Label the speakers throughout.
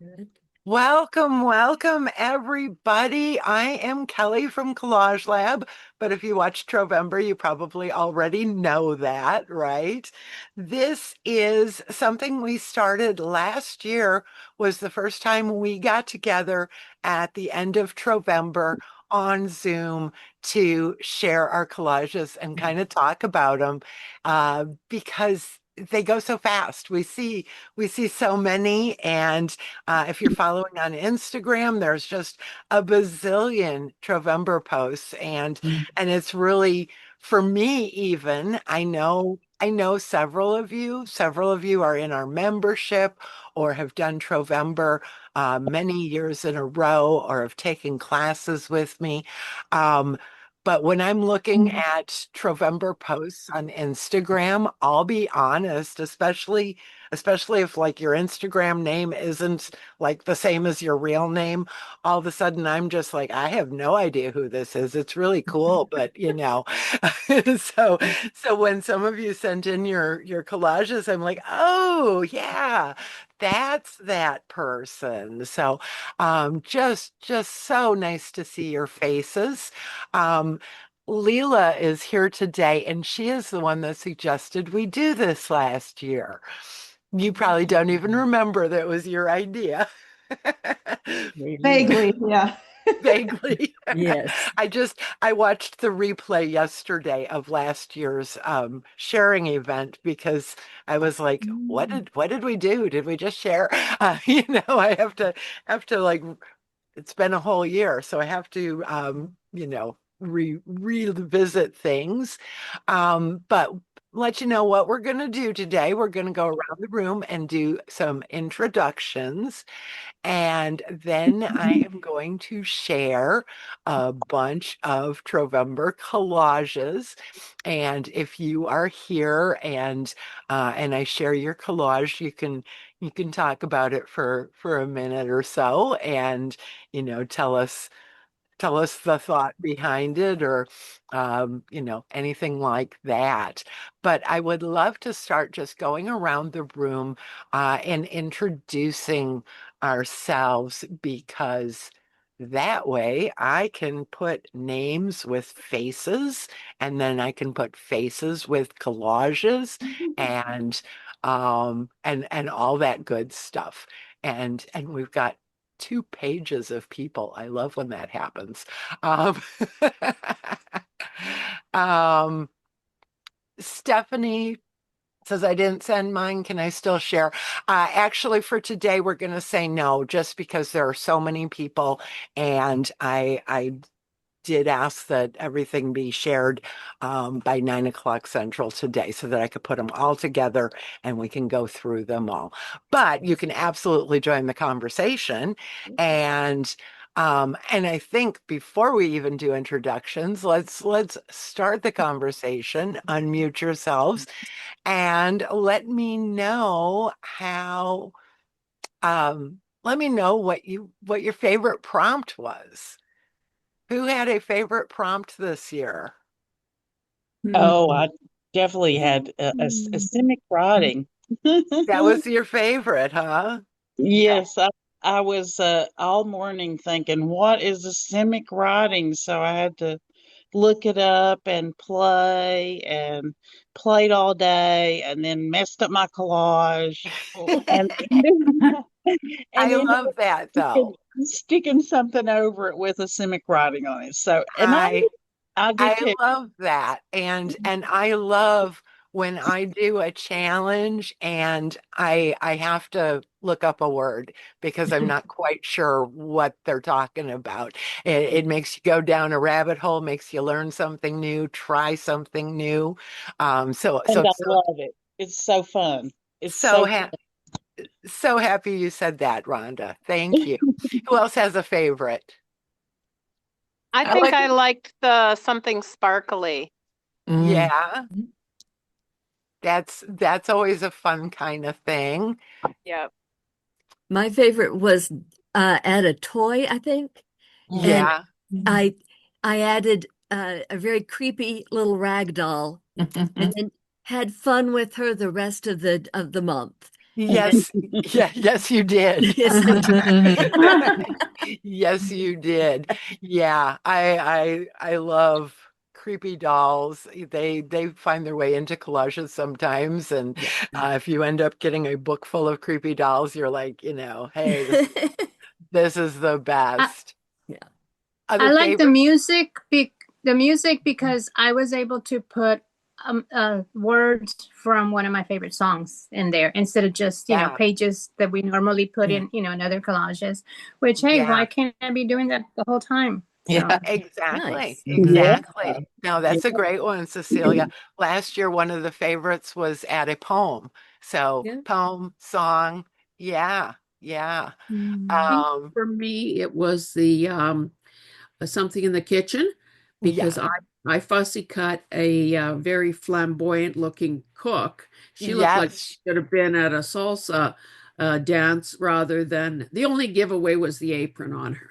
Speaker 1: Good.
Speaker 2: Welcome, welcome, everybody. I am Kelly from Collage-Lab, but if you watch Trovember, you probably already know that, right? This is something we started last year, was the first time we got together at the end of Trovember on Zoom to share our collages and kind of talk about them because they go so fast. We see so many, and if you're following on Instagram, there's just a bazillion Trovember posts, and it's really for me even. I know several of you. Several of you are in our membership or have done Trovember many years in a row or have taken classes with me. Um, but when I'm looking at Trovember posts on Instagram, I'll be honest, especially if like your Instagram name isn't like the same as your real name, all of a sudden I'm just like, I have no idea who this is. It's really cool, but so so when some of you sent in your collages, I'm like, oh yeah, that's that person. So just so nice to see your faces. Um, Leela is here today, and she is the one that suggested we do this last year. You probably don't even remember that it was your idea.
Speaker 1: Maybe.
Speaker 3: Vaguely, yeah.
Speaker 2: Vaguely.
Speaker 1: Yes.
Speaker 2: I watched the replay yesterday of last year's sharing event because I was like, what did we do? Did we just share? I have to like it's been a whole year, so I have to revisit things. But let you know what we're going to do today. We're going to go around the room and do some introductions. And then I am going to share a bunch of Trovember collages. And if you are here and I share your collage, you can talk about it for a minute or so and tell us the thought behind it or anything like that. But I would love to start just going around the room and introducing ourselves because that way I can put names with faces and then I can put faces with collages and and all that good stuff. And we've got 2 pages of people. I love when that happens. Um, um, Stephanie says, I didn't send mine. Can I still share? Actually, for today, we're going to say no, just because there are so many people, and I did ask that everything be shared by 9 o'clock Central today so that I could put them all together and we can go through them all. But you can absolutely join the conversation. And I think before we even do introductions, let's start the conversation, unmute yourselves, and let me know what your favorite prompt was. Who had a favorite prompt this year?
Speaker 3: Hmm.
Speaker 4: Oh, I definitely had a simic writing.
Speaker 2: That was your favorite, huh?
Speaker 4: Yes, I was all morning thinking, what is a simic writing? So I had to look it up and and played all day and then messed up my collage and and
Speaker 2: I
Speaker 4: ended
Speaker 2: love
Speaker 4: up
Speaker 2: that
Speaker 4: sticking,
Speaker 2: though.
Speaker 4: sticking something over it with a simic writing on it. So, and
Speaker 2: I
Speaker 4: I did
Speaker 2: I
Speaker 4: too.
Speaker 2: love that. And I love when I do a challenge and I have to look up a word because I'm not quite sure what they're talking about. It makes you go down a rabbit hole, makes you learn something new, try something new. So
Speaker 4: And
Speaker 2: so
Speaker 4: I
Speaker 2: so
Speaker 4: love it. It's so fun. It's
Speaker 2: so
Speaker 4: so
Speaker 2: ha so happy you said that, Rhonda. Thank you. Who else has a favorite?
Speaker 5: I
Speaker 2: I
Speaker 5: think
Speaker 2: like,
Speaker 5: I liked the something sparkly.
Speaker 1: Mm.
Speaker 2: yeah, that's always a fun kind of thing.
Speaker 5: Yeah.
Speaker 1: My favorite was add a toy, I think. And
Speaker 2: Yeah.
Speaker 1: I I added a very creepy little rag doll and then had fun with her the rest of the month.
Speaker 2: Yes, yeah, yes, you did.
Speaker 1: Yes, I
Speaker 2: Yes, you did. Yeah, I love creepy dolls. They find their way into collages sometimes, and
Speaker 1: Yeah.
Speaker 2: if you end up getting a book full of creepy dolls, you're like, hey, this is the
Speaker 3: I,
Speaker 2: best.
Speaker 1: Yeah.
Speaker 2: Other
Speaker 3: I like
Speaker 2: favorite?
Speaker 3: the music because I was able to put words from one of my favorite songs in there instead of just,
Speaker 2: Yeah,
Speaker 3: pages that we normally put
Speaker 1: Yeah.
Speaker 3: in other collages, which, hey,
Speaker 2: yeah.
Speaker 3: why can't I be doing that the whole time?
Speaker 6: Yeah.
Speaker 3: So,
Speaker 2: Exactly,
Speaker 1: Nice.
Speaker 4: Yeah.
Speaker 2: exactly. No, that's a great one, Cecilia. Last year, one of the favorites was add a poem. So
Speaker 1: Yeah.
Speaker 2: poem, song, yeah, yeah.
Speaker 6: think
Speaker 2: Um,
Speaker 6: for me, it was the something in the kitchen because
Speaker 2: yeah,
Speaker 6: I fussy cut a very flamboyant looking cook. She looked like she
Speaker 2: yes.
Speaker 6: should have been at a salsa dance rather than the only giveaway was the apron on her.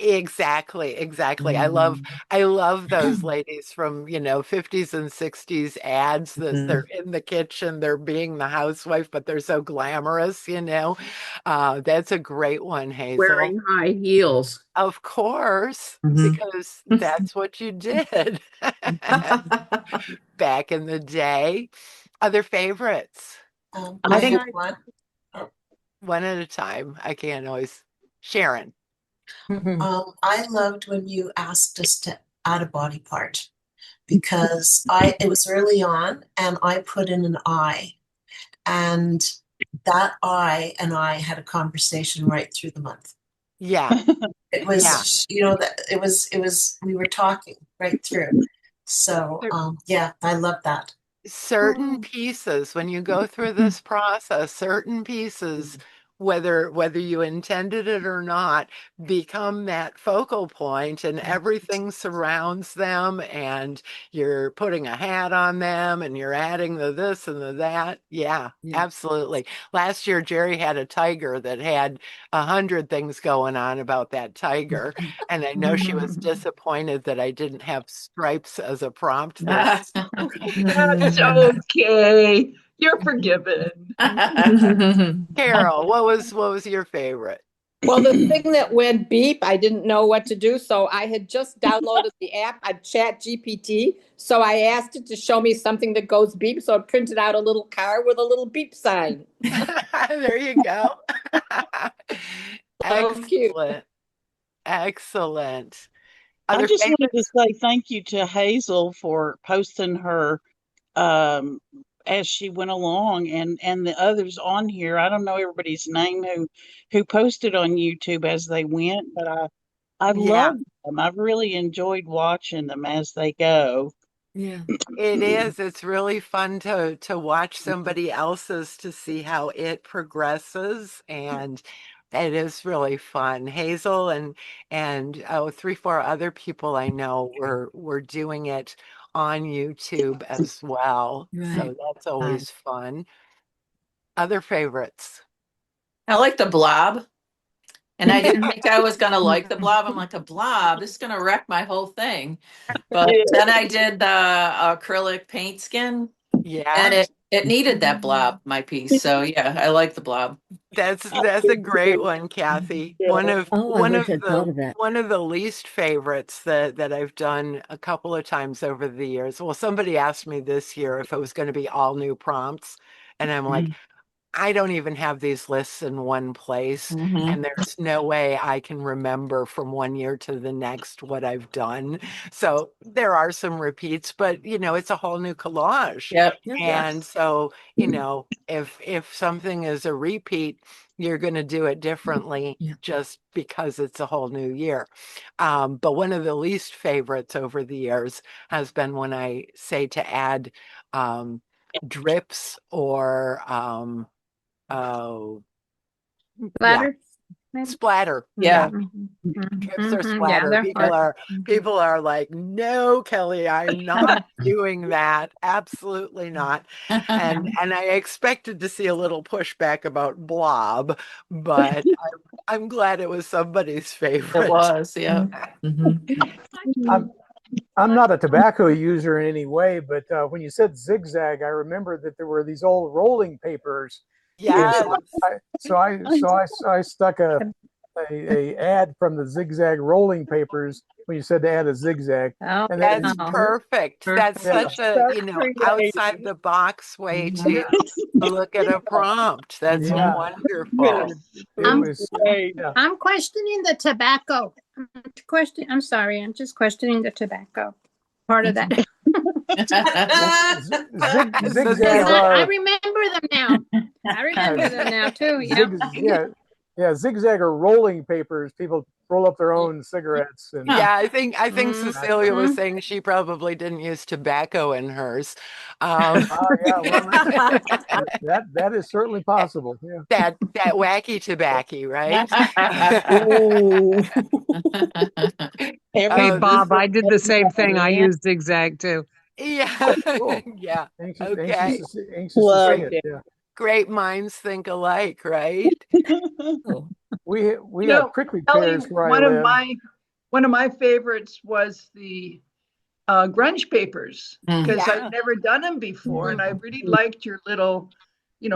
Speaker 2: Exactly, exactly.
Speaker 1: Mm.
Speaker 2: I love those ladies from, 50s and 60s ads that they're
Speaker 1: Mhm.
Speaker 2: in the kitchen, they're being the housewife, but they're so glamorous. That's a great one, Hazel.
Speaker 6: Wearing high heels.
Speaker 2: Of course,
Speaker 1: Mhm.
Speaker 2: because that's what you did back in the day. Other favorites,
Speaker 6: I
Speaker 4: I
Speaker 5: I
Speaker 6: think
Speaker 4: think
Speaker 5: like
Speaker 6: one. Oh,
Speaker 2: one at a time. I can't always. Sharon.
Speaker 7: I loved when you asked us to add a body part because it was early on and I put in an I, and that I and I had a conversation right through the month.
Speaker 2: Yeah,
Speaker 7: It
Speaker 2: yeah.
Speaker 7: was, that it was we were talking right through. So yeah, I love that.
Speaker 2: Certain pieces, when you go through this process, certain pieces, whether you intended it or not, become that focal point and everything surrounds them, and you're putting a hat on them and you're adding the this and the that. Yeah,
Speaker 1: Yeah.
Speaker 2: absolutely. Last year, Jerry had a tiger that had 100 things going on about that tiger. And I know she was disappointed that I didn't have stripes as a prompt this.
Speaker 6: that's okay. You're forgiven.
Speaker 2: Carol, what was your favorite?
Speaker 8: Well, the thing that went beep, I didn't know what to do. So I had just downloaded the app on Chat GPT. So I asked it to show me something that goes beep. So it printed out a little car with a little beep sign.
Speaker 2: There you go.
Speaker 8: So cute.
Speaker 2: Excellent. Excellent.
Speaker 4: I
Speaker 2: Other
Speaker 4: just wanted to
Speaker 2: favorites?
Speaker 4: say thank you to Hazel for posting her um as she went along, and the others on here. I don't know everybody's name who posted on YouTube as they went, but I
Speaker 2: Yeah,
Speaker 4: love them. I've really enjoyed watching them as they go.
Speaker 1: Yeah.
Speaker 2: it is. It's really fun to watch somebody else's to see how it progresses, and it is really fun. Hazel and oh, three, four other people I know were doing it on YouTube as well.
Speaker 1: Right.
Speaker 2: So that's always fun. Other favorites?
Speaker 6: I like the blob. And I didn't think I was going to like the blob. I'm like, a blob, this is going to wreck my whole thing. But then I did the acrylic paint skin and
Speaker 2: Yeah,
Speaker 6: it needed that blob, my piece. So yeah, I like the blob.
Speaker 2: that's a great one, Kathy. One
Speaker 4: Yeah.
Speaker 2: of
Speaker 1: Oh, I
Speaker 2: one of
Speaker 1: wouldn't have thought
Speaker 2: the
Speaker 1: of that.
Speaker 2: one of the least favorites that I've done a couple of times over the years. Well, somebody asked me this year if it was going to be all new prompts, and I'm like, I don't even have these lists in one place,
Speaker 6: Mhm.
Speaker 2: and there's no way I can remember from one year to the next what I've done. So there are some repeats, but it's a whole new collage.
Speaker 6: Yep.
Speaker 1: Yeah.
Speaker 2: And so, if something is a repeat, you're going to do it differently
Speaker 1: Yeah.
Speaker 2: just because it's a whole new year. But one of the least favorites over the years has been when I say to add drips or oh, yeah,
Speaker 3: Bladder, maybe?
Speaker 2: splatter.
Speaker 6: Yeah.
Speaker 2: Yeah,
Speaker 3: Mhm.
Speaker 2: drips or
Speaker 3: Yeah,
Speaker 2: splatter.
Speaker 3: they're
Speaker 2: People
Speaker 3: hard.
Speaker 2: are people are like, no, Kelly, I'm not doing that. Absolutely not. And I expected to see a little pushback about blob, but I'm glad it was somebody's
Speaker 6: It
Speaker 2: favorite.
Speaker 6: was, yeah.
Speaker 9: I'm, I'm not a tobacco user in any way, but when you said zigzag, I remember that there were these old rolling papers
Speaker 2: Yes.
Speaker 9: I stuck a ad from the zigzag rolling papers when you said to add a zigzag.
Speaker 3: Oh,
Speaker 9: And
Speaker 2: That's
Speaker 9: then,
Speaker 2: perfect. That's
Speaker 9: yeah,
Speaker 2: such a, outside the box way to look at a prompt. That's
Speaker 9: yeah,
Speaker 2: wonderful.
Speaker 9: it
Speaker 3: I'm
Speaker 9: was, yeah.
Speaker 3: I'm questioning the tobacco. I'm sorry. I'm just questioning the tobacco part of that.
Speaker 9: Zigzags
Speaker 3: I
Speaker 9: are,
Speaker 3: remember them now. I remember them now too. Yeah.
Speaker 9: zigzag are rolling papers. People roll up their own cigarettes and
Speaker 2: Yeah, I think Cecilia was
Speaker 3: Mhm.
Speaker 2: saying she probably didn't use tobacco in hers.
Speaker 9: yeah, well, that is certainly possible. Yeah.
Speaker 2: that wacky tobacco, right?
Speaker 6: Ooh.
Speaker 10: Hey,
Speaker 2: Oh,
Speaker 10: Bob, I
Speaker 2: this,
Speaker 10: did the same thing. I
Speaker 6: Yeah.
Speaker 10: used zigzag too.
Speaker 2: yeah,
Speaker 9: Cool.
Speaker 2: yeah.
Speaker 9: Anxious,
Speaker 2: Okay.
Speaker 9: anxious to see it.
Speaker 4: it.
Speaker 9: Yeah.
Speaker 2: Great minds think alike, right?
Speaker 9: We
Speaker 11: You
Speaker 9: have
Speaker 11: know,
Speaker 9: prickly
Speaker 11: Kelly,
Speaker 9: pears where I live.
Speaker 11: one of my favorites was the grunge papers because
Speaker 2: Yeah.
Speaker 11: I'd never done them before, and I really liked your little,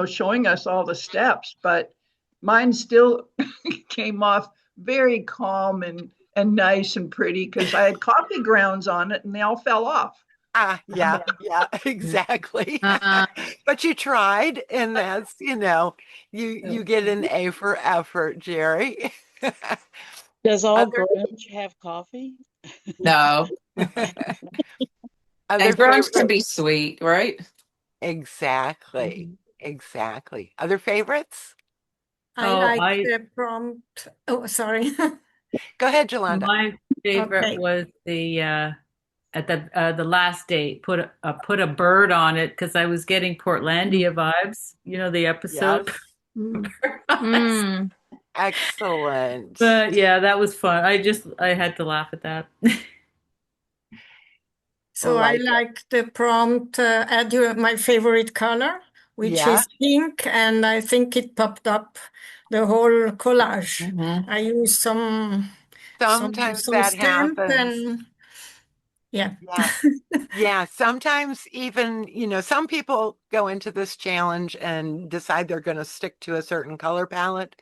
Speaker 11: showing us all the steps. But mine still came off very calm and nice and pretty because I had coffee grounds on it, and they all fell off.
Speaker 2: Yeah, exactly.
Speaker 3: Uh,
Speaker 2: But you tried, and that's, you get an A for effort, Jerry.
Speaker 4: Does all
Speaker 2: Other
Speaker 4: grunge have coffee?
Speaker 6: No.
Speaker 2: other
Speaker 6: And grunge can
Speaker 2: favorite.
Speaker 6: be sweet, right?
Speaker 2: Exactly. Exactly. Other favorites?
Speaker 1: I
Speaker 12: Oh,
Speaker 1: like the prompt. Oh, sorry.
Speaker 2: Go ahead, Jolanda.
Speaker 12: my favorite
Speaker 1: Okay.
Speaker 12: was the at the last date put a bird on it because I was getting Portlandia vibes, the episode.
Speaker 2: Yes.
Speaker 3: mm.
Speaker 2: Excellent.
Speaker 12: But yeah, that was fun. I had to laugh at that.
Speaker 1: So I
Speaker 2: Like it.
Speaker 1: like the prompt, add my favorite color, which
Speaker 2: Yeah.
Speaker 1: is pink, and I think it popped up the whole collage.
Speaker 6: Mhm.
Speaker 1: I use some
Speaker 2: Sometimes that
Speaker 1: stamp
Speaker 2: happens.
Speaker 1: and yeah.
Speaker 2: Yeah. Yeah. Sometimes even, some people go into this challenge and decide they're going to stick to a certain color palette.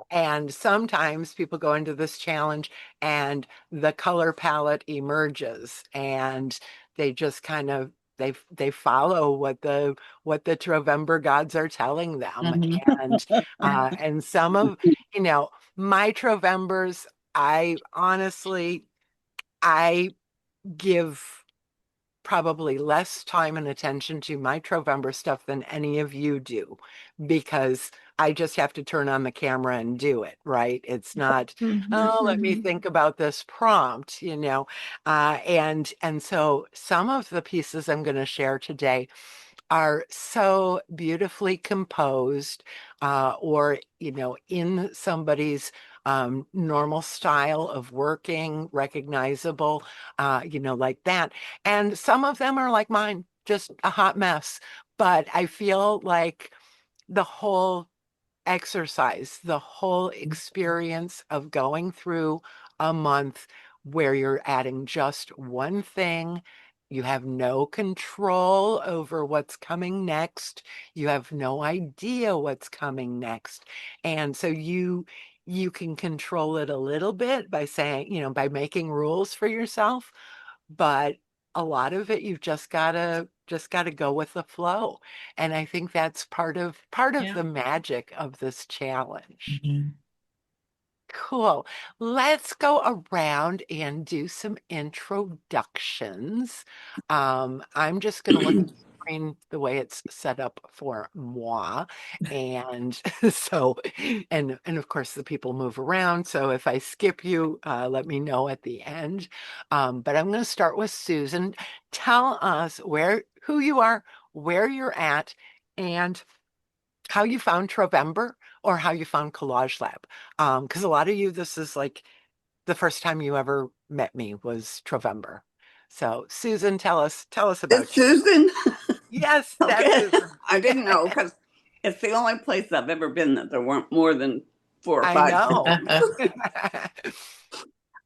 Speaker 2: And sometimes people go into this challenge and the color palette emerges and they just kind of they follow what the Trovember gods are telling them.
Speaker 6: Mhm.
Speaker 2: And some of, my Trovembers, I honestly I give probably less time and attention to my Trovember stuff than any of you do because I just have to turn on the camera and do it, right? It's not, oh, let me think about this prompt, and so some of the pieces I'm going to share today are so beautifully composed, or in somebody's normal style of working, recognizable, like that. And some of them are like mine, just a hot mess. But I feel like the whole exercise, the whole experience of going through a month where you're adding just one thing. You have no control over what's coming next. You have no idea what's coming next. And so you can control it a little bit by saying, by making rules for yourself, but a lot of it you've just gotta go with the flow. And I think that's part of the magic of this challenge.
Speaker 6: Mhm.
Speaker 2: Cool. Let's go around and do some introductions. I'm just going to look at the screen the way it's set up for moi. And so, and of course, the people move around. So if I skip you, let me know at the end. But I'm going to start with Susan. Tell us who you are, where you're at, and how you found Trovember or how you found Collage-Lab. Because a lot of you, this is like the first time you ever met me was Trovember. So Susan, tell us about
Speaker 13: It's Susan.
Speaker 2: Yes, that's
Speaker 13: Okay.
Speaker 2: Susan.
Speaker 13: I didn't know because it's the only place I've ever been that there weren't more than 4 or
Speaker 2: I
Speaker 13: 5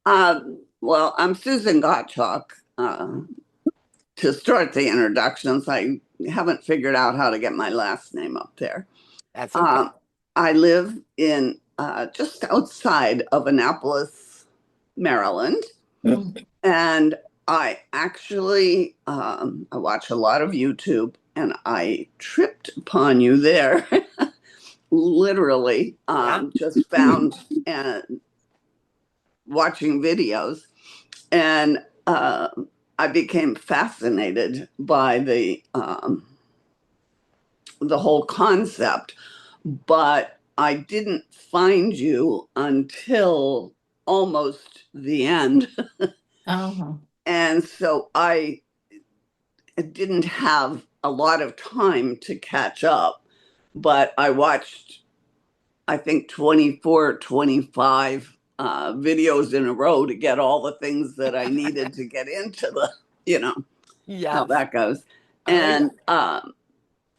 Speaker 2: know.
Speaker 13: Well, I'm Susan Gottschalk. To start the introductions, I haven't figured out how to get my last name up there.
Speaker 2: That's okay.
Speaker 13: I live in just outside of Annapolis, Maryland, and I actually I watch a lot of YouTube, and I tripped upon you there. Literally, just found and watching videos, and I became fascinated by the whole concept, but I didn't find you until almost the end.
Speaker 6: Oh.
Speaker 13: And so I didn't have a lot of time to catch up, but I watched, I think, 24, 25 videos in a row to get all the things that I needed to get into how that goes. And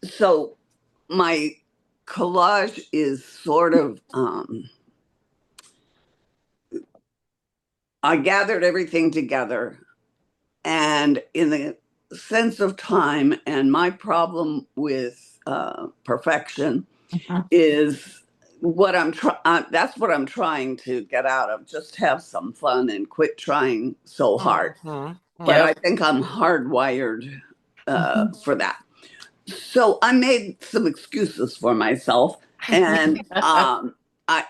Speaker 13: so my collage is sort of, I gathered everything together, and in the sense of time, and my problem with perfection is that's what I'm trying to get out of. Just have some fun and quit trying so hard. But I think I'm hardwired for that. So I made some excuses for myself, and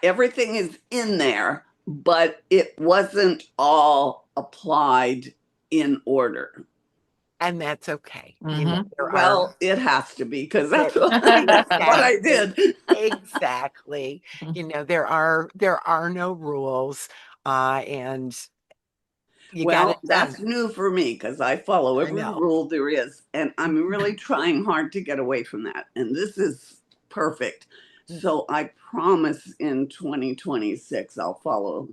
Speaker 13: everything is in there, but it wasn't all applied in order.
Speaker 2: And that's okay.
Speaker 13: Well, it has to be, because that's what I did.
Speaker 2: Exactly. There are no rules, and you got it done.
Speaker 13: That's new for me, because I follow every rule there is, and I'm really trying hard to get away from that. And this is perfect. So I promise in 2026 I'll follow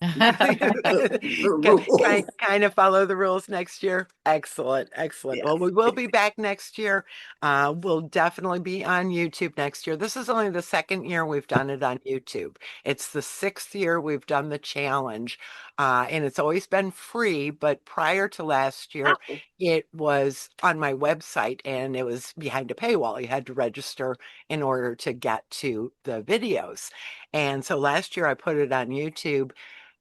Speaker 13: the rules.
Speaker 2: Kind of follow the rules next year. Excellent.
Speaker 13: Yes.
Speaker 2: Well, we will be back next year. We'll definitely be on YouTube next year. This is only the second year we've done it on YouTube. It's the 6th year we've done the challenge, and it's always been free. But prior to last year, it was on my website, and it was behind a paywall. You had to register in order to get to the videos. And so last year I put it on YouTube,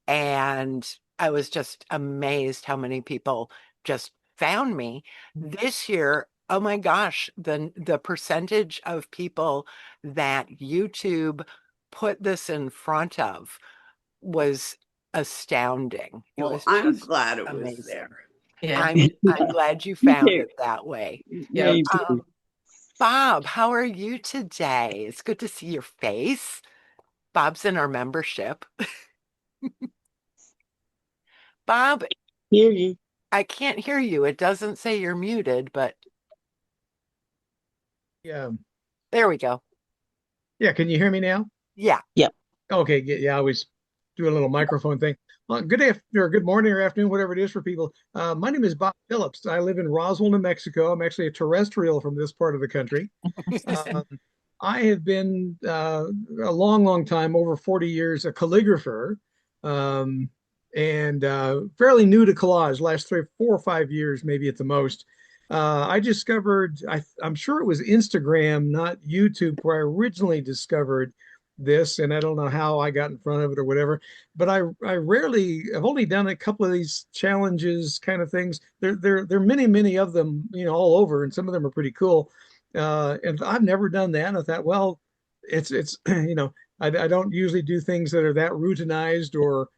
Speaker 2: and I was just amazed how many people just found me. This year, oh my gosh, the percentage of people that YouTube put this in front of was astounding.
Speaker 13: I'm glad it was there.
Speaker 6: Yeah.
Speaker 2: I'm glad you found it that way.
Speaker 4: Yeah.
Speaker 2: Bob, how are you today? It's good to see your face. Bob's in our membership. Bob,
Speaker 4: hear you.
Speaker 2: I can't hear you. It doesn't say you're muted, but
Speaker 9: Yeah.
Speaker 2: There we go.
Speaker 9: Yeah, can you hear me now?
Speaker 2: Yeah.
Speaker 4: Yep.
Speaker 9: Okay, yeah, I always do a little microphone thing. Good afternoon, or good morning or afternoon, whatever it is for people. My name is Bob Phillips. I live in Roswell, New Mexico. I'm actually a terrestrial from this part of the country. I have been a long time, over 40 years, a calligrapher, and fairly new to collage, last 4 or 5 years, maybe at the most. I discovered, I'm sure it was Instagram, not YouTube, where I originally discovered this, and I don't know how I got in front of it or whatever, but I've only done a couple of these challenges kind of things. There are many of them, all over, and some of them are pretty cool. And I've never done that. And I thought, well, it's I don't usually do things that are that routinized or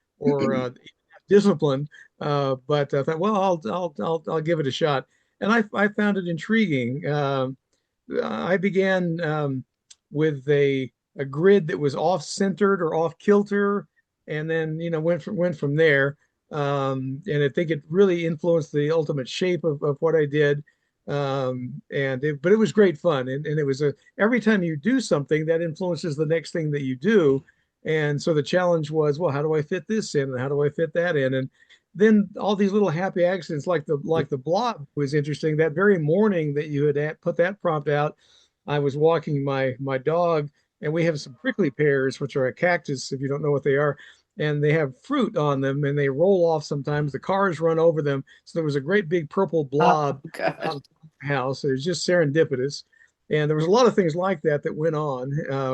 Speaker 9: disciplined. But I thought, well, I'll give it a shot. And I found it intriguing. I began with a grid that was off-centered or off-kilter, and then went from there. And I think it really influenced the ultimate shape of what I did. But it was great fun, and it was every time you do something that influences the next thing that you do. And so the challenge was, well, how do I fit this in, and how do I fit that in? And then all these little happy accidents, like the blob was interesting. That very morning that you had put that prompt out, I was walking my dog, and we have some prickly pears, which are a cactus, if you don't know what they are, and they have fruit on them, and they roll off sometimes. The cars run over them, so there was a great big purple blob on the house. It was just serendipitous. And there was a lot of things like that that went on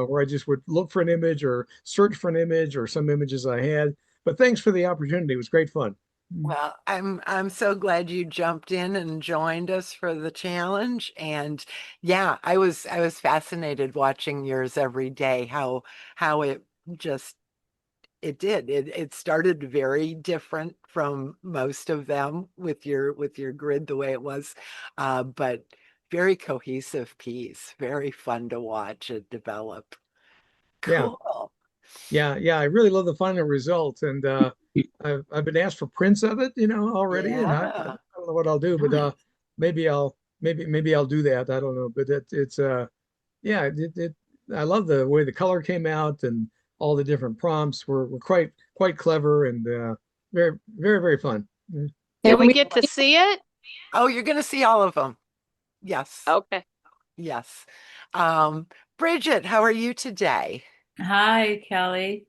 Speaker 9: where I just would look for an image or search for an image or some images I had. But thanks for the opportunity. It was great fun.
Speaker 2: Well, I'm so glad you jumped in and joined us for the challenge. And yeah, I was fascinated watching yours every day, how it just it did. It started very different from most of them with your grid the way it was. But very cohesive piece, very fun to watch it develop.
Speaker 9: Yeah.
Speaker 2: Cool.
Speaker 9: Yeah. I really love the final result. And I've been asked for prints of it, already. And I
Speaker 2: Yeah.
Speaker 9: don't know what I'll do, but maybe I'll do that. I don't know. But it's yeah, I love the way the color came out and all the different prompts were quite clever and very, very, very fun.
Speaker 5: Did
Speaker 8: Can
Speaker 5: we
Speaker 8: we
Speaker 5: get to see it?
Speaker 2: Oh, you're gonna see all of them. Yes.
Speaker 5: Okay.
Speaker 2: Yes. Um, Bridget, how are you today?
Speaker 12: Hi, Kelly.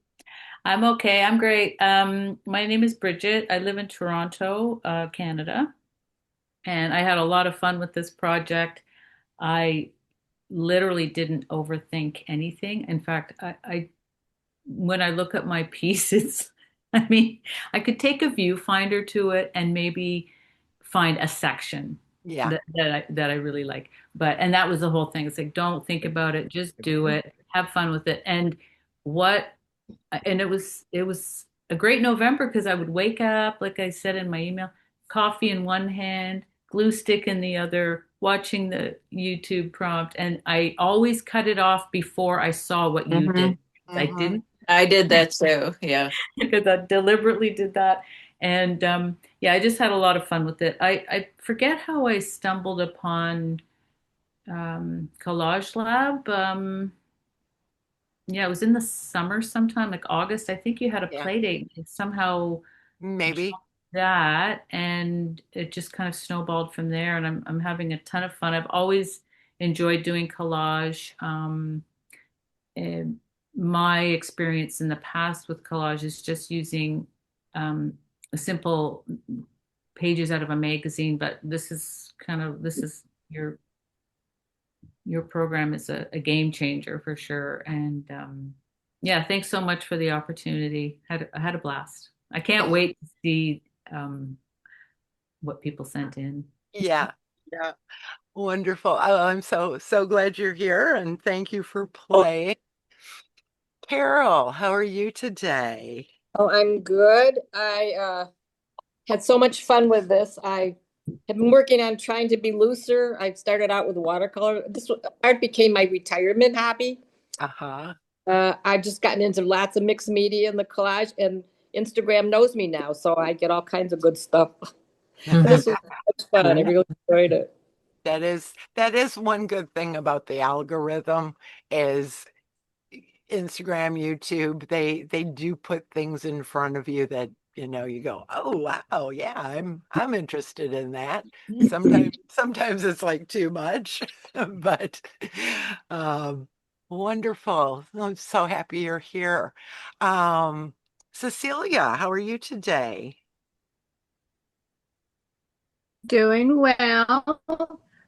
Speaker 12: I'm okay. I'm great. My name is Bridget. I live in Toronto, Canada, and I had a lot of fun with this project. I literally didn't overthink anything. In fact, I when I look at my pieces, I mean, I could take a viewfinder to it and maybe find a section
Speaker 2: Yeah.
Speaker 12: that I really like. And that was the whole thing. It's like, don't think about it, just do it, have fun with it. What it was a great November because I would wake up, like I said in my email, coffee in one hand, glue stick in the other, watching the YouTube prompt, and I always cut it off before I saw what you did. I
Speaker 2: Mhm.
Speaker 12: didn't
Speaker 6: I did that too. Yeah.
Speaker 12: because I deliberately did that. And yeah, I just had a lot of fun with it. I forget how I stumbled upon Collage-Lab. Yeah, it was in the summer sometime, like August. I think you had a
Speaker 2: Yeah.
Speaker 12: play date. It somehow
Speaker 2: Maybe.
Speaker 12: that, and it just kind of snowballed from there. And I'm having a ton of fun. I've always enjoyed doing collage. And my experience in the past with collage is just using a simple pages out of a magazine, but this is your program is a game changer for sure. And yeah, thanks so much for the opportunity. I had a blast. I can't wait to see what people sent in.
Speaker 2: Yeah. Yeah. Wonderful. Oh, I'm so glad you're here and thank you for playing. Carol, how are you today?
Speaker 8: Oh, I'm good. I had so much fun with this. I have been working on trying to be looser. I started out with watercolor. Art became my retirement hobby.
Speaker 2: Uh-huh.
Speaker 8: I've just gotten into lots of mixed media and the collage, and Instagram knows me now, so I get all kinds of good stuff. This was much fun. I really enjoyed it.
Speaker 2: That is one good thing about the algorithm is Instagram, YouTube, they do put things in front of you that you go, oh wow, yeah, I'm interested in that. Sometimes it's like too much, but um, wonderful. I'm so happy you're here. Um, Cecilia, how are you today?
Speaker 3: Doing well.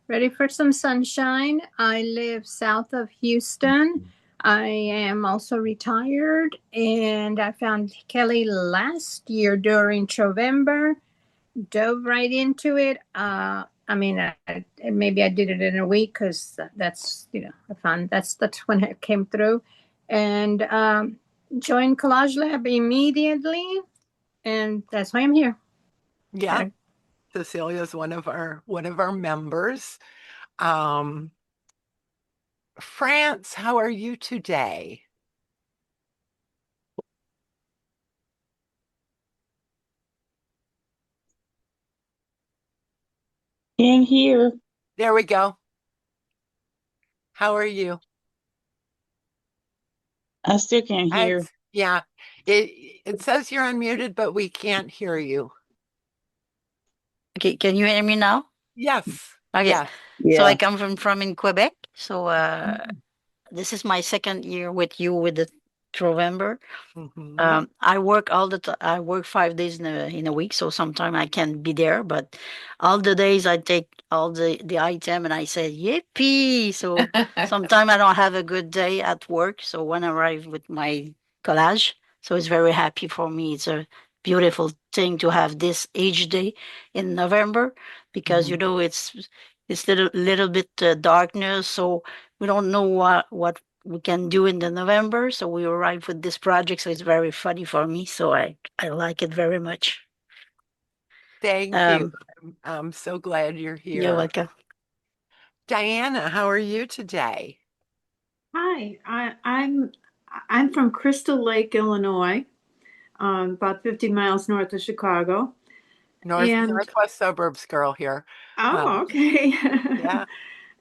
Speaker 3: Ready for some sunshine. I live south of Houston. I am also retired, and I found Kelly last year during Trovember. Dove right into it. Maybe I did it in a week because that's I found that's when it came through, and joined Collage-Lab immediately, and that's why I'm here.
Speaker 2: Yeah, Cecilia's one of our members. Um, France, how are you today?
Speaker 4: In here.
Speaker 2: There we go. How are you?
Speaker 4: I still can't hear.
Speaker 2: Yeah, it says you're unmuted, but we can't hear you.
Speaker 10: Okay, can you hear me now?
Speaker 2: Yes.
Speaker 10: Okay.
Speaker 2: Yeah.
Speaker 10: So I
Speaker 4: Yeah.
Speaker 10: come from in Quebec. So this is my second year with you with the Trovember.
Speaker 2: Mhm.
Speaker 10: I work all the time. I work 5 days in a week, so sometimes I can be there. But all the days I take all the item and I say yippee. So sometimes I don't have a good day at work. So when I arrive with my collage, so it's very happy for me. It's a beautiful thing to have this age day in November because you know it's little bit darkness, so we don't know what we can do in the November. So we arrived with this project, so it's very funny for me. So I like it very much.
Speaker 2: Thank you. I'm so glad you're
Speaker 10: You're
Speaker 2: here.
Speaker 10: welcome.
Speaker 2: Diana, how are you today?
Speaker 14: Hi, I'm from Crystal Lake, Illinois, about 50 miles north of Chicago. And
Speaker 2: Northwest suburbs girl here.
Speaker 14: okay.
Speaker 2: Yeah.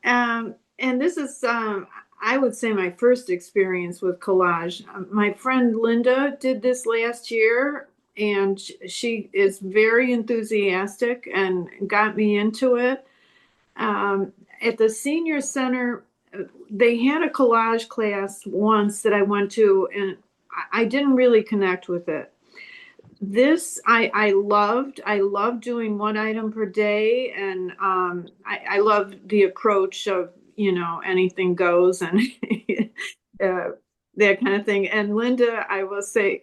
Speaker 14: And this is I would say my first experience with collage. My friend Linda did this last year, and she is very enthusiastic and got me into it. At the senior center, they had a collage class once that I went to, and I didn't really connect with it. This I loved. I loved doing one item per day, and I love the approach of anything goes and that kind of thing. And Linda, I will say,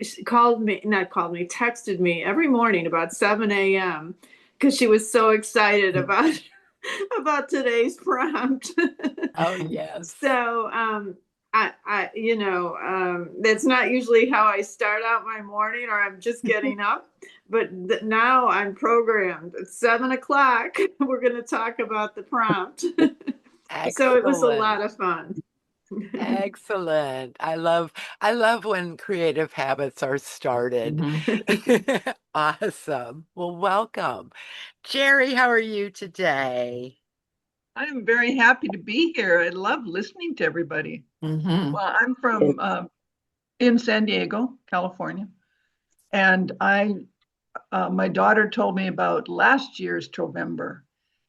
Speaker 14: she texted me every morning about 7 a.m. because she was so excited about today's prompt.
Speaker 2: Oh, yes.
Speaker 14: So that's not usually how I start out my morning, or I'm just getting up. But now I'm programmed. At 7 o'clock, we're going to talk about the prompt. So it was a lot of fun.
Speaker 2: Excellent. I love when creative habits are started. Awesome. Well, welcome. Jerry, how are you today?
Speaker 11: I'm very happy to be here. I love listening to everybody. Well, I'm from in San Diego, California, and my daughter told me about last year's Trovember,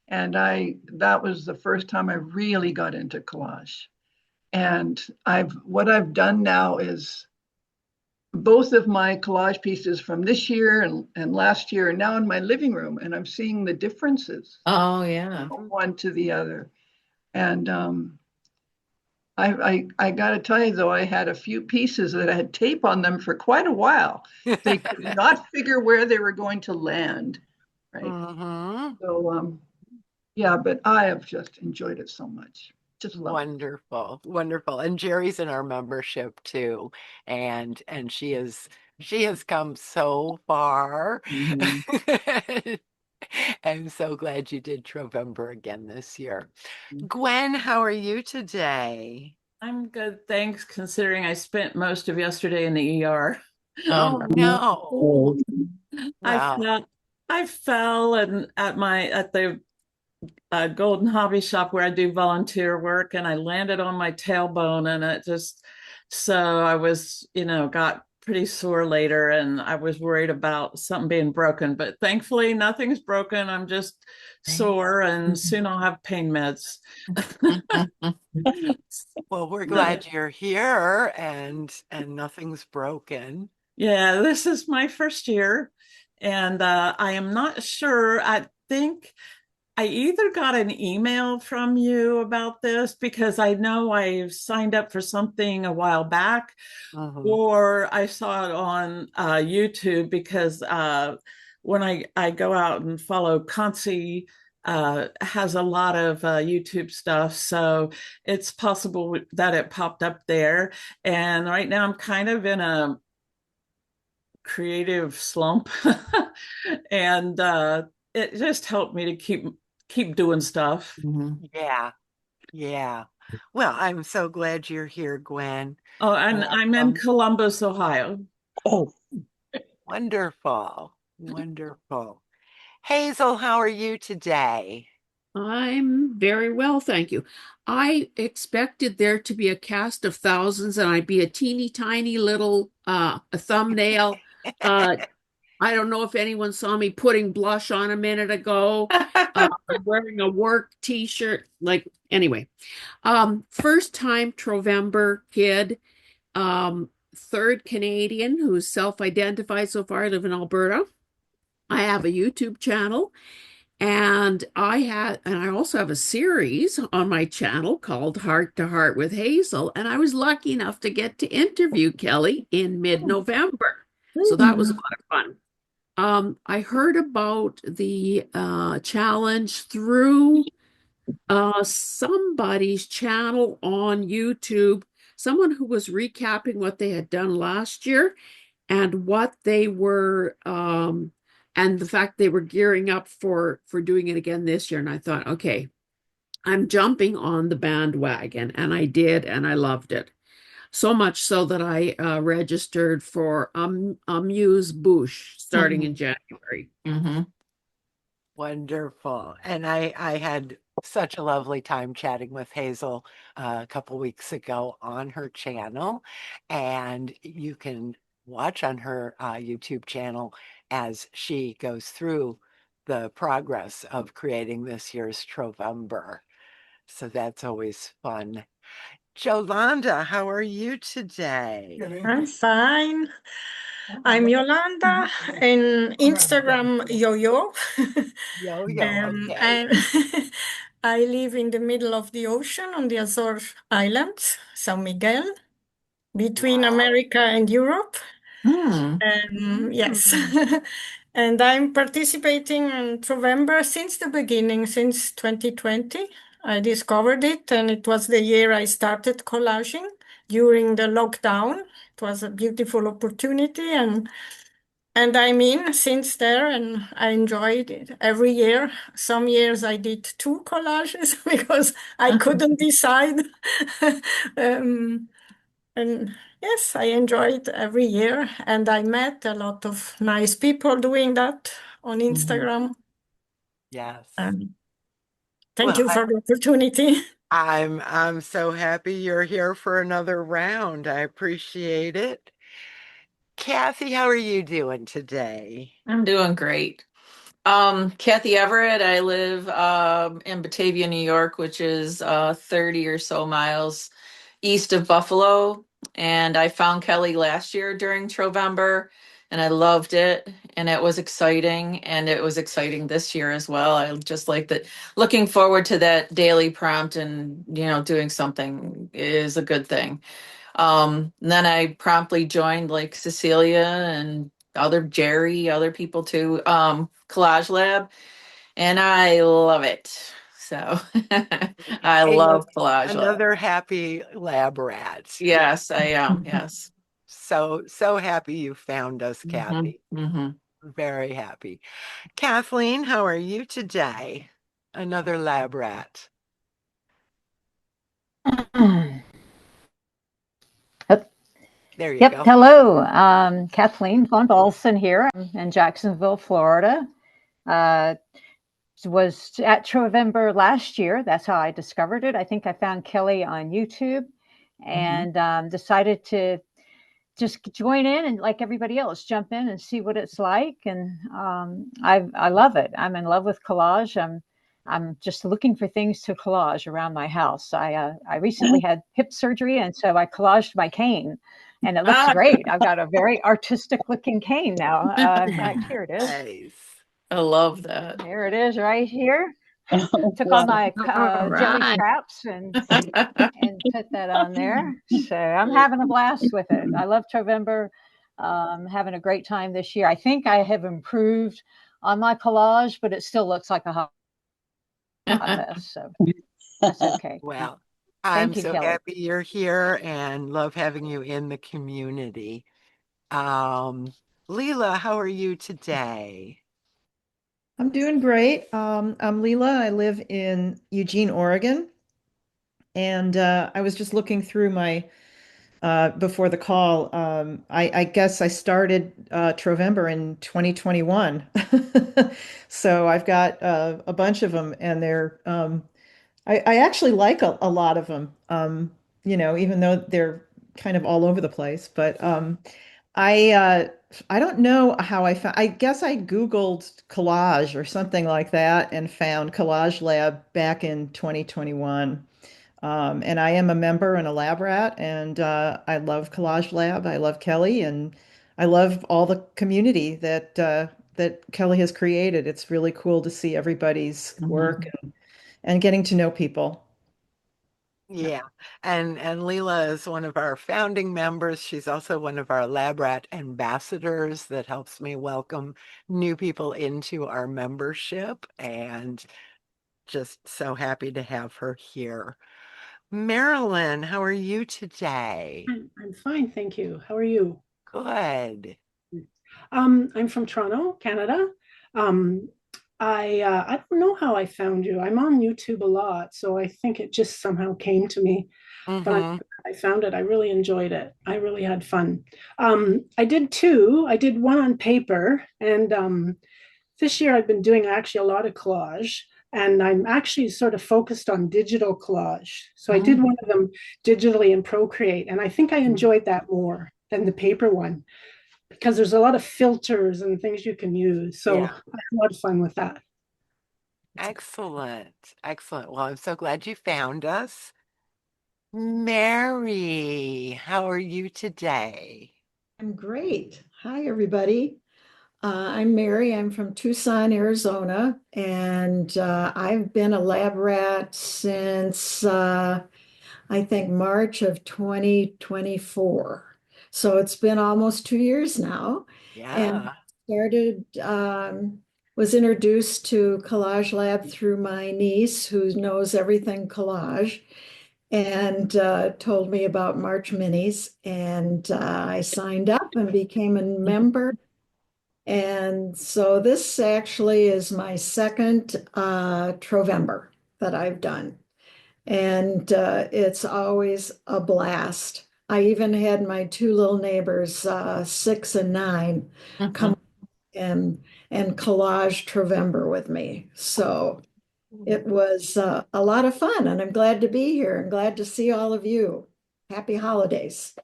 Speaker 11: and that was the first time I really got into collage. And what I've done now is both of my collage pieces from this year and last year are now in my living room, and I'm seeing the differences.
Speaker 6: Oh, yeah.
Speaker 11: From one to the other. And I got to tell you, though, I had a few pieces that had tape on them for quite a while. They could not figure where they were going to land, right? So, yeah, but I have just enjoyed it so much. Just love
Speaker 2: Wonderful, wonderful. And Jerry's in our membership too, and she has come so far. I'm so glad you did Trovember again this year. Gwen, how are you today?
Speaker 12: I'm good, thanks, considering I spent most of yesterday in the ER.
Speaker 2: Oh no.
Speaker 12: Wow. I fell and at the Golden Hobby Shop where I do volunteer work, and I landed on my tailbone, and I was, got pretty sore later, and I was worried about something being broken, but thankfully nothing's broken. I'm just sore, and soon I'll have pain meds.
Speaker 2: Well, we're glad you're here and nothing's broken.
Speaker 12: Yeah, this is my first year, and I am not sure. I think I either got an email from you about this because I know I signed up for something a while back, or I saw it on YouTube because when I go out and follow Concy, has a lot of YouTube stuff. So it's possible that it popped up there. And right now I'm kind of in a creative slump. And it just helped me to keep doing stuff.
Speaker 2: Yeah. Well, I'm so glad you're here, Gwen.
Speaker 12: Oh, and I'm in Columbus, Ohio.
Speaker 2: Oh, wonderful. Hazel, how are you today?
Speaker 15: I'm very well, thank you. I expected there to be a cast of thousands and I'd be a teeny tiny little a thumbnail. I don't know if anyone saw me putting blush on a minute ago. I'm wearing a work T-shirt. Anyway, first time Trovember kid. third Canadian who's self-identified so far. I live in Alberta. I have a YouTube channel, and I also have a series on my channel called Heart to Heart with Hazel, and I was lucky enough to get to interview Kelly in mid-November. So that was a lot of fun. I heard about the challenge through somebody's channel on YouTube, someone who was recapping what they had done last year and what they were and the fact they were gearing up for doing it again this year. And I thought, okay, I'm jumping on the bandwagon, and I did, and I loved it. So much so that I registered for AMUSE BOUCHE starting in January.
Speaker 2: Wonderful. And I had such a lovely time chatting with Hazel a couple weeks ago on her channel. And you can watch on her YouTube channel as she goes through the progress of creating this year's Trovember. So that's always fun. Jolanda, how are you today?
Speaker 16: I'm fine. I'm Yolanda and Instagram Yo-Yo.
Speaker 2: Yo-Yo, okay.
Speaker 16: I live in the middle of the ocean on the Azore Islands, San Miguel, between America and Europe. Yes. And I'm participating in Trovember since the beginning, since 2020. I discovered it, and it was the year I started collaging during the lockdown. It was a beautiful opportunity, and I'm in since there, and I enjoyed it every year. Some years I did two collages because I couldn't decide. And yes, I enjoyed every year, and I met a lot of nice people doing that on Instagram.
Speaker 2: Yes.
Speaker 16: Thank you for the opportunity.
Speaker 2: I'm so happy you're here for another round. I appreciate it. Kathy, how are you doing today?
Speaker 6: I'm doing great. Kathy Everett, I live in Batavia, New York, which is 30 or so miles east of Buffalo. And I found Kelly last year during Trovember, and I loved it, and it was exciting, and it was exciting this year as well. I just like that. Looking forward to that daily prompt, and doing something is a good thing. And then I promptly joined like Cecilia and other people too, Collage-Lab, and I love it. So I love Collage-Lab.
Speaker 2: Another happy lab rat.
Speaker 6: Yes, I am. Yes.
Speaker 2: So happy you found us, Kathy. Very happy. Kathleen, how are you today? Another lab rat. There you go.
Speaker 17: Hello. Kathleen von Balson here. I'm in Jacksonville, Florida. Was at Trovember last year. That's how I discovered it. I think I found Kelly on YouTube and decided to just join in and, like everybody else, jump in and see what it's like. And I love it. I'm in love with collage. I'm just looking for things to collage around my house. I recently had hip surgery, and so I collaged my cane, and it looks great. I've got a very artistic looking cane now. In fact, here it is.
Speaker 2: Nice.
Speaker 6: I love that.
Speaker 17: There it is right here. Took all my jelly traps and put that on there. So I'm having a blast with it. I love Trovember. Having a great time this year. I think I have improved on my collage, but it still looks like a hot mess. So that's okay.
Speaker 2: Well, I'm so
Speaker 17: Kelly.
Speaker 2: happy you're here and love having you in the community. Leela, how are you today?
Speaker 18: I'm doing great. I'm Leela. I live in Eugene, Oregon. And I was just looking through my, before the call, I guess I started Trovember in 2021. So I've got a bunch of them, and they're, I actually like a lot of them, even though they're kind of all over the place. But I don't know how I found, I guess I Googled collage or something like that and found Collage-Lab back in 2021. And I am a member and a lab rat, and I love Collage-Lab. I love Kelly, and I love all the community that Kelly has created. It's really cool to see everybody's work and getting to know people.
Speaker 2: Yeah. And Leela is one of our founding members. She's also one of our lab rat ambassadors that helps me welcome new people into our membership, and just so happy to have her here. Marilyn, how are you today?
Speaker 19: I'm fine, thank you. How are you?
Speaker 2: Good.
Speaker 19: I'm from Toronto, Canada. Um, I don't know how I found you. I'm on YouTube a lot, so I think it just somehow came to me. But I found it. I really enjoyed it. I really had fun. I did two. I did one on paper, and this year I've been doing actually a lot of collage. And I'm actually sort of focused on digital collage. So I did one of them digitally in Procreate, and I think I enjoyed that more than the paper one because there's a lot of filters and things you can use. So I had a lot of fun with that.
Speaker 2: Excellent. Excellent. Well, I'm so glad you found us. Mary, how are you today?
Speaker 20: I'm great. Hi, everybody. I'm Mary. I'm from Tucson, Arizona, and I've been a lab rat since I think March of 2024. So it's been almost 2 years now. And started, was introduced to Collage-Lab through my niece, who knows everything collage, and told me about March Minis. And I signed up and became a member. And so this actually is my second Trovember that I've done. And it's always a blast. I even had my two little neighbors, 6 and 9, come and collage Trovember with me. So it was a lot of fun, and I'm glad to be here and glad to see all of you. Happy holidays.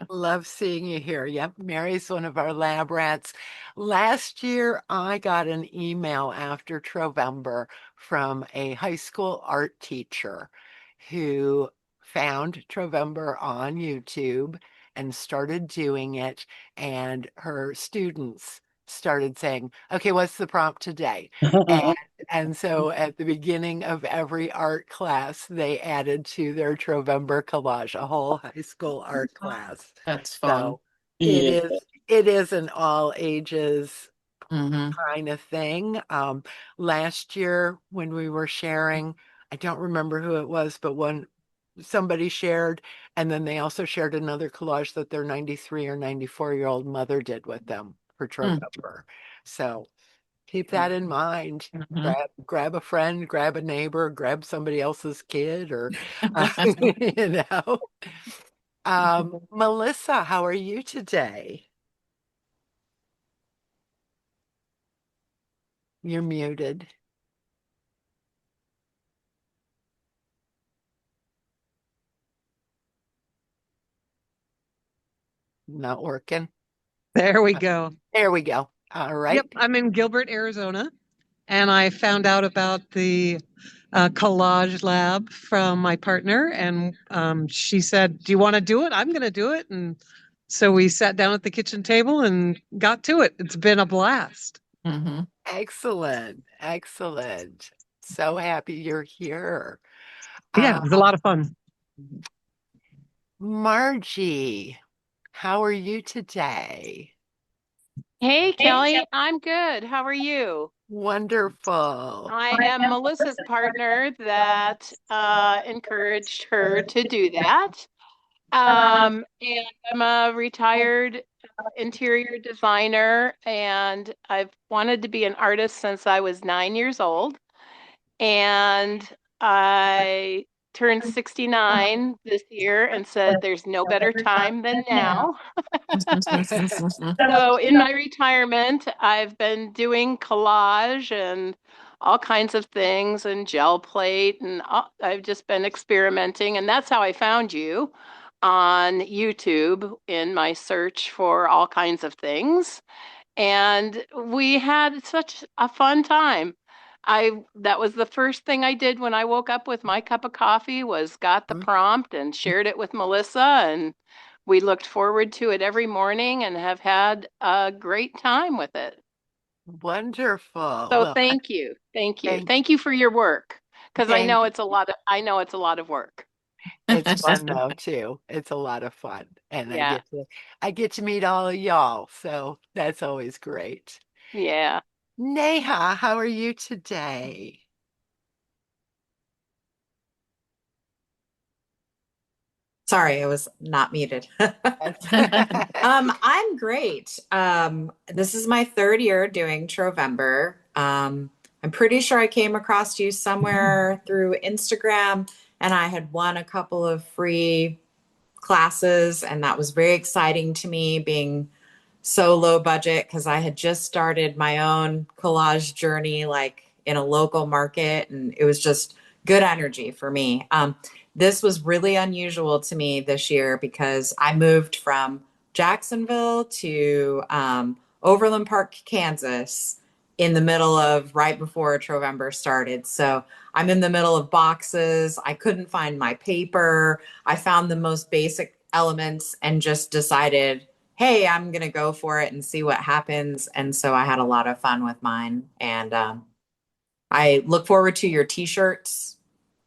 Speaker 2: Love seeing you here. Yep, Mary's one of our lab rats. Last year, I got an email after Trovember from a high school art teacher who found Trovember on YouTube and started doing it, and her students started saying, okay, what's the prompt today? And so at the beginning of every art class, they added to their Trovember collage, a whole high school art class.
Speaker 6: That's fun.
Speaker 2: So it is an all ages kind of thing. Last year when we were sharing, I don't remember who it was, but when somebody shared, and then they also shared another collage that their 93 or 94-year-old mother did with them for Trovember. So keep that in mind. Grab a friend, grab a neighbor, grab somebody else's kid, or you know. Melissa, how are you today? You're muted. Not working.
Speaker 21: There we go.
Speaker 2: There we go. All right.
Speaker 21: Yep, I'm in Gilbert, Arizona, and I found out about the Collage-Lab from my partner, and she said, "Do you want to do it? I'm going to do it." And so we sat down at the kitchen table and got to it. It's been a blast.
Speaker 2: Excellent. Excellent. So happy you're here.
Speaker 21: Yeah, it was a lot of fun.
Speaker 2: Margie, how are you today?
Speaker 5: Hey, Kelly, I'm good. How are you?
Speaker 2: Wonderful.
Speaker 5: I am Melissa's partner that encouraged her to do that. And I'm a retired interior designer, and I've wanted to be an artist since I was 9 years old. And I turned 69 this year and said, there's no better time than now. So in my retirement, I've been doing collage and all kinds of things and gel plate, and I've just been experimenting. And that's how I found you on YouTube in my search for all kinds of things. And we had such a fun time. that was the first thing I did when I woke up with my cup of coffee was got the prompt and shared it with Melissa, and we looked forward to it every morning and have had a great time with it.
Speaker 2: Wonderful.
Speaker 5: So
Speaker 2: Well,
Speaker 5: thank you. Thank you.
Speaker 2: thank
Speaker 5: Thank you for your work, because I
Speaker 2: thank
Speaker 5: know it's a lot of work.
Speaker 2: It's fun though too. It's a lot of fun. And
Speaker 5: Yeah.
Speaker 2: I get to meet all of y'all. So that's always great.
Speaker 5: Yeah.
Speaker 2: Neha, how are you today?
Speaker 7: Sorry, I was not muted. I'm great. This is my third year doing Trovember. I'm pretty sure I came across you somewhere through Instagram, and I had won a couple of free classes, and that was very exciting to me, being so low budget, because I had just started my own collage journey, like in a local market, and it was just good energy for me. This was really unusual to me this year because I moved from Jacksonville to Overland Park, Kansas, in the middle of right before Trovember started. So I'm in the middle of boxes. I couldn't find my paper. I found the most basic elements and just decided, hey, I'm going to go for it and see what happens. And so I had a lot of fun with mine. And I look forward to your t-shirts,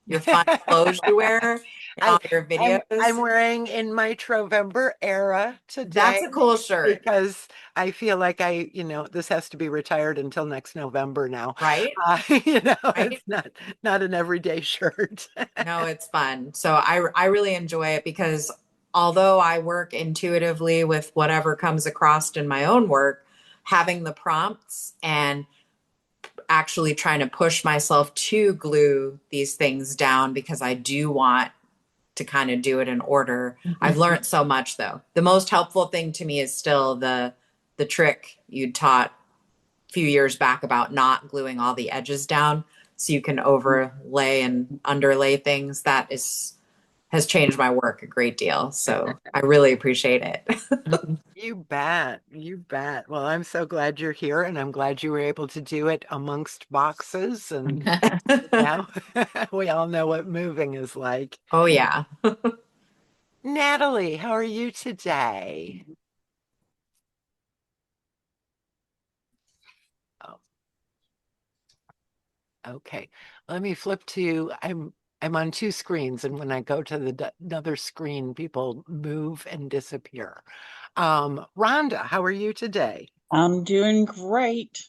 Speaker 7: your fun clothes you wear, and all your videos.
Speaker 2: I'm wearing in my Trovember era today.
Speaker 7: That's a cool shirt.
Speaker 2: Because I feel like this has to be retired until next November now.
Speaker 7: Right?
Speaker 2: It's not an everyday shirt.
Speaker 7: No, it's fun. So I really enjoy it because although I work intuitively with whatever comes across in my own work, having the prompts and actually trying to push myself to glue these things down because I do want to kind of do it in order. I've learned so much though. The most helpful thing to me is still the trick you taught a few years back about not gluing all the edges down so you can overlay and underlay things. That has changed my work a great deal. So I really appreciate it.
Speaker 2: You bet. You bet. Well, I'm so glad you're here, and I'm glad you were able to do it amongst boxes. And now we all know what moving is like.
Speaker 7: Oh, yeah.
Speaker 2: Natalie, how are you today? Oh, okay. Let me flip to, I'm on two screens, and when I go to another screen, people move and disappear. Rhonda, how are you today?
Speaker 4: I'm doing great.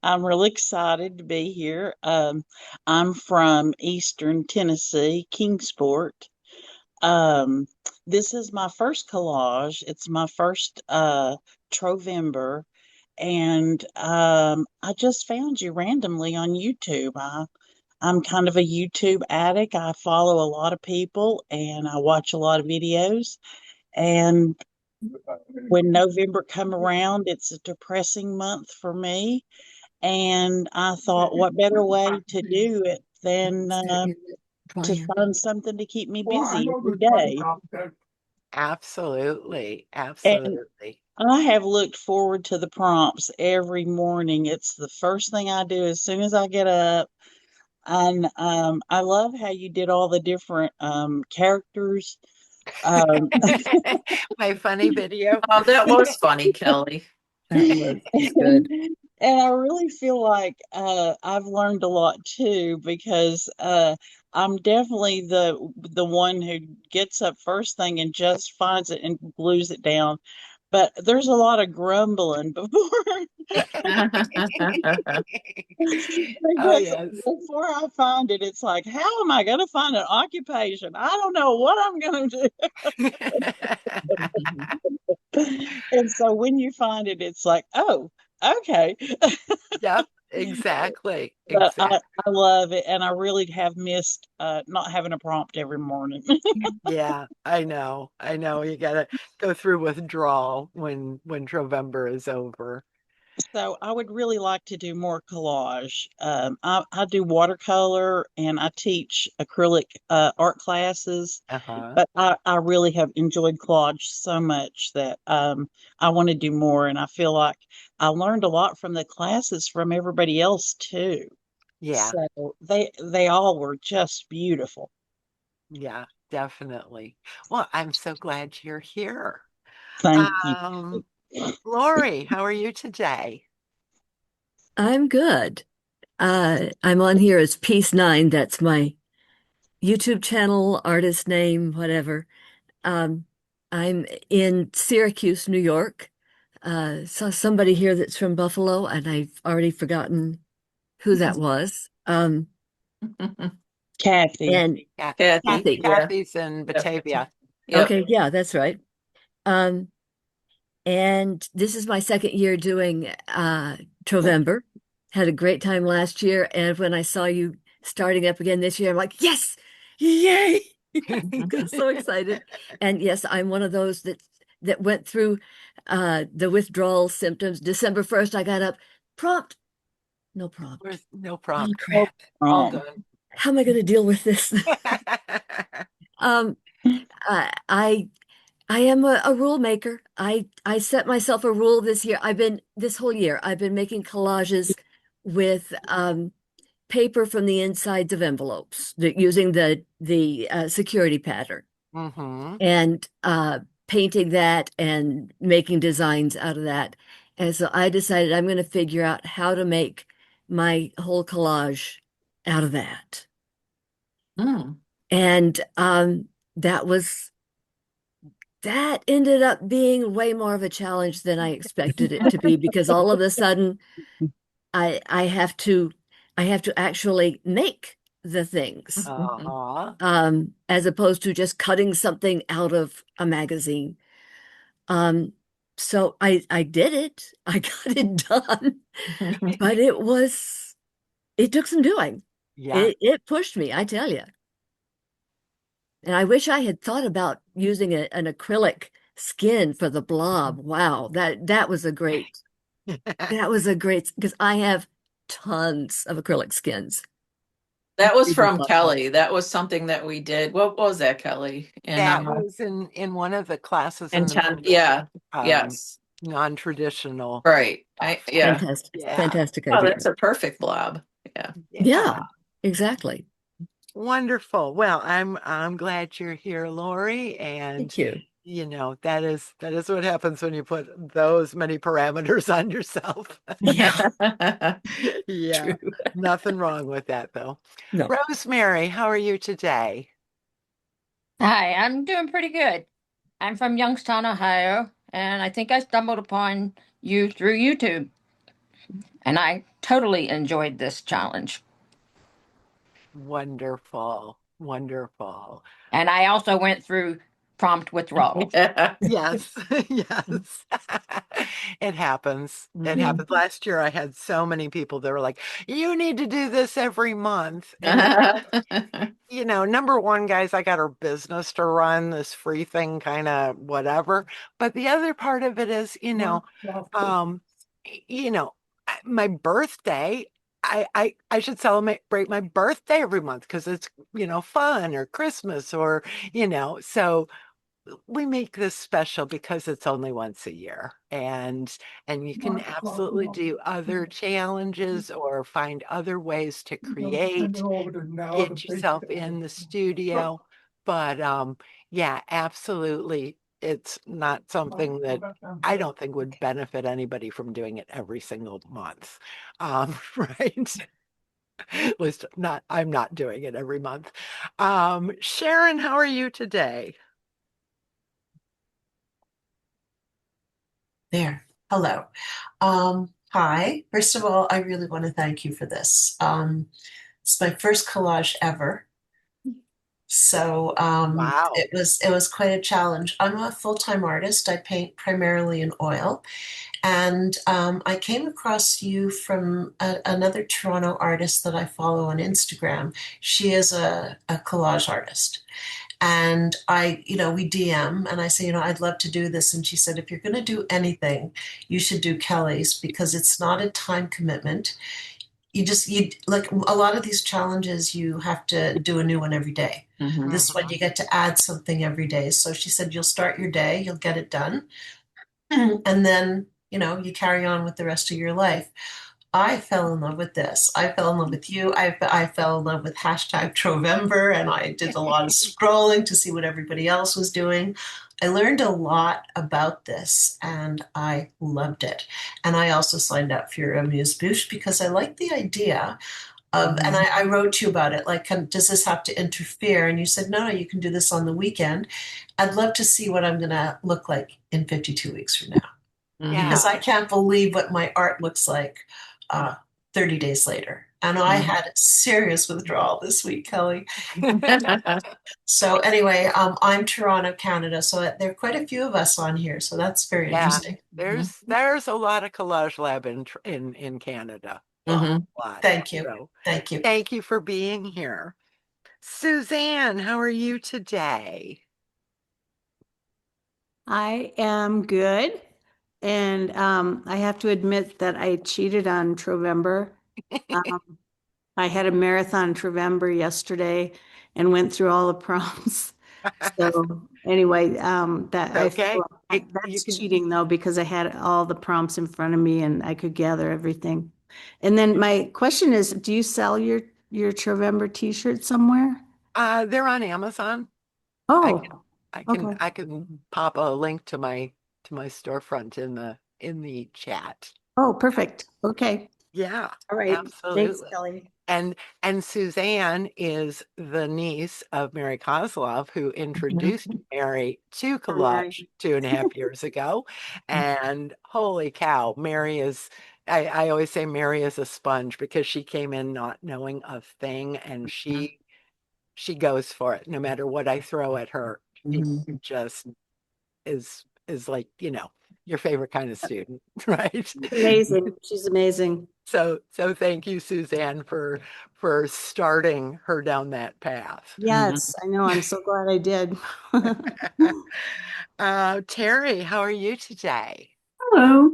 Speaker 4: I'm really excited to be here. I'm from Eastern Tennessee, Kingsport. This is my first collage. It's my first Trovember, and I just found you randomly on YouTube. I'm kind of a YouTube addict. I follow a lot of people and I watch a lot of videos. And when November come around, it's a depressing month for me. And I thought, what better way to do it than to find something to keep me busy every day.
Speaker 2: Absolutely.
Speaker 4: And
Speaker 2: Absolutely.
Speaker 4: I have looked forward to the prompts every morning. It's the first thing I do as soon as I get up. And I love how you did all the different characters.
Speaker 2: My funny video.
Speaker 6: Oh, that was funny, Kelly. That was good.
Speaker 4: And I really feel like I've learned a lot too, because I'm definitely the one who gets up first thing and just finds it and glues it down. But there's a lot of grumbling before
Speaker 2: Oh,
Speaker 4: because
Speaker 2: yes.
Speaker 4: before I find it, it's like, how am I going to find an occupation? I don't know what I'm going to do. And so when you find it, it's like, oh, okay.
Speaker 2: Yep, exactly.
Speaker 4: But
Speaker 2: Exactly.
Speaker 4: I love it, and I really have missed not having a prompt every morning.
Speaker 2: Yeah, I know. I know. You gotta go through withdrawal when Trovember is over.
Speaker 4: So I would really like to do more collage. I do watercolor and I teach acrylic art classes,
Speaker 2: Uh-huh.
Speaker 4: but I really have enjoyed collage so much that I want to do more. And I feel like I learned a lot from the classes from everybody else too.
Speaker 2: Yeah.
Speaker 4: So they all were just beautiful.
Speaker 2: Yeah, definitely. Well, I'm so glad you're here.
Speaker 4: Thank you.
Speaker 2: Lori, how are you today?
Speaker 1: I'm good. I'm on here as Piece Nine. That's my YouTube channel, artist name, whatever. Um, I'm in Syracuse, New York. Saw somebody here that's from Buffalo, and I've already forgotten who that was.
Speaker 4: Kathy.
Speaker 1: And
Speaker 2: Kathy.
Speaker 1: yeah.
Speaker 2: Kathy's in Batavia.
Speaker 1: Okay, yeah, that's right. And this is my second year doing Trovember. Had a great time last year, and when I saw you starting up again this year, I'm like, yes, yay! Got so excited. And yes, I'm one of those that went through the withdrawal symptoms. December 1st, I got up, prompt, no prompt.
Speaker 2: No
Speaker 1: Oh
Speaker 2: prompt.
Speaker 1: crap.
Speaker 2: All done.
Speaker 1: How am I going to deal with this? I am a rule maker. I set myself a rule this year. This whole year, I've been making collages with paper from the insides of envelopes using the security pattern
Speaker 2: Mm-hmm.
Speaker 1: and painting that and making designs out of that. And so I decided I'm going to figure out how to make my whole collage out of that. And that ended up being way more of a challenge than I expected it to be because all of a sudden I have to actually make the things as opposed to just cutting something out of a magazine. So I did it. I got it done, but it took some doing.
Speaker 2: Yeah.
Speaker 1: It pushed me, I tell you. And I wish I had thought about using an acrylic skin for the blob. Wow, that was a great because I have tons of acrylic skins.
Speaker 6: That was from Kelly. That was something that we did. What was that, Kelly?
Speaker 2: That was in one of the classes in the middle.
Speaker 6: Yeah. Yes.
Speaker 2: Non-traditional.
Speaker 6: Right. Yeah.
Speaker 1: Fantastic.
Speaker 2: Yeah.
Speaker 1: Fantastic
Speaker 6: Oh,
Speaker 1: idea.
Speaker 6: that's a perfect blob. Yeah.
Speaker 1: Yeah, exactly.
Speaker 2: Wonderful. Well, I'm glad you're here, Lori, and
Speaker 1: Thank you.
Speaker 2: you know, that is what happens when you put those many parameters on yourself.
Speaker 1: Yeah.
Speaker 2: Yeah. Nothing wrong with that though.
Speaker 1: No.
Speaker 2: Rosemary, how are you today?
Speaker 22: Hi, I'm doing pretty good. I'm from Youngstown, Ohio, and I think I stumbled upon you through YouTube. And I totally enjoyed this challenge.
Speaker 2: Wonderful. Wonderful.
Speaker 22: And I also went through prompt withdrawal.
Speaker 2: Yes. Yes. It happens. It happens. Last year I had so many people that were like, you need to do this every month. And you know, number one, guys, I got our business to run, this free thing, kind of whatever. But the other part of it is, you know, my birthday, I should celebrate my birthday every month because it's, fun, or Christmas, or, so we make this special because it's only once a year, and you can absolutely do other challenges or find other ways to create, get yourself in the studio. But yeah, absolutely, it's not something that I don't think would benefit anybody from doing it every single month. Right? At least I'm not doing it every month. Sharon, how are you today?
Speaker 23: There. Hello. Hi. First of all, I really want to thank you for this. It's my first collage ever. So
Speaker 2: Wow.
Speaker 23: it was quite a challenge. I'm a full-time artist. I paint primarily in oil. And I came across you from another Toronto artist that I follow on Instagram. She is a collage artist. And we DM and I say, I'd love to do this. And she said, if you're going to do anything, you should do Kelly's because it's not a time commitment. You like a lot of these challenges, you have to do a new one every day. This one, you get to add something every day. So she said, you'll start your day, you'll get it done. And then, you carry on with the rest of your life. I fell in love with this. I fell in love with you. I fell in love with hashtag Trovember, and I did a lot of scrolling to see what everybody else was doing. I learned a lot about this and I loved it. And I also signed up for your AMUSE BOUCHE because I like the idea of, and I wrote to you about it, like, does this have to interfere? And you said, no, you can do this on the weekend. I'd love to see what I'm going to look like in 52 weeks from now. Because I can't believe what my art looks like 30 days later. And I had a serious withdrawal this week, Kelly. So anyway, I'm Toronto, Canada. So there are quite a few of us on here. So that's very interesting.
Speaker 2: There's a lot of Collage-Lab in Canada. A lot.
Speaker 23: Thank you.
Speaker 2: So,
Speaker 23: thank you.
Speaker 2: Thank you for being here. Suzanne, how are you today?
Speaker 8: I am good. And I have to admit that I cheated on Trovember. I had a marathon Trovember yesterday and went through all the prompts. So anyway, that's cheating though, because I had all the prompts in front of me and I could gather everything. And then my question is, do you sell your Trovember T-shirt somewhere?
Speaker 2: They're on Amazon.
Speaker 8: Oh,
Speaker 2: I can pop a link to my storefront in the chat.
Speaker 8: Oh, perfect. Okay.
Speaker 2: Yeah.
Speaker 8: All right.
Speaker 2: Absolutely.
Speaker 8: Thanks, Kelly.
Speaker 2: And Suzanne is the niece of Mary Kozlov, who introduced Mary to collage 2.5 years ago. And holy cow, I always say Mary is a sponge because she came in not knowing a thing, and she goes for it no matter what I throw at her. She just is like, your favorite kind of student, right?
Speaker 8: Amazing. She's amazing.
Speaker 2: So thank you, Suzanne, for starting her down that path.
Speaker 8: Yes, I know. I'm so glad I did.
Speaker 2: Terry, how are you today?
Speaker 9: Hello.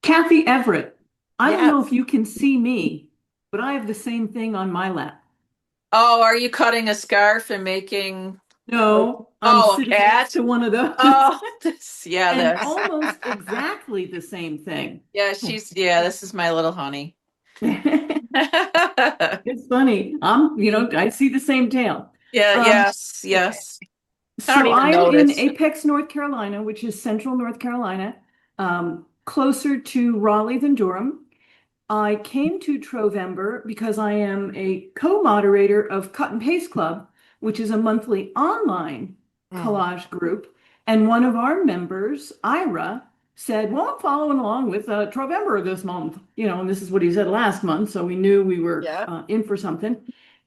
Speaker 9: Kathy Everett. I don't know if you can see me, but I have the same thing on my lap.
Speaker 6: Oh, are you cutting a scarf and making?
Speaker 9: No,
Speaker 6: I'm
Speaker 9: sitting next to one of those.
Speaker 6: Oh,
Speaker 9: and almost exactly the same thing.
Speaker 6: Yeah, this is my little honey.
Speaker 9: It's funny. I see the same tail.
Speaker 6: Yes.
Speaker 9: So I'm in Apex, North Carolina, which is central North Carolina, closer to Raleigh than Durham. I came to Trovember because I am a co-moderator of Cut and Paste Club, which is a monthly online collage group. And one of our members, Ira, said, well, I'm following along with Trovember this month, and this is what he said last month. So we knew we were in for something.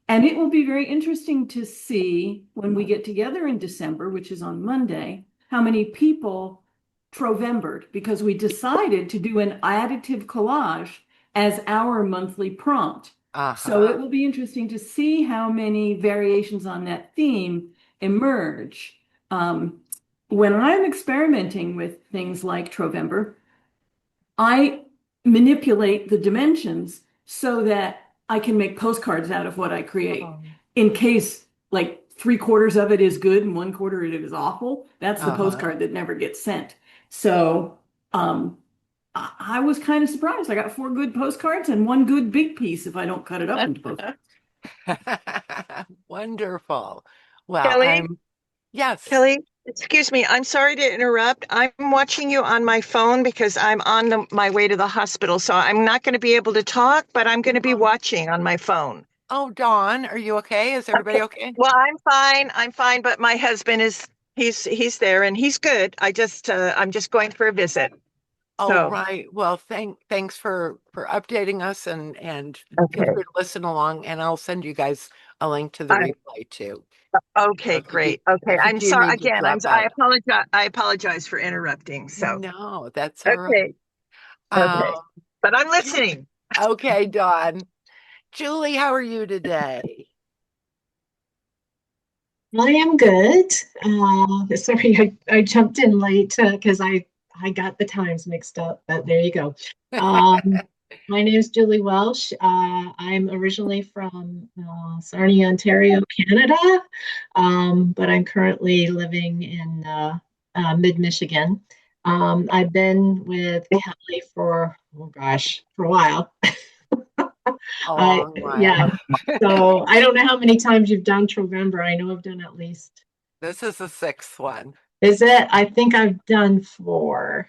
Speaker 9: And it will be very interesting to see when we get together in December, which is on Monday, how many people Trovembered, because we decided to do an additive collage as our monthly prompt. So it will be interesting to see how many variations on that theme emerge. When I'm experimenting with things like Trovember, I manipulate the dimensions so that I can make postcards out of what I create. In case like 3/4 of it is good and 1/4 of it is awful, that's the postcard that never gets sent. So I was kind of surprised. I got 4 good postcards and 1 good big piece if I don't cut it up into postcards.
Speaker 2: Wonderful. Well,
Speaker 13: Kelly?
Speaker 2: Yes.
Speaker 13: Kelly, excuse me. I'm sorry to interrupt. I'm watching you on my phone because I'm on my way to the hospital. So I'm not going to be able to talk, but I'm going to be watching on my phone.
Speaker 2: Oh, Dawn, are you okay? Is everybody okay?
Speaker 13: Well, I'm fine. But my husband he's there and he's good. I'm just going for a visit.
Speaker 2: Oh, right. Well, thanks for updating us and feel free to listen along, and I'll send you guys a link to the replay too.
Speaker 13: Okay, great. Okay, I'm sorry again. I apologize for interrupting. So
Speaker 2: no, that's all right.
Speaker 13: Okay, but I'm listening.
Speaker 2: Okay, Dawn. Julie, how are you today?
Speaker 3: I am good. Sorry, I jumped in late because I got the times mixed up, but there you go. Um, my name is Julie Welsh. I'm originally from Sarnia, Ontario, Canada, but I'm currently living in mid-Michigan. I've been with Kelly for, oh gosh, for a while.
Speaker 2: A long
Speaker 3: Yeah.
Speaker 2: while.
Speaker 3: So I don't know how many times you've done Trovember. I know I've done at least.
Speaker 2: This is the sixth one.
Speaker 3: Is it? I think I've done four.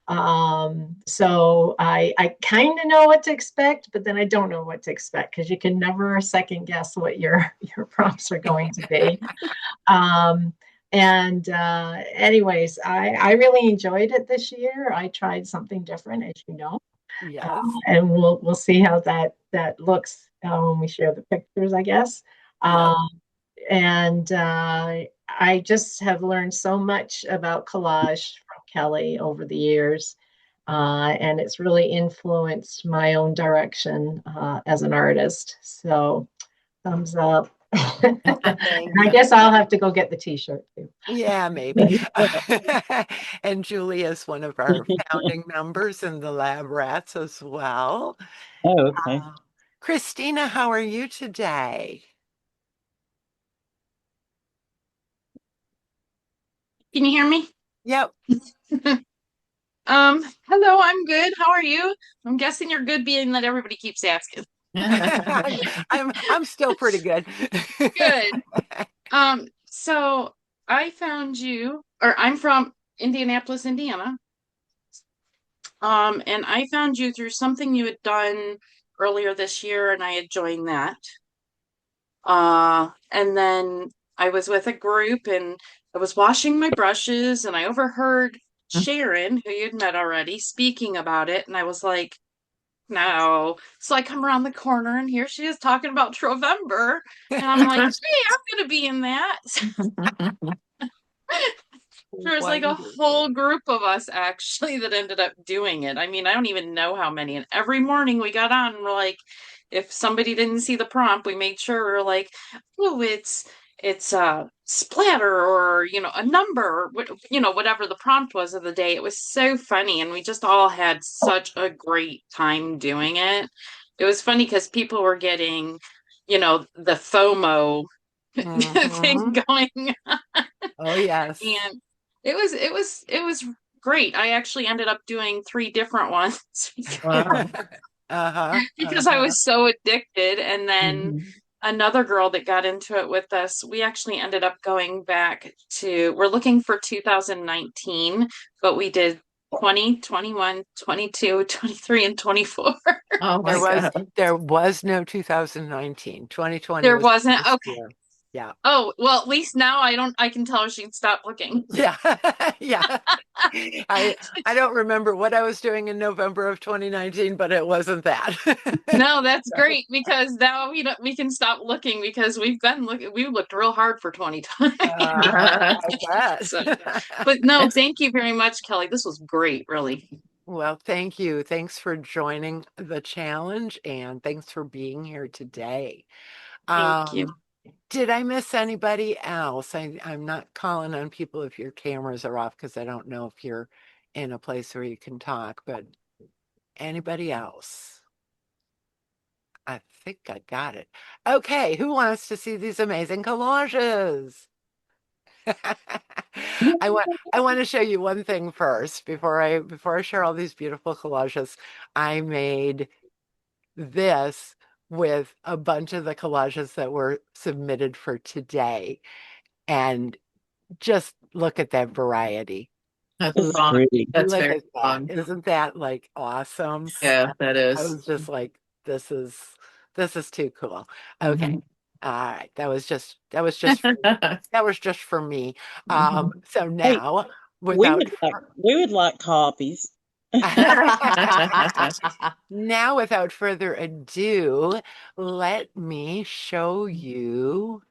Speaker 3: So I kind of know what to expect, but then I don't know what to expect because you can never second guess what your prompts are going to be. Um, and anyways, I really enjoyed it this year. I tried something different, as you know.
Speaker 2: Yes.
Speaker 3: And we'll see how that looks when we share the pictures, I guess.
Speaker 2: Yes.
Speaker 3: And I just have learned so much about collage from Kelly over the years. And it's really influenced my own direction as an artist. So thumbs up. I guess I'll have to go get the T-shirt too.
Speaker 2: Yeah, maybe. And Julie is one of our founding members in the Lab Rats as well.
Speaker 4: Oh, okay.
Speaker 2: Christina, how are you today?
Speaker 10: Can you hear me?
Speaker 2: Yep.
Speaker 10: Hello, I'm good. How are you? I'm guessing you're good being that everybody keeps asking.
Speaker 2: I'm still pretty good.
Speaker 10: Good. So I found you, or I'm from Indianapolis, Indiana. And I found you through something you had done earlier this year, and I had joined that. And then I was with a group and I was washing my brushes and I overheard Sharon, who you'd met already, speaking about it. And I was like, no. So I come around the corner and here she is talking about Trovember. And I'm like, hey, I'm going to be in that. There was like a whole group of us actually that ended up doing it. I mean, I don't even know how many. And every morning we got on and we're like, if somebody didn't see the prompt, we made sure we're like, oh, it's a splatter or a number, or whatever the prompt was of the day. It was so funny, and we just all had such a great time doing it. It was funny because people were getting, the FOMO thing going on.
Speaker 2: Oh yes.
Speaker 10: And it was great. I actually ended up doing 3 different ones because I was so addicted. And then another girl that got into it with us, we actually ended up going back we're looking for 2019, but we did 20, 21, 22, 23, and 24.
Speaker 6: Oh my God.
Speaker 2: There was no 2019. 2020
Speaker 10: There
Speaker 2: was
Speaker 10: wasn't?
Speaker 2: this
Speaker 10: Okay.
Speaker 2: year. Yeah.
Speaker 10: Oh, well, at least now I can tell her she can stop looking.
Speaker 2: Yeah. Yeah. I don't remember what I was doing in November of 2019, but it wasn't that.
Speaker 10: No, that's great because now we can stop looking because we looked real hard for 2020.
Speaker 2: I bet.
Speaker 10: But no, thank you very much, Kelly. This was great, really.
Speaker 2: Well, thank you. Thanks for joining the challenge and thanks for being here today.
Speaker 10: Thank you.
Speaker 2: Did I miss anybody else? I'm not calling on people if your cameras are off because I don't know if you're in a place where you can talk, but anybody else? I think I got it. Okay, who wants to see these amazing collages? I want to show you one thing first before I share all these beautiful collages. I made this with a bunch of the collages that were submitted for today. And just look at that variety.
Speaker 6: That's fun. That's
Speaker 2: Look
Speaker 6: very
Speaker 2: at that.
Speaker 6: fun.
Speaker 2: Isn't that like awesome?
Speaker 6: Yeah, that
Speaker 2: I
Speaker 6: is.
Speaker 2: was just like, this is too cool. Okay. All right. That was just for me. So now
Speaker 4: we
Speaker 2: without
Speaker 4: would like copies.
Speaker 2: now without further ado, let me show you.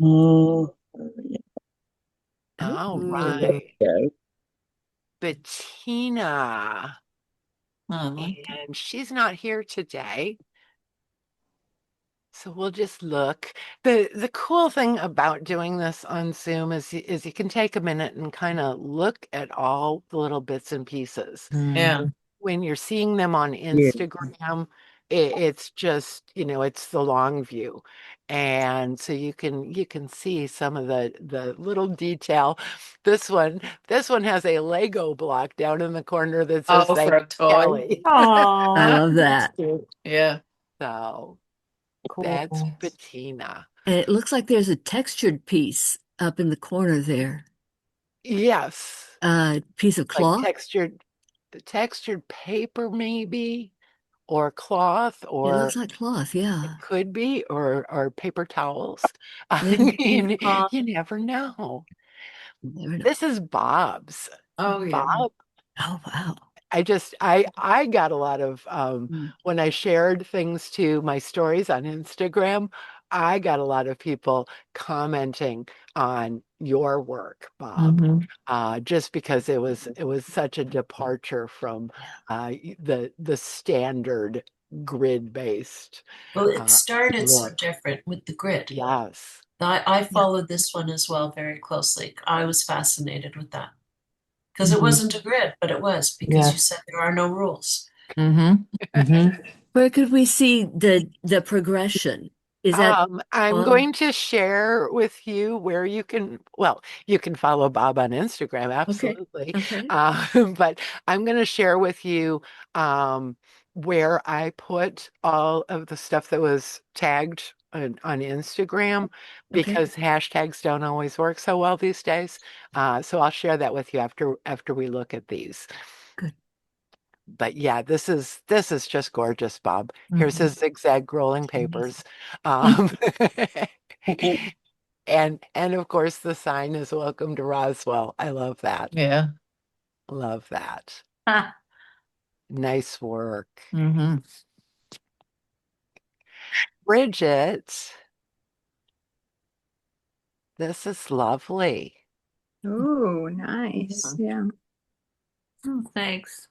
Speaker 4: Oh,
Speaker 2: all right. Bettina. And she's not here today. So we'll just look. The cool thing about doing this on Zoom is you can take a minute and kind of look at all the little bits and pieces.
Speaker 6: Yeah.
Speaker 2: When you're seeing them on Instagram, it's just, it's the long view. And so you can see some of the little detail. This one has a Lego block down in the corner that says
Speaker 6: Oh, for a
Speaker 2: "Thank
Speaker 6: toy.
Speaker 2: Kelly."
Speaker 1: I love that.
Speaker 2: Yeah.
Speaker 6: Yeah.
Speaker 2: So
Speaker 6: Cool.
Speaker 2: that's Bettina.
Speaker 1: And it looks like there's a textured piece up in the corner there.
Speaker 2: Yes.
Speaker 1: Piece of
Speaker 2: Like
Speaker 1: cloth.
Speaker 2: textured paper maybe, or cloth,
Speaker 1: It
Speaker 2: or
Speaker 1: looks like cloth, yeah.
Speaker 2: it could be, or paper towels. I
Speaker 1: Yeah.
Speaker 2: mean, you never know.
Speaker 1: Never know.
Speaker 2: This is Bob's.
Speaker 6: Oh, yeah.
Speaker 2: Bob.
Speaker 1: Oh, wow.
Speaker 2: I got a lot of when I shared things to my stories on Instagram, I got a lot of people commenting on your work, Bob. Just because it was such a departure from the standard grid-based
Speaker 23: Well, it started so
Speaker 2: look.
Speaker 23: different with the grid.
Speaker 2: Yes.
Speaker 23: I followed this one as well very closely. I was fascinated with that because it
Speaker 6: Mhm.
Speaker 23: wasn't a grid, but it was because
Speaker 6: Yeah.
Speaker 23: you said there are no rules.
Speaker 1: Where could we see the progression? Is that
Speaker 2: I'm
Speaker 1: on?
Speaker 2: going to share with you where you can follow Bob on Instagram, absolutely.
Speaker 1: Okay.
Speaker 2: But I'm going to share with you where I put all of the stuff that was tagged on Instagram, because hashtags don't always work so well these days. So I'll share that with you after we look at these.
Speaker 1: Good.
Speaker 2: But yeah, this is just gorgeous, Bob. Here's his zigzag rolling papers. And of course the sign is "Welcome to Roswell." I love that.
Speaker 6: Yeah.
Speaker 2: Love that. Nice work. Bridget, this is lovely.
Speaker 11: Oh, nice. Yeah.
Speaker 12: Oh, thanks.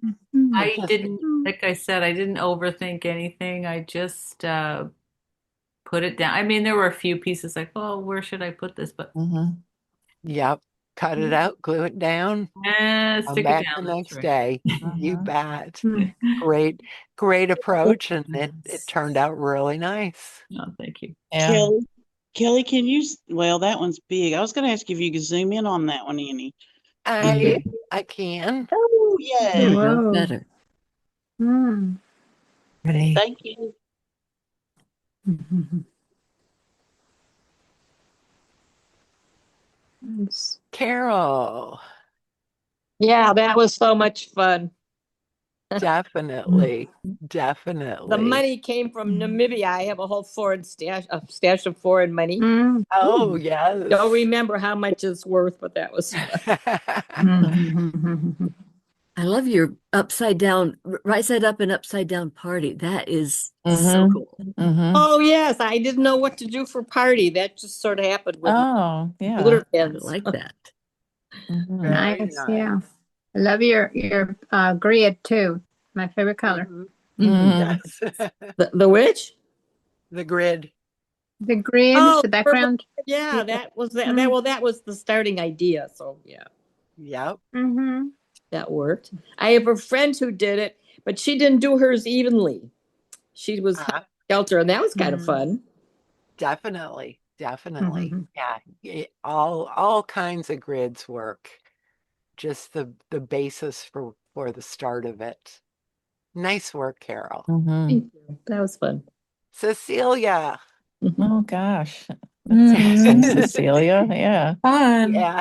Speaker 11: Mhm.
Speaker 12: I didn't, like I said, I didn't overthink anything. I just put it down. I mean, there were a few pieces like, oh, where should I put this? But
Speaker 2: Yep. Cut it out, glue it down. Come
Speaker 12: stick it
Speaker 2: back
Speaker 12: down.
Speaker 2: the
Speaker 12: That's
Speaker 2: next
Speaker 12: right.
Speaker 2: day. You bet. Great approach, and it turned out really nice.
Speaker 12: Oh, thank you.
Speaker 2: Yeah.
Speaker 4: Kelly, can you? Well, that one's big. I was going to ask if you could zoom in on that one, Annie.
Speaker 2: I can.
Speaker 4: Oh, yay!
Speaker 1: Whoa. Better.
Speaker 2: Ready.
Speaker 4: Thank you.
Speaker 2: Carol.
Speaker 22: Yeah, that was so much fun.
Speaker 2: Definitely.
Speaker 22: The money came from Namibia. I have a whole stash of foreign money.
Speaker 2: Oh, yes.
Speaker 22: Don't remember how much it's worth, but that was fun.
Speaker 1: I love your upside down, right side up and upside down party. That is so cool.
Speaker 22: Oh, yes. I didn't know what to do for party. That just sort of happened with glitter pens.
Speaker 1: I like that.
Speaker 11: Nice. Yeah. I love your grid too. My favorite color.
Speaker 2: Yes.
Speaker 22: The which?
Speaker 2: The grid.
Speaker 11: The grid,
Speaker 22: Oh,
Speaker 11: the background.
Speaker 22: Yeah, that was that. Well, that was the starting idea. So yeah.
Speaker 2: Yep.
Speaker 22: That worked. I have a friend who did it, but she didn't do hers evenly. She was shelter, and that was kind of fun.
Speaker 2: Definitely. Yeah. All kinds of grids work. Just the basis for the start of it. Nice work, Carol.
Speaker 22: Thank you. That was fun.
Speaker 2: Cecilia.
Speaker 6: Oh gosh. That's Cecilia. Yeah.
Speaker 12: Fun.
Speaker 2: Yeah.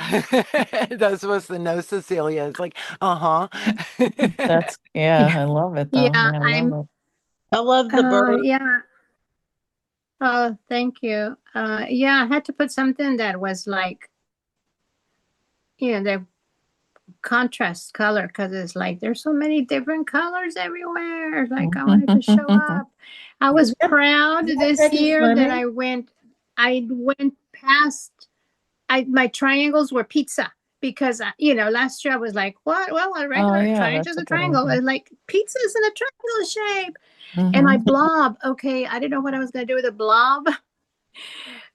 Speaker 2: That was the no Cecilia. It's like,
Speaker 6: That's I love it though.
Speaker 11: Yeah,
Speaker 4: I love the bird.
Speaker 11: Yeah. Oh, thank you. Yeah, I had to put something that was like, the contrast color, because it's like there's so many different colors everywhere. Like I wanted to show up. I was proud this year that I went past my triangles were pizza because last year I was like, what? Well, a
Speaker 6: Oh
Speaker 11: regular
Speaker 6: yeah,
Speaker 11: triangle
Speaker 6: that's
Speaker 11: is
Speaker 6: a
Speaker 11: a
Speaker 6: good
Speaker 11: triangle.
Speaker 6: idea.
Speaker 11: And like pizza's in a triangle shape. And my
Speaker 6: Mhm.
Speaker 11: blob, okay, I didn't know what I was going to do with a blob.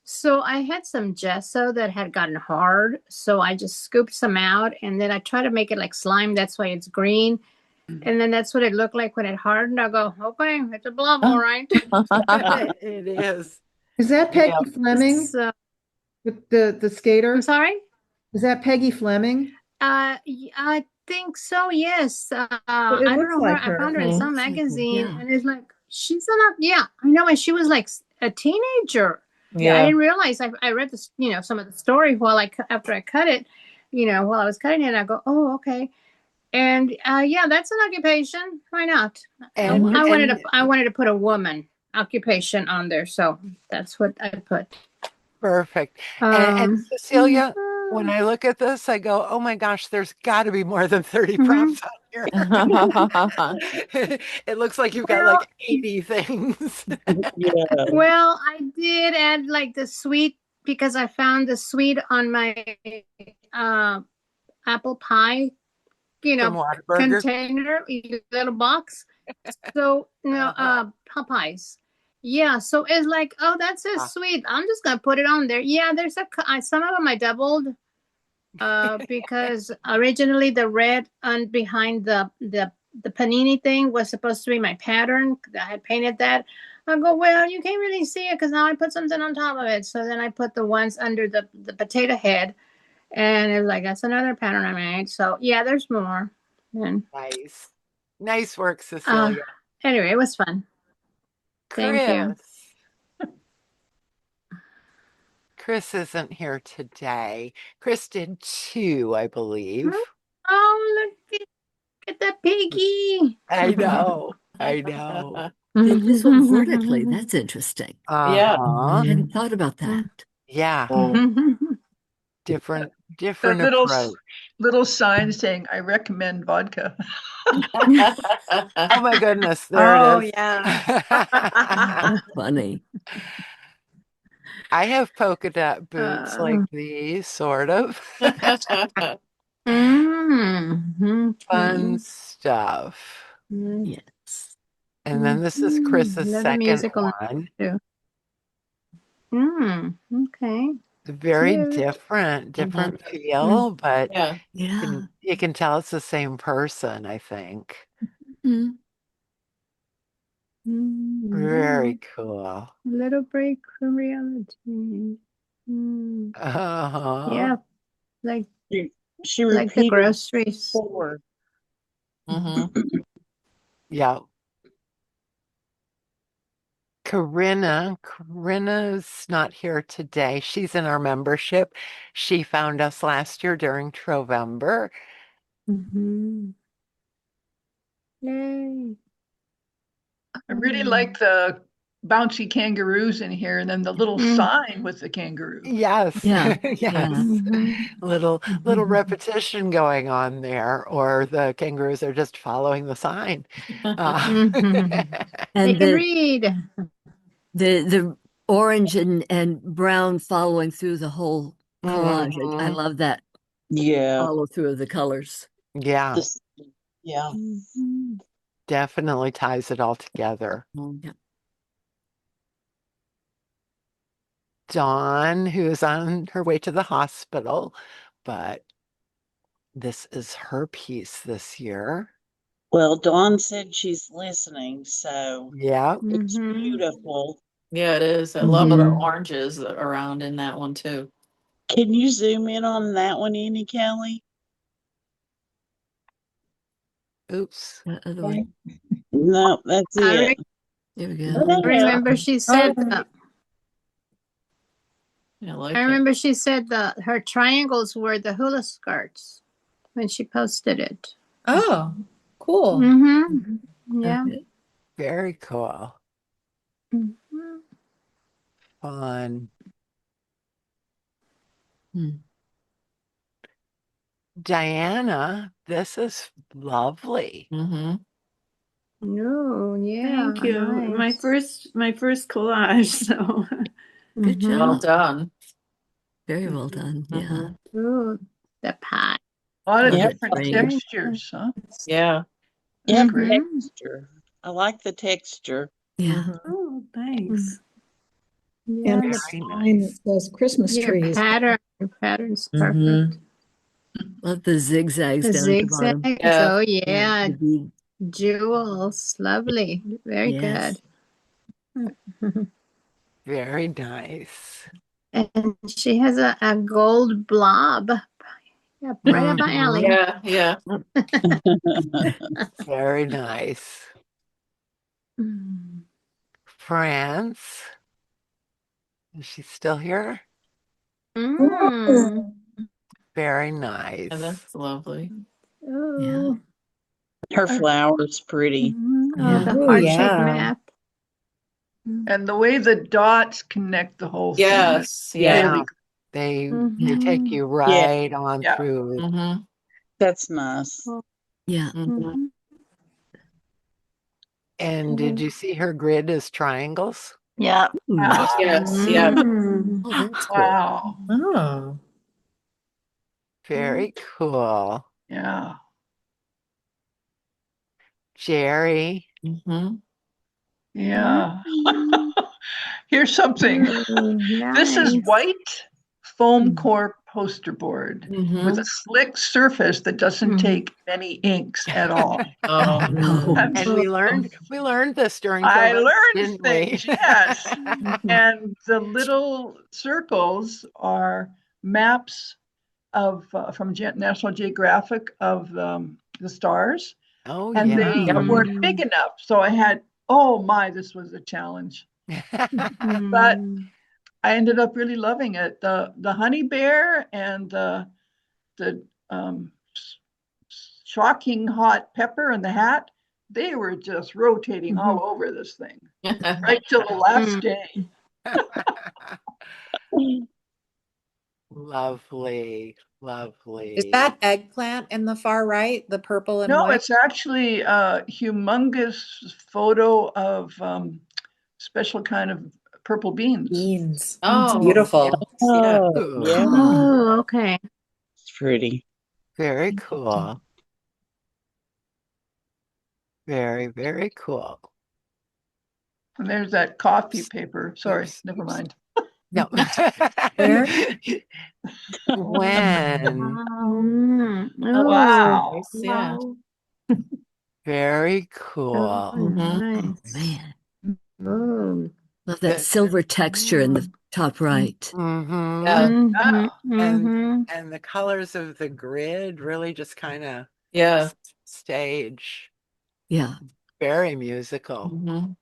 Speaker 11: So I had some gesso that had gotten hard. So I just scooped some out and then I try to make it like slime. That's why it's green. And then that's what it looked like when it hardened. I go, okay, it's a blob, all right.
Speaker 2: It is.
Speaker 18: Is that
Speaker 2: Yeah.
Speaker 18: Peggy Fleming?
Speaker 11: So,
Speaker 18: The skater?
Speaker 11: I'm sorry?
Speaker 18: Is that Peggy Fleming?
Speaker 11: I think so, yes.
Speaker 18: It
Speaker 11: I don't
Speaker 18: looks
Speaker 11: know where
Speaker 18: like
Speaker 11: I
Speaker 18: her.
Speaker 11: found her in some
Speaker 1: Looks like her,
Speaker 11: magazine,
Speaker 1: yeah.
Speaker 11: and it's like she's not. Yeah, I know. And she was like a teenager. I
Speaker 6: Yeah.
Speaker 11: didn't realize. I read this, some of the story while after I cut it, while I was cutting it. I go, oh, okay. And yeah, that's an occupation. Why not?
Speaker 2: And
Speaker 11: I wanted to put a woman occupation on there, so that's what I put.
Speaker 2: perfect. And Cecilia, when I look at this, I go, oh my gosh, there's got to be more than 30 prompts on here. It looks like you've got like 80 things.
Speaker 4: Yeah.
Speaker 11: Well, I did add like the sweet because I found the sweet on my apple pie,
Speaker 2: From Whataburger.
Speaker 11: container, little box. So Popeyes. Yeah, so it's like, oh, that's so sweet. I'm just gonna put it on there. Yeah, there's some of them I doubled because originally the red on behind the panini thing was supposed to be my pattern. I had painted that. I go, well, you can't really see it because now I put something on top of it. So then I put the ones under the potato head, and it was like, that's another pattern I made. So yeah, there's more. And
Speaker 2: Nice work, Cecilia.
Speaker 11: anyway, it was fun. Thank you.
Speaker 2: Chris isn't here today. Chris did 2, I believe.
Speaker 11: Oh, look at the piggy.
Speaker 2: I know. I know.
Speaker 1: This one vertically, that's interesting.
Speaker 2: Yeah.
Speaker 1: I hadn't thought about that.
Speaker 2: Yeah. Different
Speaker 14: little
Speaker 2: approach.
Speaker 14: little sign saying, I recommend vodka.
Speaker 2: Oh my goodness, there it is.
Speaker 1: Yeah. Funny.
Speaker 2: I have polka dot boots like these, sort of. Fun stuff.
Speaker 1: Yes.
Speaker 2: And then this is Chris's second one.
Speaker 11: Okay.
Speaker 2: Very different feel, but
Speaker 6: Yeah.
Speaker 2: you can tell it's the same person, I think. Very cool.
Speaker 11: Little break from reality. Yeah, like
Speaker 4: she
Speaker 11: like the
Speaker 4: repeated
Speaker 11: groceries.
Speaker 4: 4.
Speaker 2: Yeah. Corinna's not here today. She's in our membership. She found us last year during Trovember.
Speaker 11: Yay.
Speaker 14: I really like the bouncy kangaroos in here, and then the little sign with the kangaroo.
Speaker 2: Yes.
Speaker 1: Yeah.
Speaker 2: Yes. Little repetition going on there, or the kangaroos are just following the sign.
Speaker 11: And they can read.
Speaker 1: The orange and brown following through the whole collage. I love that.
Speaker 4: Yeah.
Speaker 1: Follow through of the colors.
Speaker 2: Yeah.
Speaker 4: Yeah.
Speaker 2: Definitely ties it all together.
Speaker 1: Yeah.
Speaker 2: Dawn, who is on her way to the hospital, but this is her piece this year.
Speaker 4: Well, Dawn said she's listening, so
Speaker 2: yeah,
Speaker 4: it's beautiful.
Speaker 6: Yeah, it is. I love the oranges around in that one too.
Speaker 4: Can you zoom in on that one, Annie Kelly?
Speaker 2: Oops.
Speaker 1: Other one.
Speaker 4: No, that's it.
Speaker 1: There we go.
Speaker 11: I remember she said
Speaker 6: I
Speaker 11: remember she said her triangles were the hula skirts when she posted it.
Speaker 7: Oh, cool.
Speaker 11: Yeah.
Speaker 2: Okay. Very cool. Fun. Diana, this is lovely.
Speaker 11: Oh, yeah.
Speaker 9: Thank you.
Speaker 11: Nice.
Speaker 9: My first collage. So
Speaker 1: good job.
Speaker 6: Well done.
Speaker 1: Very well done. Yeah.
Speaker 11: Good. The pie.
Speaker 14: A lot of
Speaker 1: Love it.
Speaker 14: different
Speaker 1: Great.
Speaker 14: textures, huh?
Speaker 6: Yeah.
Speaker 4: Yeah,
Speaker 11: Mhm.
Speaker 4: texture. I like the texture.
Speaker 1: Yeah.
Speaker 9: Oh, thanks.
Speaker 20: And the
Speaker 11: Yes.
Speaker 2: Very
Speaker 20: sign
Speaker 2: nice.
Speaker 20: that says Christmas
Speaker 11: Your
Speaker 20: trees.
Speaker 11: pattern's perfect.
Speaker 1: Mm-hmm. Love the zigzags
Speaker 11: The
Speaker 1: down at the bottom.
Speaker 11: zigzags.
Speaker 6: Yeah.
Speaker 11: Oh
Speaker 1: Yeah.
Speaker 11: yeah.
Speaker 1: The bead.
Speaker 11: Jewels. Lovely. Very
Speaker 1: Yes.
Speaker 11: good.
Speaker 2: Very nice.
Speaker 11: And she has a gold blob. Yeah, right up my alley.
Speaker 6: Yeah. Yeah.
Speaker 2: Very nice. France. Is she still here?
Speaker 11: Mm.
Speaker 2: Very
Speaker 6: Yeah,
Speaker 2: nice.
Speaker 6: that's lovely.
Speaker 11: Oh.
Speaker 4: Her flower's pretty.
Speaker 11: Oh, the
Speaker 7: Oh,
Speaker 11: heart-shaped
Speaker 7: yeah.
Speaker 11: map.
Speaker 14: And the way the dots connect the whole thing is
Speaker 6: Yes. Yeah.
Speaker 14: really
Speaker 2: They
Speaker 11: Mhm.
Speaker 2: take you
Speaker 4: Yeah.
Speaker 2: right on
Speaker 14: Yeah.
Speaker 2: through.
Speaker 6: Mm-hmm.
Speaker 4: That's nice.
Speaker 1: Yeah.
Speaker 11: Mhm.
Speaker 2: And did you see her grid as triangles?
Speaker 11: Yeah.
Speaker 14: Wow.
Speaker 6: Yes. Yeah.
Speaker 1: Oh, that's cool.
Speaker 14: Wow.
Speaker 7: Oh.
Speaker 2: Very cool.
Speaker 14: Yeah.
Speaker 2: Jerry.
Speaker 6: Mm-hmm.
Speaker 14: Yeah. Here's something. This is
Speaker 11: Nice.
Speaker 14: white foam core poster board
Speaker 6: Mm-hmm.
Speaker 14: with a slick surface that doesn't take many inks at all.
Speaker 6: Oh.
Speaker 1: No.
Speaker 2: And we learned this during
Speaker 14: I
Speaker 2: COVID,
Speaker 14: learned
Speaker 2: didn't we?
Speaker 14: things, yes. And the little circles are maps of from National Geographic of the stars.
Speaker 2: Oh,
Speaker 14: And
Speaker 2: yeah.
Speaker 14: they weren't big enough. So I had, oh my, this was a challenge. But I ended up really loving it. The honey bear and the shocking hot pepper and the hat, they were just rotating all over this thing right till the last day.
Speaker 2: Lovely, lovely.
Speaker 7: Is that eggplant in the far right, the purple and
Speaker 14: No,
Speaker 7: white?
Speaker 14: it's actually a humongous photo of special kind of purple beans.
Speaker 7: Beans.
Speaker 6: Oh.
Speaker 7: Beautiful.
Speaker 2: Yeah.
Speaker 11: Oh, okay.
Speaker 4: It's pretty.
Speaker 2: Very cool. Very, very cool.
Speaker 14: And there's that coffee paper. Sorry, never mind.
Speaker 2: No.
Speaker 7: Where?
Speaker 2: When?
Speaker 14: Wow.
Speaker 6: Yeah.
Speaker 2: Very cool.
Speaker 1: Oh, man. Love that
Speaker 2: The-
Speaker 1: silver texture in the top right.
Speaker 2: Mhm.
Speaker 6: Yeah.
Speaker 2: And the colors of the grid really just kind of
Speaker 6: Yeah.
Speaker 2: stage.
Speaker 1: Yeah.
Speaker 2: Very musical.
Speaker 6: Mm-hmm.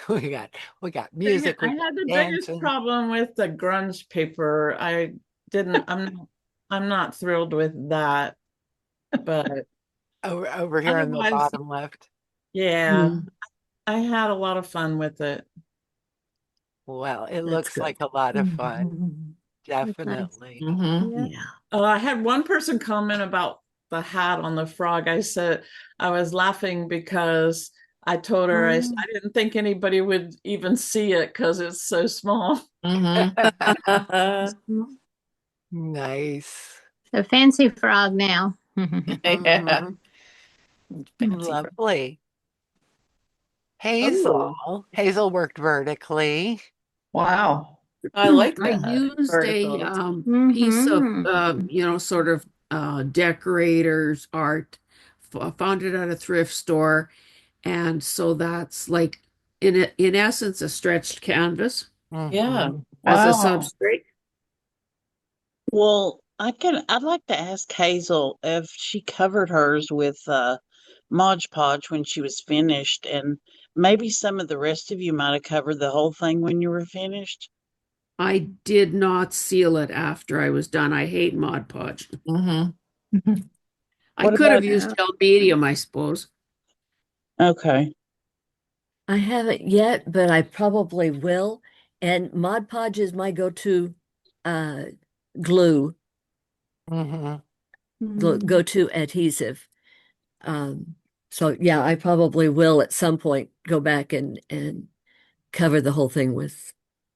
Speaker 2: We got music.
Speaker 12: I
Speaker 2: we
Speaker 12: had the
Speaker 2: got
Speaker 12: biggest
Speaker 2: dancing.
Speaker 12: problem with the grunge paper. I'm not thrilled with that. But
Speaker 2: over here on the
Speaker 12: otherwise,
Speaker 2: bottom left.
Speaker 12: yeah, I had a lot of fun with it.
Speaker 2: Well, it looks like a lot of fun. Definitely.
Speaker 6: Mm-hmm.
Speaker 1: Yeah.
Speaker 12: I had one person comment about the hat on the frog. I said I was laughing because I told her I didn't think anybody would even see it because it's so small.
Speaker 6: Mm-hmm.
Speaker 2: Nice.
Speaker 11: A fancy frog now.
Speaker 6: Yeah.
Speaker 2: Lovely. Hazel. Hazel worked vertically.
Speaker 14: Wow.
Speaker 6: I like
Speaker 15: I
Speaker 6: that.
Speaker 15: used
Speaker 6: Vertical.
Speaker 15: a piece of, sort of decorator's art. Found it at a thrift store. And so that's like, in essence, a stretched canvas
Speaker 6: Yeah.
Speaker 15: as a
Speaker 14: Wow.
Speaker 15: substrate.
Speaker 4: Well, I'd like to ask Hazel if she covered hers with Mod Podge when she was finished, and maybe some of the rest of you might have covered the whole thing when you were finished.
Speaker 15: I did not seal it after I was done. I hate Mod Podge.
Speaker 6: Mm-hmm.
Speaker 15: I
Speaker 4: What
Speaker 15: could have
Speaker 4: about-
Speaker 15: used gel medium, I suppose.
Speaker 4: Okay.
Speaker 1: I haven't yet, but I probably will. And Mod Podge is my go-to glue, go-to adhesive. So yeah, I probably will at some point go back and cover the whole thing with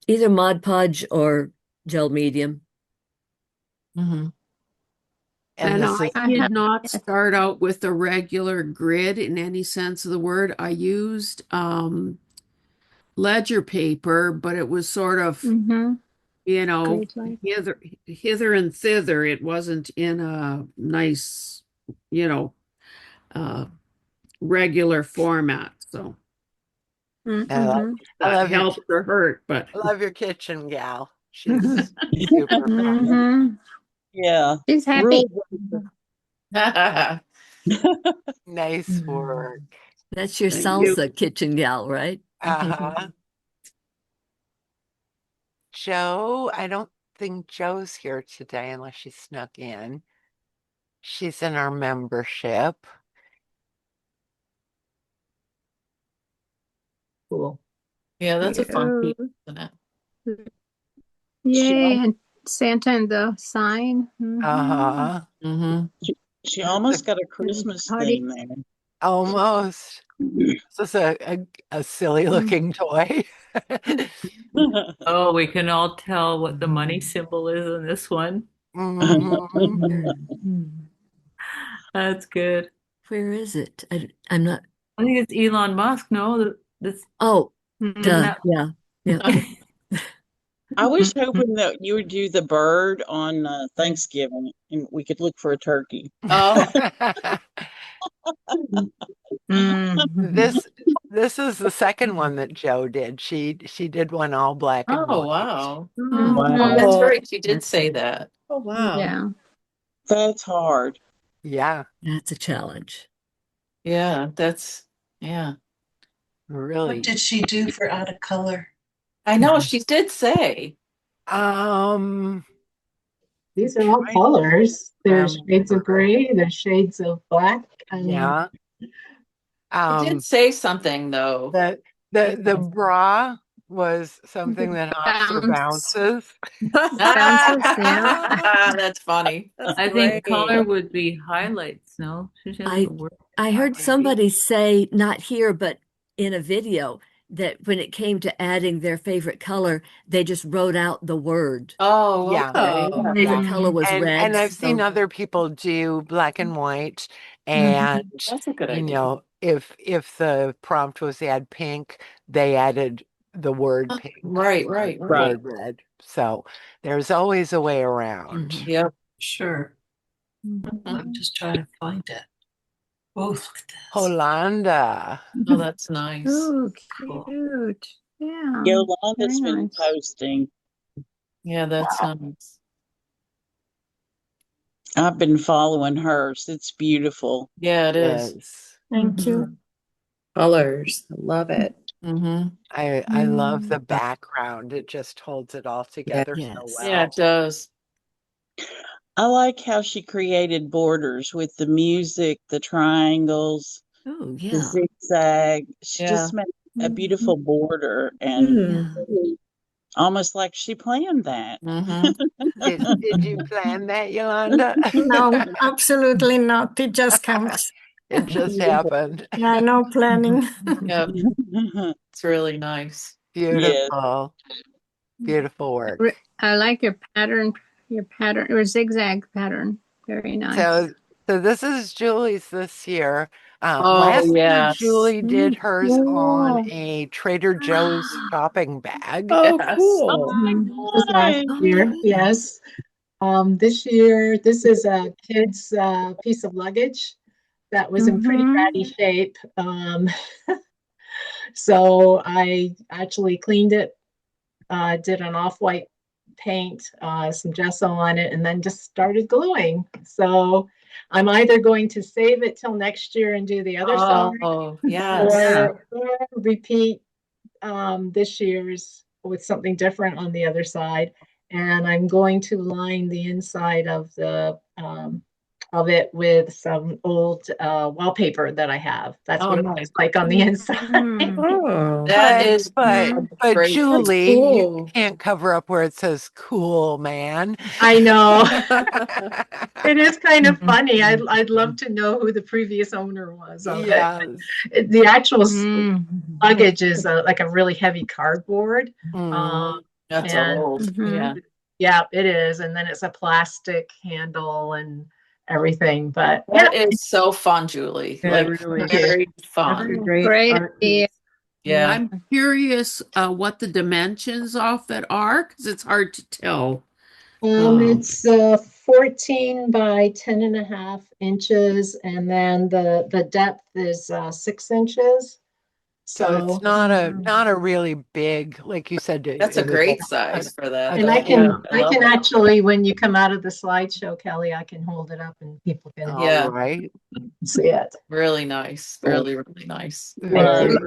Speaker 1: either Mod Podge or gel medium.
Speaker 6: Mm-hmm.
Speaker 15: And
Speaker 2: this is
Speaker 15: I did not start out with a regular grid in any sense of the word. I used ledger paper, but it was sort of, you know, hither and thither. It wasn't in a nice, you know, regular format. So
Speaker 2: I
Speaker 15: that
Speaker 2: love your
Speaker 15: helped or hurt, but
Speaker 2: I love your kitchen gal. She's super fun.
Speaker 4: Yeah.
Speaker 11: She's happy.
Speaker 2: Nice work.
Speaker 1: That's your
Speaker 15: Thank you.
Speaker 1: salsa kitchen gal, right?
Speaker 2: Uh-huh. Joe, I don't think Joe's here today unless she snuck in. She's in our membership.
Speaker 6: Cool. Yeah, that's a fun piece, isn't it?
Speaker 11: Yay, and Santa and the sign.
Speaker 2: Uh-huh.
Speaker 4: She almost got a Christmas theme there.
Speaker 2: Almost. This is a silly looking toy.
Speaker 16: Oh, we can all tell what the money symbol is in this one. That's good.
Speaker 1: Where is it? I'm not.
Speaker 16: I think it's Elon Musk. No, that's.
Speaker 1: Oh,
Speaker 16: Isn't
Speaker 1: yeah.
Speaker 4: I was hoping that you would do the bird on Thanksgiving and we could look for a turkey.
Speaker 6: Oh.
Speaker 2: This is the second one that Joe did. She did one all black and
Speaker 6: Oh,
Speaker 2: white.
Speaker 6: wow. Oh, that's right. She did say that. Oh, wow.
Speaker 11: Yeah.
Speaker 4: That's hard.
Speaker 2: Yeah.
Speaker 1: That's a challenge.
Speaker 6: Yeah, yeah.
Speaker 2: Really.
Speaker 23: What did she do for out of color?
Speaker 6: I know, she did say.
Speaker 3: These are all colors. There's shades of gray, there's shades of black.
Speaker 2: Yeah.
Speaker 6: She did say something though.
Speaker 2: The bra was something that hops or bounces.
Speaker 6: That's funny. That's
Speaker 16: I
Speaker 6: great.
Speaker 16: think color would be highlights. No, she has a word.
Speaker 1: I heard somebody say, not here, but in a video, that when it came to adding their favorite color, they just wrote out the word.
Speaker 6: Oh,
Speaker 2: Yeah.
Speaker 6: okay.
Speaker 1: Favorite color was red.
Speaker 2: And I've seen
Speaker 1: so-
Speaker 2: other people do black and white. And
Speaker 6: That's a good
Speaker 2: you
Speaker 6: idea.
Speaker 2: know, if the prompt was add pink, they added the word pink.
Speaker 6: Right.
Speaker 2: The word red. So there's always a way around.
Speaker 6: Yep.
Speaker 23: Sure. I'm just trying to find it. Oh, look at this.
Speaker 2: Holanda.
Speaker 6: Oh, that's nice.
Speaker 11: Oh, cute. Yeah.
Speaker 4: Yolanda's
Speaker 11: very
Speaker 4: been
Speaker 11: nice.
Speaker 4: posting.
Speaker 6: Yeah, that's nice.
Speaker 4: I've been following hers. It's beautiful.
Speaker 6: Yeah, it is.
Speaker 11: Thank you.
Speaker 7: Colors. I love it.
Speaker 2: I love the background. It just holds it all together so well.
Speaker 6: Yeah, it does.
Speaker 4: I like how she created borders with the music, the triangles,
Speaker 1: Oh,
Speaker 4: the
Speaker 1: yeah.
Speaker 4: zigzag. She just made a beautiful border and almost like she planned that.
Speaker 2: Did you plan that, Yolanda?
Speaker 11: No, absolutely not. It just comes.
Speaker 2: It just happened.
Speaker 11: Yeah, no planning.
Speaker 6: Yep. It's really nice.
Speaker 2: Beautiful. Beautiful work.
Speaker 11: I like your pattern, your zigzag pattern. Very nice.
Speaker 2: So this is Julie's this year.
Speaker 6: Oh,
Speaker 2: Last year,
Speaker 6: yes.
Speaker 2: Julie did hers on a Trader Joe's shopping bag.
Speaker 3: Oh,
Speaker 6: Yes.
Speaker 3: cool. This was last year, yes. This year, this is a kid's piece of luggage that was in pretty ratty shape. So I actually cleaned it, did an off-white paint, some gesso on it, and then just started gluing. So I'm either going to save it till next year and do the other side, or repeat this year's with something different on the other side. And I'm going to line the inside of it with some old wallpaper that I have. That's what it looks like on the inside.
Speaker 2: But Julie, you can't cover up where it says cool, man.
Speaker 3: I know. It is kind of funny. I'd love to know who the previous owner was of it. The actual luggage is like a really heavy cardboard.
Speaker 6: That's old.
Speaker 3: Yeah, it is. And then it's a plastic handle, and everything. But
Speaker 6: That is so fun, Julie.
Speaker 15: Yeah,
Speaker 6: Like
Speaker 15: really.
Speaker 6: very fun.
Speaker 11: Great idea.
Speaker 6: Yeah.
Speaker 15: I'm curious what the dimensions of it are, because it's hard to tell.
Speaker 3: It's 14 by 10.5 inches, and then the depth is 6 inches.
Speaker 2: So it's not a really big, like you said.
Speaker 6: That's a great size for that.
Speaker 3: And I
Speaker 6: Yeah, I love
Speaker 3: can
Speaker 6: it.
Speaker 3: actually, when you come out of the slideshow, Kelly, I can hold it up and people can
Speaker 6: Yeah.
Speaker 3: see it.
Speaker 6: Really nice. Really, really nice.
Speaker 3: Very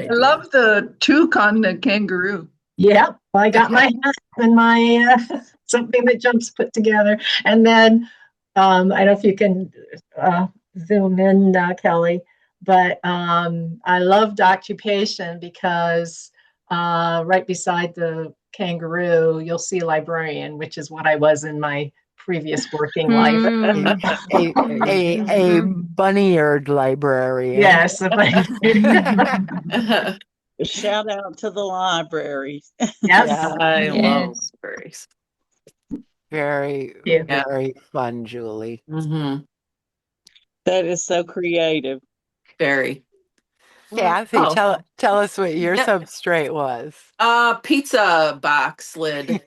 Speaker 14: I love the toque on the kangaroo.
Speaker 3: Yeah, I got my hat and my something that jumps put together, and then I don't know if you can zoom in, Kelly, but I loved occupation because right beside the kangaroo, you'll see a librarian, which is what I was in my previous working life.
Speaker 2: A bunny-eared librarian.
Speaker 3: Yes, a bunny.
Speaker 4: Shout out to the library.
Speaker 3: Yes.
Speaker 6: I love libraries.
Speaker 2: Very,
Speaker 3: Yeah.
Speaker 2: very fun, Julie.
Speaker 6: Mm-hmm.
Speaker 4: That is so creative.
Speaker 6: Very.
Speaker 2: Kathy, tell us what your substrate was.
Speaker 6: Pizza box lid.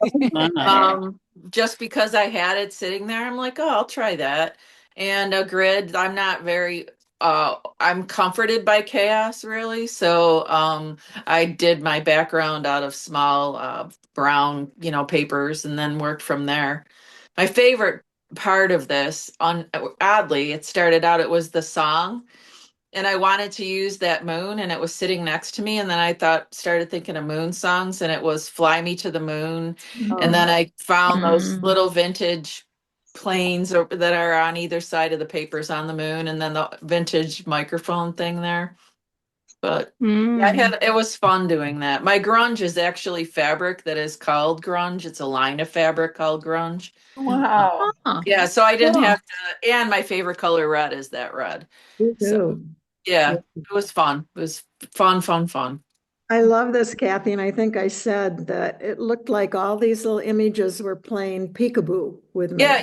Speaker 6: Just because I had it sitting there, I'm like, oh, I'll try that. And a grid, I'm not very I'm comforted by chaos, really. So I did my background out of small brown, papers, and then worked from there. My favorite part of this, oddly, it started out, it was the song. And I wanted to use that moon, and it was sitting next to me. And then I started thinking of moon songs, and it was Fly Me to the Moon. And then I found those little vintage planes that are on either side of the papers on the moon, and then the vintage microphone thing there. But yeah, it was fun doing that. My grunge is actually fabric that is called grunge. It's a line of fabric called grunge.
Speaker 14: Wow.
Speaker 6: Yeah, so I didn't have to, and my favorite color red is that red. So yeah, it was fun. It was fun.
Speaker 20: I love this, Kathy, and I think I said that it looked like all these little images were playing peekaboo with me.
Speaker 6: Yeah,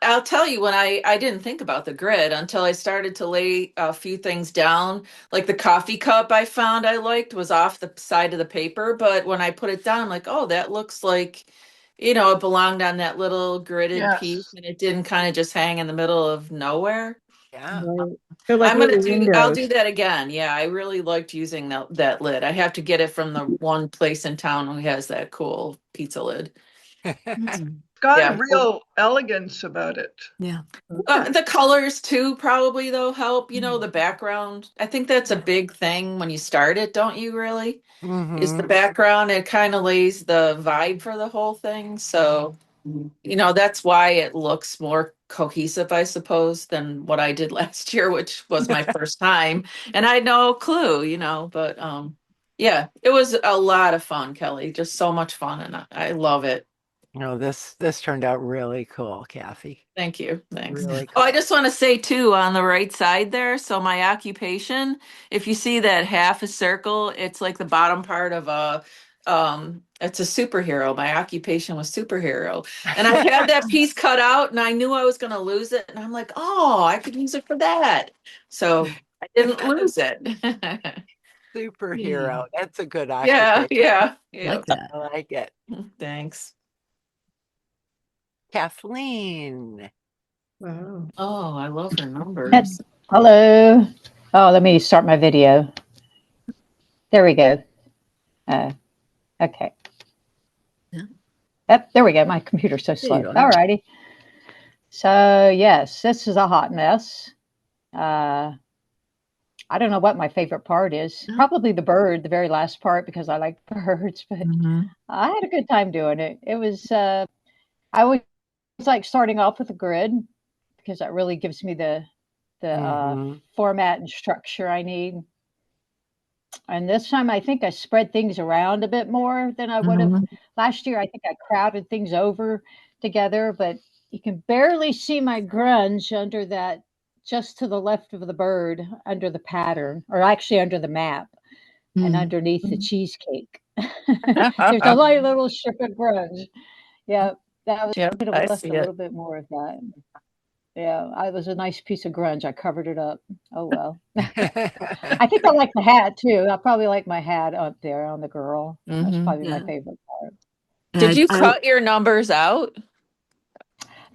Speaker 6: I'll tell you, when I didn't think about the grid until I started to lay a few things down. Like the coffee cup I found I liked was off the side of the paper, but when I put it down, I'm like, oh, that looks like, it belonged on that little gridded piece, and it didn't kind of just hang in the middle of nowhere.
Speaker 2: Yeah.
Speaker 6: I'll do that again. Yeah, I really liked using that lid. I have to get it from the one place in town who has that cool pizza lid.
Speaker 14: Got a real elegance about it.
Speaker 1: Yeah.
Speaker 6: The colors too probably though help, the background. I think that's a big thing when you start it, don't you really? Is the background. It kind of lays the vibe for the whole thing. So, that's why it looks more cohesive, I suppose, than what I did last year, which was my first time. And I had no clue, but yeah, it was a lot of fun, Kelly. Just so much fun, and I love it.
Speaker 2: No, this turned out really cool, Kathy.
Speaker 6: Thank you. Thanks.
Speaker 2: Really
Speaker 6: cool. Oh, I just want to say too, on the right side there, so my occupation, if you see that half a circle, it's like the bottom part of it's a superhero. My occupation was superhero. And I had that piece cut out and I knew I was going to lose it. And I'm like, oh, I could use it for that. So I didn't lose it.
Speaker 2: Superhero. That's a good occupation.
Speaker 6: Yeah.
Speaker 1: Like that.
Speaker 2: I like it.
Speaker 6: Thanks.
Speaker 2: Kathleen.
Speaker 20: Wow.
Speaker 6: Oh, I love her numbers.
Speaker 17: Hello. Oh, let me start my video. There we go. Okay. Yep, there we go. My computer's so slow. All righty. So yes, this is a hot mess. I don't know what my favorite part is. Probably the bird, the very last part, because I like birds, but I had a good time doing it. It was, I always like starting off with a grid because that really gives me the format and structure I need. And this time I think I spread things around a bit more than I would have. Last year I think I crowded things over together, but you can barely see my grunge under that, just to the left of the bird, under the pattern, or actually under the map and underneath the cheesecake. There's a light little strip of grunge. Yeah, that was
Speaker 6: I
Speaker 17: left
Speaker 6: see
Speaker 17: a
Speaker 6: it.
Speaker 17: little bit more of that. Yeah, it was a nice piece of grunge. I covered it up. Oh well. I think I like the hat too. I probably like my hat up there on the girl. That's probably my
Speaker 1: Yeah.
Speaker 17: favorite part.
Speaker 6: Did you
Speaker 1: I
Speaker 6: cut your numbers out?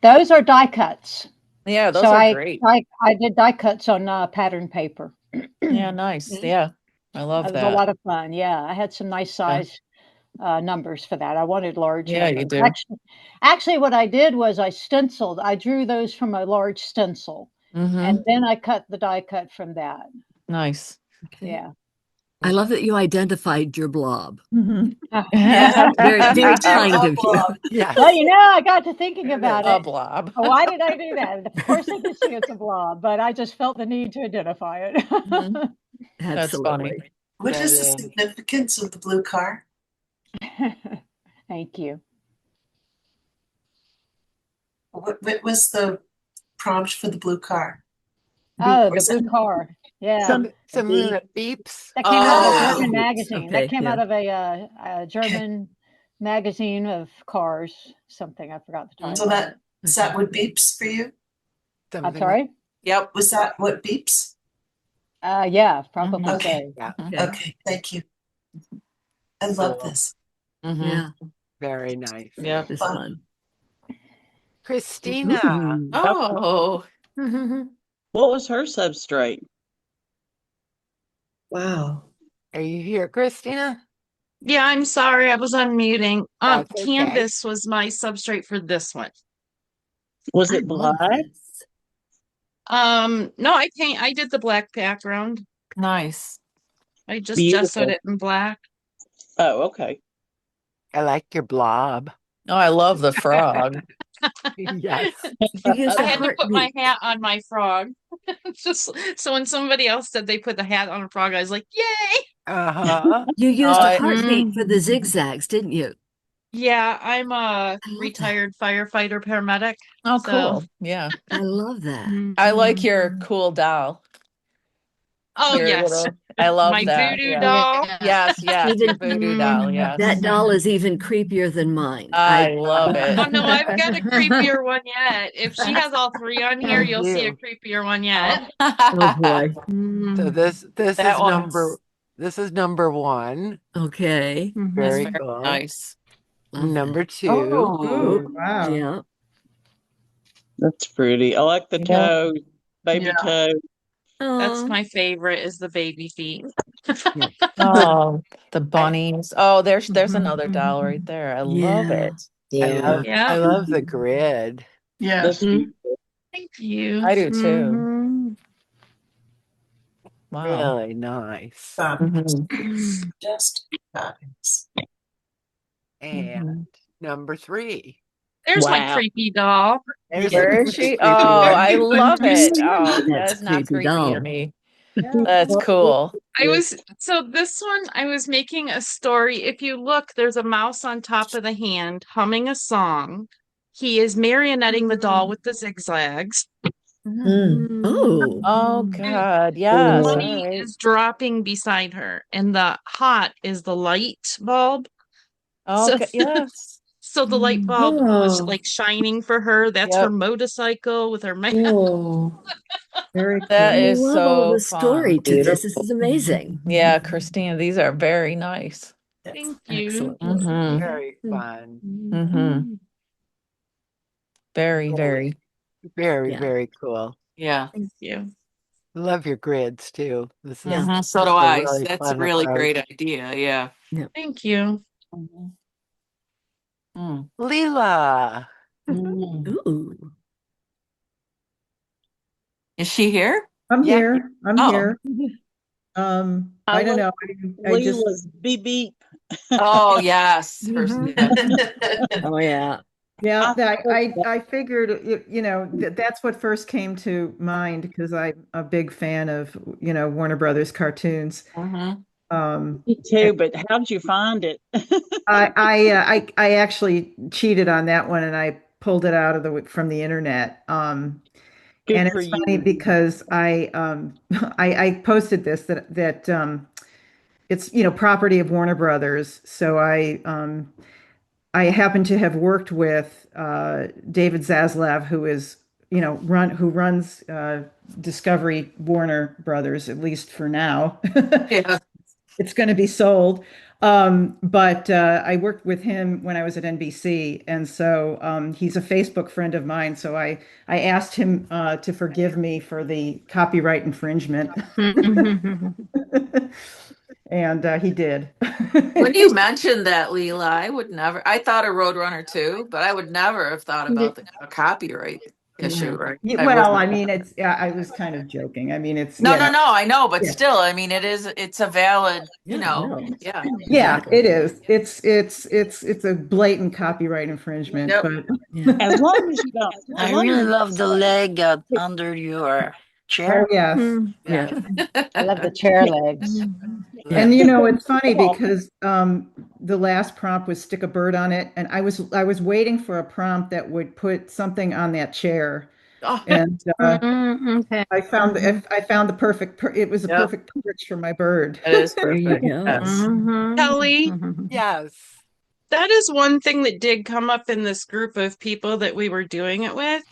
Speaker 17: Those are die cuts.
Speaker 6: Yeah, those
Speaker 17: So
Speaker 6: are
Speaker 17: I
Speaker 6: great.
Speaker 17: I did die cuts on pattern paper.
Speaker 6: Yeah, nice.
Speaker 1: Yeah.
Speaker 6: Yeah, I
Speaker 17: It
Speaker 6: love
Speaker 17: was a
Speaker 6: that.
Speaker 17: lot of fun. Yeah, I had some nice
Speaker 6: Yeah,
Speaker 17: size numbers for that. I wanted large
Speaker 6: yeah, you
Speaker 17: numbers.
Speaker 6: do.
Speaker 17: Actually, what I did was I stenciled. I drew those from a large stencil, and
Speaker 6: Mm-hmm.
Speaker 17: then I cut the die cut from that.
Speaker 6: Nice.
Speaker 1: Okay.
Speaker 17: Yeah.
Speaker 1: I love that you identified your blob.
Speaker 6: Yeah.
Speaker 1: Very, very
Speaker 23: Do
Speaker 1: kind
Speaker 23: a
Speaker 1: of you.
Speaker 23: blob.
Speaker 2: Yes.
Speaker 17: Well, I got to thinking about
Speaker 6: A
Speaker 17: it.
Speaker 6: blob.
Speaker 17: Why did I do that? Of course, I could see it's a blob, but I just felt the need to identify
Speaker 6: Mhm.
Speaker 17: it.
Speaker 6: That's funny.
Speaker 1: Absolutely.
Speaker 23: What
Speaker 2: That
Speaker 23: is the
Speaker 2: is.
Speaker 23: significance of the blue car?
Speaker 17: Thank you.
Speaker 23: What was the prompt for the blue car?
Speaker 17: Oh,
Speaker 23: Or
Speaker 17: the
Speaker 23: is
Speaker 17: blue
Speaker 23: it
Speaker 17: car. Yeah.
Speaker 2: Something that beeps.
Speaker 17: That came out of a
Speaker 23: Oh,
Speaker 17: German magazine. That
Speaker 1: Okay.
Speaker 17: came
Speaker 1: Yeah.
Speaker 17: out of a
Speaker 23: okay.
Speaker 17: German magazine of cars, something. I forgot the
Speaker 23: So
Speaker 17: title of it.
Speaker 23: is that what beeps for you?
Speaker 17: I'm
Speaker 2: Something.
Speaker 17: sorry?
Speaker 6: Yep.
Speaker 23: Was that what beeps?
Speaker 17: Yeah, probably
Speaker 23: Okay.
Speaker 17: so.
Speaker 2: Yeah.
Speaker 23: Okay, thank you. I love this.
Speaker 6: Mm-hmm.
Speaker 1: Yeah.
Speaker 2: Very nice.
Speaker 6: Yep.
Speaker 1: It's
Speaker 23: Fun.
Speaker 1: fun.
Speaker 2: Christina.
Speaker 1: Ooh.
Speaker 6: Oh.
Speaker 4: What was her substrate?
Speaker 23: Wow.
Speaker 2: Are you here, Christina?
Speaker 10: Yeah, I'm sorry, I was unmuting.
Speaker 2: That's okay.
Speaker 10: Canvas was my substrate for this one.
Speaker 4: Was
Speaker 1: I
Speaker 4: it
Speaker 1: love
Speaker 4: black?
Speaker 1: this.
Speaker 10: No, I did the black background.
Speaker 6: Nice.
Speaker 10: I just gessoed
Speaker 4: Beautiful.
Speaker 10: it in black.
Speaker 4: Oh, okay.
Speaker 2: I like your blob.
Speaker 6: Oh, I love the frog.
Speaker 2: Yes.
Speaker 1: You used
Speaker 10: I
Speaker 1: a
Speaker 10: had to put my
Speaker 1: heartbeat.
Speaker 10: hat on my frog. Just so when somebody else said they put the hat on a frog, I was like, yay!
Speaker 2: Uh-huh.
Speaker 1: You used
Speaker 6: Oh,
Speaker 1: a
Speaker 6: I,
Speaker 1: heartbeat for the zigzags, didn't you?
Speaker 10: Yeah, I'm a
Speaker 1: I love that.
Speaker 10: retired firefighter paramedic.
Speaker 6: oh,
Speaker 10: So
Speaker 6: cool. Yeah.
Speaker 1: I love that.
Speaker 6: I like your cool doll.
Speaker 10: oh
Speaker 6: Your
Speaker 10: yes,
Speaker 6: little, I love
Speaker 10: my
Speaker 6: that.
Speaker 10: voodoo
Speaker 6: Yeah.
Speaker 10: doll.
Speaker 6: Yes, yes, your
Speaker 1: Even
Speaker 6: voodoo doll.
Speaker 1: that
Speaker 6: Yes.
Speaker 1: doll is even creepier than mine.
Speaker 6: I love it.
Speaker 10: Oh no, I've got a creepier one yet. If she has all three on here,
Speaker 2: I
Speaker 10: you'll see a
Speaker 2: do.
Speaker 10: creepier one yet.
Speaker 1: Oh boy.
Speaker 2: So this
Speaker 6: That
Speaker 2: is
Speaker 6: one's
Speaker 2: number one.
Speaker 1: Okay.
Speaker 6: that's
Speaker 2: Very
Speaker 6: very
Speaker 2: cool.
Speaker 6: nice.
Speaker 1: Love
Speaker 2: Number
Speaker 1: that.
Speaker 2: two.
Speaker 1: Oh,
Speaker 18: Wow.
Speaker 1: yeah.
Speaker 4: That's pretty. I like the
Speaker 6: Yeah.
Speaker 4: toe, baby
Speaker 14: Yeah.
Speaker 4: toe.
Speaker 10: That's
Speaker 1: Oh,
Speaker 10: my favorite is the baby feet.
Speaker 1: yeah.
Speaker 6: Oh, the bunnies. Oh, there's another doll right there. I love
Speaker 1: Yeah.
Speaker 6: it.
Speaker 10: Yeah.
Speaker 2: I love the grid.
Speaker 14: Yes.
Speaker 4: That's beautiful.
Speaker 10: Thank you.
Speaker 6: I do too. Wow.
Speaker 2: Really nice.
Speaker 23: Fabulous.
Speaker 6: Mhm.
Speaker 23: Just fabulous.
Speaker 2: And number three.
Speaker 10: There's my
Speaker 4: Wow.
Speaker 10: creepy doll.
Speaker 2: There's a
Speaker 6: Where is she?
Speaker 2: creepy
Speaker 6: Oh,
Speaker 2: one.
Speaker 6: I love it. Oh,
Speaker 1: That's a
Speaker 6: that's not
Speaker 1: creepy
Speaker 6: creepy to
Speaker 1: doll.
Speaker 6: me. That's cool.
Speaker 10: This one, I was making a story. If you look, there's a mouse on top of the hand humming a song. He is marionetting the doll with the zigzags.
Speaker 1: Oh.
Speaker 6: Oh
Speaker 10: And
Speaker 6: God,
Speaker 10: the
Speaker 6: yes. All
Speaker 10: money
Speaker 6: right.
Speaker 10: is dropping beside her, and the hot is the light bulb. So,
Speaker 6: Okay, yes.
Speaker 10: so the light bulb was like shining for her. That's her
Speaker 6: Yep.
Speaker 10: motorcycle with her man.
Speaker 18: Very
Speaker 6: That
Speaker 1: I
Speaker 18: cool.
Speaker 6: is
Speaker 1: love all
Speaker 6: so
Speaker 1: the story
Speaker 6: fun.
Speaker 1: to this. This is amazing.
Speaker 6: Yeah, Christina, these are very nice.
Speaker 10: Thank you.
Speaker 1: Excellent.
Speaker 6: Mm-hmm.
Speaker 2: Very fun.
Speaker 6: Mm-hmm. Very, very.
Speaker 2: Very,
Speaker 1: Yeah.
Speaker 2: very cool.
Speaker 6: Yeah.
Speaker 10: Thank you.
Speaker 2: Love your grids too. This is
Speaker 6: Mm-hmm. So do
Speaker 2: a
Speaker 6: I.
Speaker 2: really
Speaker 6: That's a
Speaker 2: fun
Speaker 6: really great
Speaker 2: approach.
Speaker 6: idea. Yeah.
Speaker 1: Yeah.
Speaker 10: Thank you.
Speaker 6: Mm.
Speaker 2: Leela.
Speaker 6: Mm.
Speaker 1: Ooh.
Speaker 6: Is she here?
Speaker 18: I'm
Speaker 2: Yeah.
Speaker 18: here. I'm
Speaker 6: Oh.
Speaker 18: here. I don't know. I just
Speaker 4: Leela's beep beep.
Speaker 6: Oh yes.
Speaker 1: Oh yeah.
Speaker 18: yeah, I figured that's what first came to mind because I'm a big fan of Warner Brothers cartoons.
Speaker 6: Mm-hmm.
Speaker 4: Me too, but how did you find it?
Speaker 18: I actually cheated on that one and I pulled it out of from the internet.
Speaker 4: Good
Speaker 18: And
Speaker 4: for
Speaker 18: it's funny
Speaker 4: you.
Speaker 18: because I I posted this that it's property of Warner Brothers. So I happen to have worked with David Zaslav, who is who runs Discovery Warner Brothers, at least for now.
Speaker 6: Yeah.
Speaker 18: It's going to be sold. But I worked with him when I was at NBC, and so he's a Facebook friend of mine. So I asked him to forgive me for the copyright infringement, and he did.
Speaker 6: When you mentioned that, Leela, I thought of Roadrunner too, but I would never have thought about a copyright issue, right?
Speaker 18: Well, I mean, I was kind of joking. I mean, it's
Speaker 6: No, I know, but
Speaker 18: Yeah.
Speaker 6: still, I mean, it's a valid, yeah.
Speaker 18: Yeah, it is. It's a blatant copyright infringement,
Speaker 6: Yep.
Speaker 18: but
Speaker 5: As long as you don't. I really love the leg under your chair.
Speaker 18: Oh, yes.
Speaker 17: Yeah. I love the chair legs.
Speaker 18: And it's funny because the last prompt was stick a bird on it, and I was waiting for a prompt that would put something on that chair. And
Speaker 11: Okay.
Speaker 18: I found the perfect it was a
Speaker 6: Yep.
Speaker 18: perfect perch for my bird.
Speaker 6: That is perfect. Yes.
Speaker 10: Kelly,
Speaker 2: Yes.
Speaker 10: that is one thing that did come up in this group of people that we were doing it with,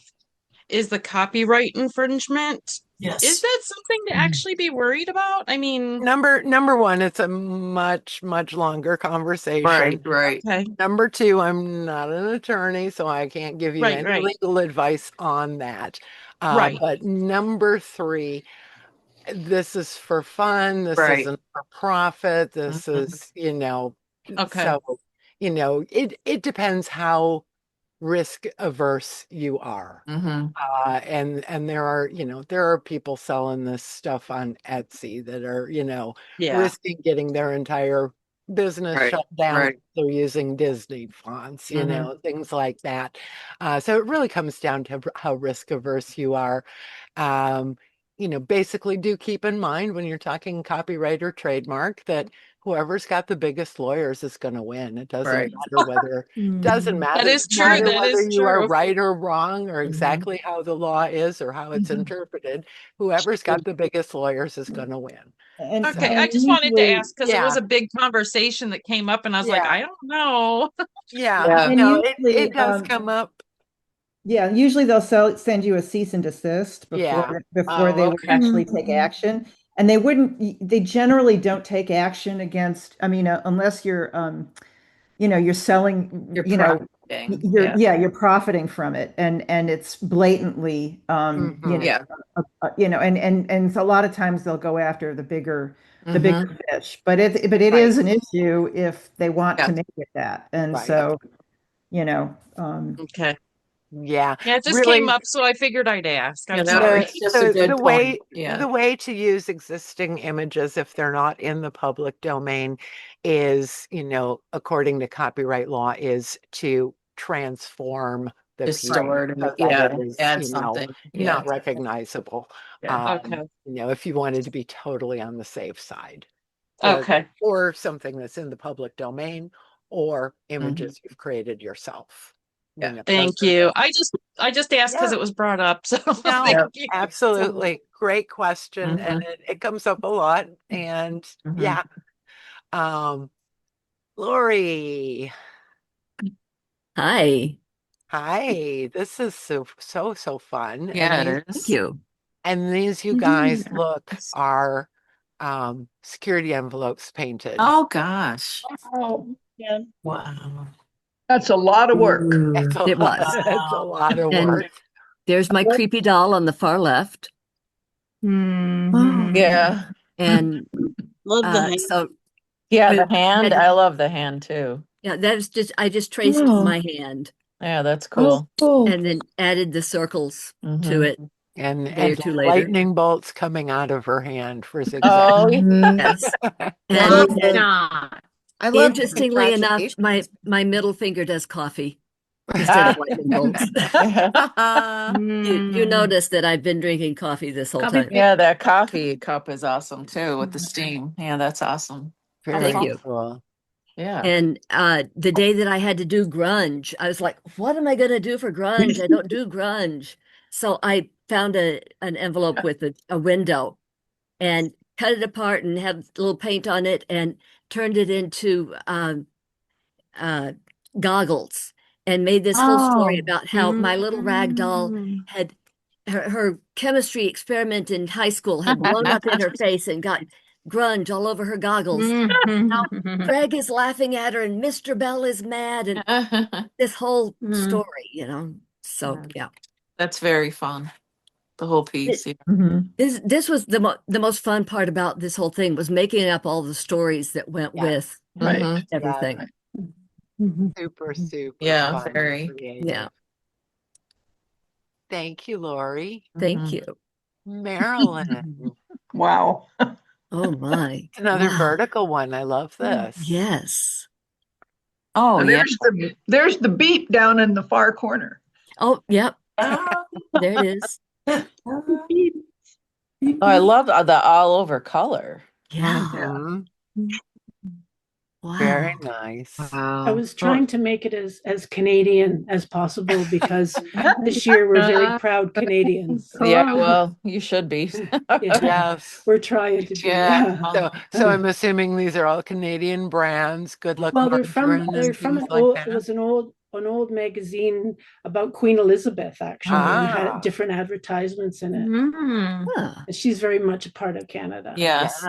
Speaker 10: is the copyright infringement.
Speaker 23: Yes.
Speaker 10: Is that something to actually be worried about? I mean,
Speaker 2: Number one, it's a much longer conversation.
Speaker 6: Right.
Speaker 10: okay.
Speaker 2: Number two, I'm not an attorney, so I can't give you any
Speaker 10: Right.
Speaker 2: legal advice on that.
Speaker 10: Right.
Speaker 2: But number three, this is for fun. This
Speaker 6: Right.
Speaker 2: isn't for profit. This is,
Speaker 10: Okay.
Speaker 2: so, it depends how risk averse you are. And there are people selling this stuff on Etsy that are, risking getting their entire business
Speaker 6: Right,
Speaker 2: shut down.
Speaker 6: right.
Speaker 2: They're using Disney fonts, things like that. So it really comes down to how risk averse you are. Basically do keep in mind when you're talking copyright or trademark that whoever's got the biggest lawyers is going to win. It doesn't
Speaker 6: Right.
Speaker 2: matter whether doesn't matter,
Speaker 10: That is true.
Speaker 2: matter
Speaker 10: That
Speaker 2: whether
Speaker 10: is
Speaker 2: you are
Speaker 10: true.
Speaker 2: right or wrong or exactly how the law is or how it's interpreted. Whoever's got the biggest lawyers is going to win.
Speaker 18: And
Speaker 10: Okay, I just wanted to
Speaker 18: usually,
Speaker 10: ask because it was a big conversation that came up, and I was like, I don't know.
Speaker 2: Yeah.
Speaker 18: and
Speaker 2: No,
Speaker 18: usually,
Speaker 2: it does come up.
Speaker 18: Yeah, usually they'll send you a cease and desist before they would actually take action. And they generally don't take action against, unless you're you're selling,
Speaker 6: profiting.
Speaker 18: you're profiting from it and it's blatantly and a lot of times they'll go after the bigger fish. But it is an issue if they want to make it that. And so,
Speaker 10: Okay.
Speaker 2: Yeah.
Speaker 10: Yeah, it just
Speaker 2: really,
Speaker 10: came up, so I figured I'd ask. I'm
Speaker 6: Yeah,
Speaker 10: sorry.
Speaker 6: it's just a good point. Yeah.
Speaker 2: The way to use existing images if they're not in the public domain is, according to copyright law, is to transform the piece
Speaker 6: Distort and
Speaker 2: so that it is,
Speaker 6: add something.
Speaker 2: not recognizable.
Speaker 6: Yeah.
Speaker 10: Okay.
Speaker 2: If you wanted to be totally on the safe side.
Speaker 10: Okay.
Speaker 2: Or something that's in the public domain or images you've created yourself.
Speaker 10: Thank you. I just asked because it was brought up. So thank you.
Speaker 2: Absolutely. Great question. And it comes up a lot. And Lori.
Speaker 1: Hi.
Speaker 2: Hi. This is so fun.
Speaker 6: Yeah,
Speaker 2: and
Speaker 6: it is.
Speaker 1: Thank you.
Speaker 2: And these you guys are security envelopes painted.
Speaker 6: Oh gosh.
Speaker 5: Oh, yeah.
Speaker 6: Wow.
Speaker 14: That's a lot of work.
Speaker 1: It was.
Speaker 2: It's a lot of
Speaker 1: And
Speaker 2: work.
Speaker 1: there's my creepy doll on the far left.
Speaker 6: Yeah.
Speaker 1: And
Speaker 5: Love the hand.
Speaker 1: so
Speaker 6: the hand. I love the hand too.
Speaker 1: yeah, I just traced my hand
Speaker 6: Yeah, that's cool.
Speaker 1: and then added the circles to it.
Speaker 2: And
Speaker 1: A day or two later.
Speaker 2: lightning bolts coming out of her hand for zigzag.
Speaker 6: Oh,
Speaker 1: yes. And
Speaker 7: love
Speaker 1: interestingly enough, my middle finger does coffee instead of lightning bolts. You notice that I've been drinking coffee this whole time.
Speaker 6: Yeah, that coffee cup is awesome too with the steam. Yeah, that's awesome.
Speaker 2: Very
Speaker 1: Thank you.
Speaker 2: cool.
Speaker 6: Yeah.
Speaker 1: And the day that I had to do grunge, I was like, what am I going to do for grunge? I don't do grunge. So I found an envelope with a window and cut it apart and had a little paint on it and turned it into goggles and made this whole story about how my little rag doll had her chemistry experiment in high school had blown up in her face and got grunge all over her goggles. Now Greg is laughing at her and Mr. Bell is mad and this whole story, you know. So yeah.
Speaker 6: That's very fun. The whole piece. Yeah.
Speaker 1: This was the most fun part about this whole thing was making up all the stories that went with everything.
Speaker 2: Super, super
Speaker 6: Yeah,
Speaker 2: fun.
Speaker 6: very.
Speaker 2: Creative.
Speaker 1: Yeah.
Speaker 2: Thank you, Lori.
Speaker 1: Thank you.
Speaker 2: Marilyn.
Speaker 14: Wow.
Speaker 1: Oh my.
Speaker 2: Another
Speaker 1: Wow.
Speaker 2: vertical one. I love this.
Speaker 1: Yes.
Speaker 6: Oh, yeah.
Speaker 14: There's the beep down in the far corner.
Speaker 1: Oh, yep. There it is.
Speaker 6: Oh, I love the all over color.
Speaker 1: Yeah.
Speaker 2: Mhm.
Speaker 1: Wow.
Speaker 2: Very nice.
Speaker 9: I was trying to make it as Canadian as possible because this year we're very proud Canadians.
Speaker 6: Yeah, well, you should be.
Speaker 2: Yes.
Speaker 9: We're trying to be.
Speaker 6: Yeah.
Speaker 2: So I'm assuming these are all Canadian brands. Good luck
Speaker 9: Well, they're
Speaker 2: margarine
Speaker 9: from
Speaker 2: and
Speaker 9: an
Speaker 2: things like
Speaker 9: old.
Speaker 2: that.
Speaker 9: It was an old magazine about Queen Elizabeth actually, and had different advertisements in it. And she's very much a part of Canada.
Speaker 6: Yes.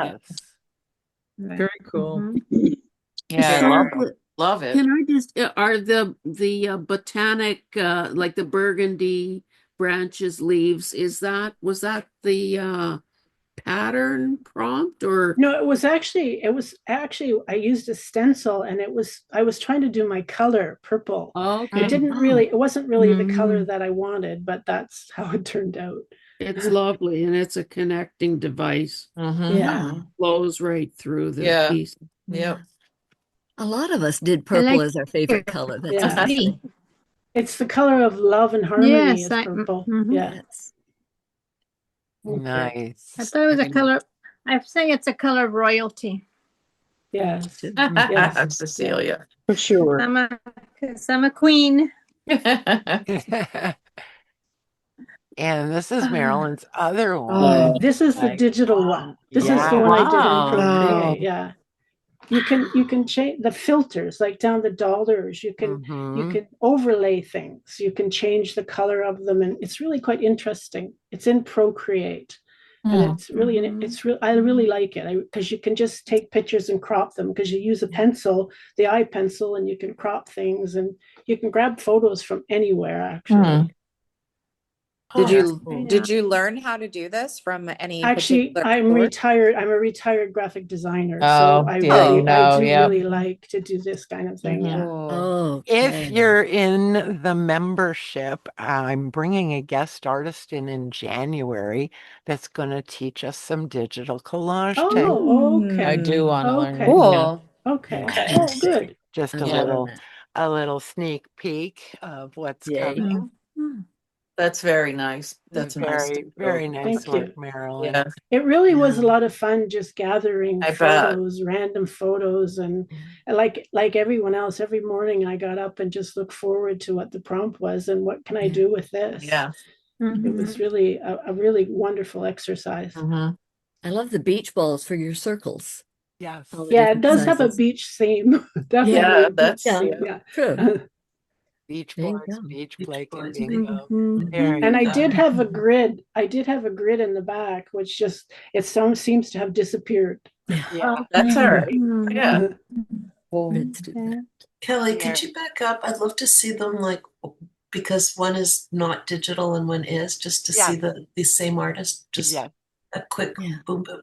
Speaker 18: Very cool.
Speaker 6: Yeah,
Speaker 15: So,
Speaker 6: I love it.
Speaker 15: Can I just are the botanic like the burgundy branches leaves, was that the pattern prompt or
Speaker 9: No, it was actually I used a stencil and I was trying to do my color purple.
Speaker 15: okay.
Speaker 9: It wasn't really the color that I wanted, but that's how it turned out.
Speaker 15: It's lovely and it's a connecting device.
Speaker 9: Yeah.
Speaker 15: Flows right through the piece.
Speaker 6: Yep.
Speaker 1: A lot of us did purple as our favorite color. That's interesting.
Speaker 9: It's the color of love and harmony
Speaker 11: Yes,
Speaker 9: is purple. Yeah.
Speaker 2: Nice.
Speaker 11: I thought it was a color. I say it's a color of royalty.
Speaker 9: Yes.
Speaker 6: Yes. Cecilia.
Speaker 18: For sure.
Speaker 11: Because I'm a queen.
Speaker 2: And this is Marilyn's other one.
Speaker 9: This is the digital one. This is the one I did in Procreate. Yeah. You can change the filters, like down the dollars. You can overlay things. You can change the color of them, and it's really quite interesting. It's in Procreate, and it's really I really like it because you can just take pictures and crop them because you use a pencil, the eye pencil, and you can crop things, and you can grab photos from anywhere actually.
Speaker 7: Did you learn how to do this from any
Speaker 9: Actually,
Speaker 7: particular
Speaker 9: I'm
Speaker 7: source?
Speaker 9: retired. I'm a retired graphic designer,
Speaker 6: Oh,
Speaker 9: so I do
Speaker 6: yeah.
Speaker 9: really like to do this kind of thing. Yeah.
Speaker 1: Oh,
Speaker 2: If you're in the membership, I'm bringing a guest artist in January that's going to teach us some digital collage techniques.
Speaker 9: Oh, okay.
Speaker 6: I do want to learn.
Speaker 7: Cool.
Speaker 9: Okay. Oh, good.
Speaker 2: Just
Speaker 1: I love that.
Speaker 2: a little sneak peek of what's coming.
Speaker 6: That's very nice. That's
Speaker 2: very, very nice
Speaker 9: Thank
Speaker 2: work,
Speaker 9: you.
Speaker 2: Marilyn.
Speaker 6: Yeah.
Speaker 9: It really was a lot of fun just gathering
Speaker 6: I bet.
Speaker 9: photos, random photos, and like everyone else, every morning I got up and just looked forward to what the prompt was and what can I do with this.
Speaker 6: Yeah.
Speaker 9: It was really a really wonderful exercise.
Speaker 1: I love the beach balls for your circles.
Speaker 2: Yes.
Speaker 9: Yeah, it does have a beach theme. Definitely.
Speaker 6: Yeah,
Speaker 9: a beach
Speaker 6: that's
Speaker 9: theme, yeah.
Speaker 1: True.
Speaker 2: Beach
Speaker 1: There you
Speaker 2: boards,
Speaker 1: go.
Speaker 2: beach play
Speaker 1: boards.
Speaker 2: bingo.
Speaker 9: And I did have a grid. I did have a grid in the back, which just seems to have disappeared.
Speaker 2: Yeah.
Speaker 6: That's all right. Yeah.
Speaker 1: Grids do that.
Speaker 23: Kelly, could you back up? I'd love to see them because one is not digital and one is, just to see the same artist. Just a quick boom boom.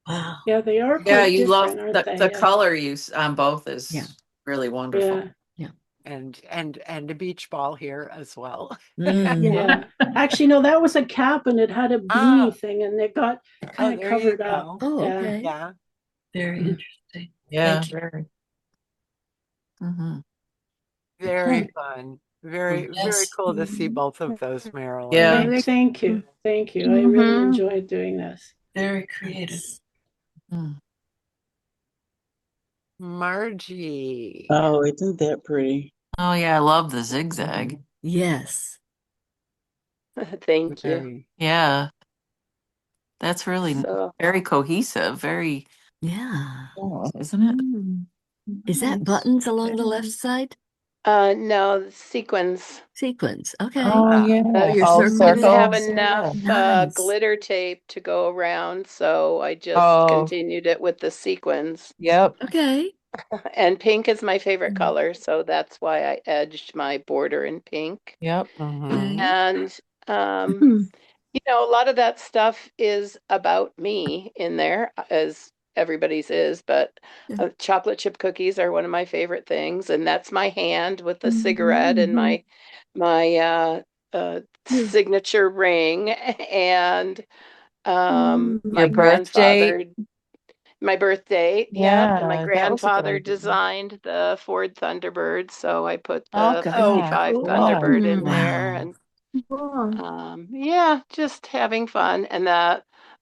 Speaker 23: Wow.
Speaker 9: Yeah, they are.
Speaker 6: Yeah,
Speaker 9: quite
Speaker 6: you love
Speaker 9: different, aren't they?
Speaker 6: the color use on both is really wonderful.
Speaker 9: Yeah.
Speaker 2: And a beach ball here as well.
Speaker 9: Yeah. Actually, no, that was a cap and it had a beanie thing and it got kind of covered up.
Speaker 1: Oh,
Speaker 9: Yeah.
Speaker 1: okay.
Speaker 2: Yeah.
Speaker 23: Very interesting.
Speaker 6: Yeah.
Speaker 23: Thank you.
Speaker 6: Very.
Speaker 2: Very fun. Very cool to see both of those, Marilyn.
Speaker 6: Yeah.
Speaker 9: Thank you. Thank you. I really enjoyed doing this.
Speaker 23: Very creative.
Speaker 2: Margie.
Speaker 4: Oh, isn't that pretty?
Speaker 6: Oh yeah, I love the zigzag.
Speaker 1: Yes.
Speaker 8: Thank you.
Speaker 6: Yeah. That's really very cohesive. Very,
Speaker 1: Yeah.
Speaker 6: isn't it?
Speaker 1: Is that buttons along the left side?
Speaker 8: No, sequins.
Speaker 1: Sequins. Okay.
Speaker 5: Oh, yeah.
Speaker 1: Your
Speaker 8: I
Speaker 1: circle
Speaker 8: didn't have
Speaker 1: bits.
Speaker 8: enough
Speaker 1: Nice.
Speaker 8: glitter tape to go around, so I just
Speaker 5: Oh,
Speaker 8: continued it with the sequins.
Speaker 5: yep.
Speaker 1: Okay.
Speaker 8: And pink is my favorite color, so that's why I edged my border in pink.
Speaker 5: Yep.
Speaker 1: Okay.
Speaker 8: And a lot of that stuff is about me in there, as everybody's is, but chocolate chip cookies are one of my favorite things, and that's my hand with the cigarette and my signature ring, and my
Speaker 5: Your birth date.
Speaker 8: grandfather, my birth date, yep, and my
Speaker 5: Yeah, that was a good
Speaker 8: grandfather
Speaker 5: idea.
Speaker 8: designed the Ford Thunderbird, so I put
Speaker 5: Oh,
Speaker 8: the
Speaker 5: gosh.
Speaker 8: 55
Speaker 5: Cool.
Speaker 8: Thunderbird in there,
Speaker 1: Wow.
Speaker 8: and yeah, just having fun. And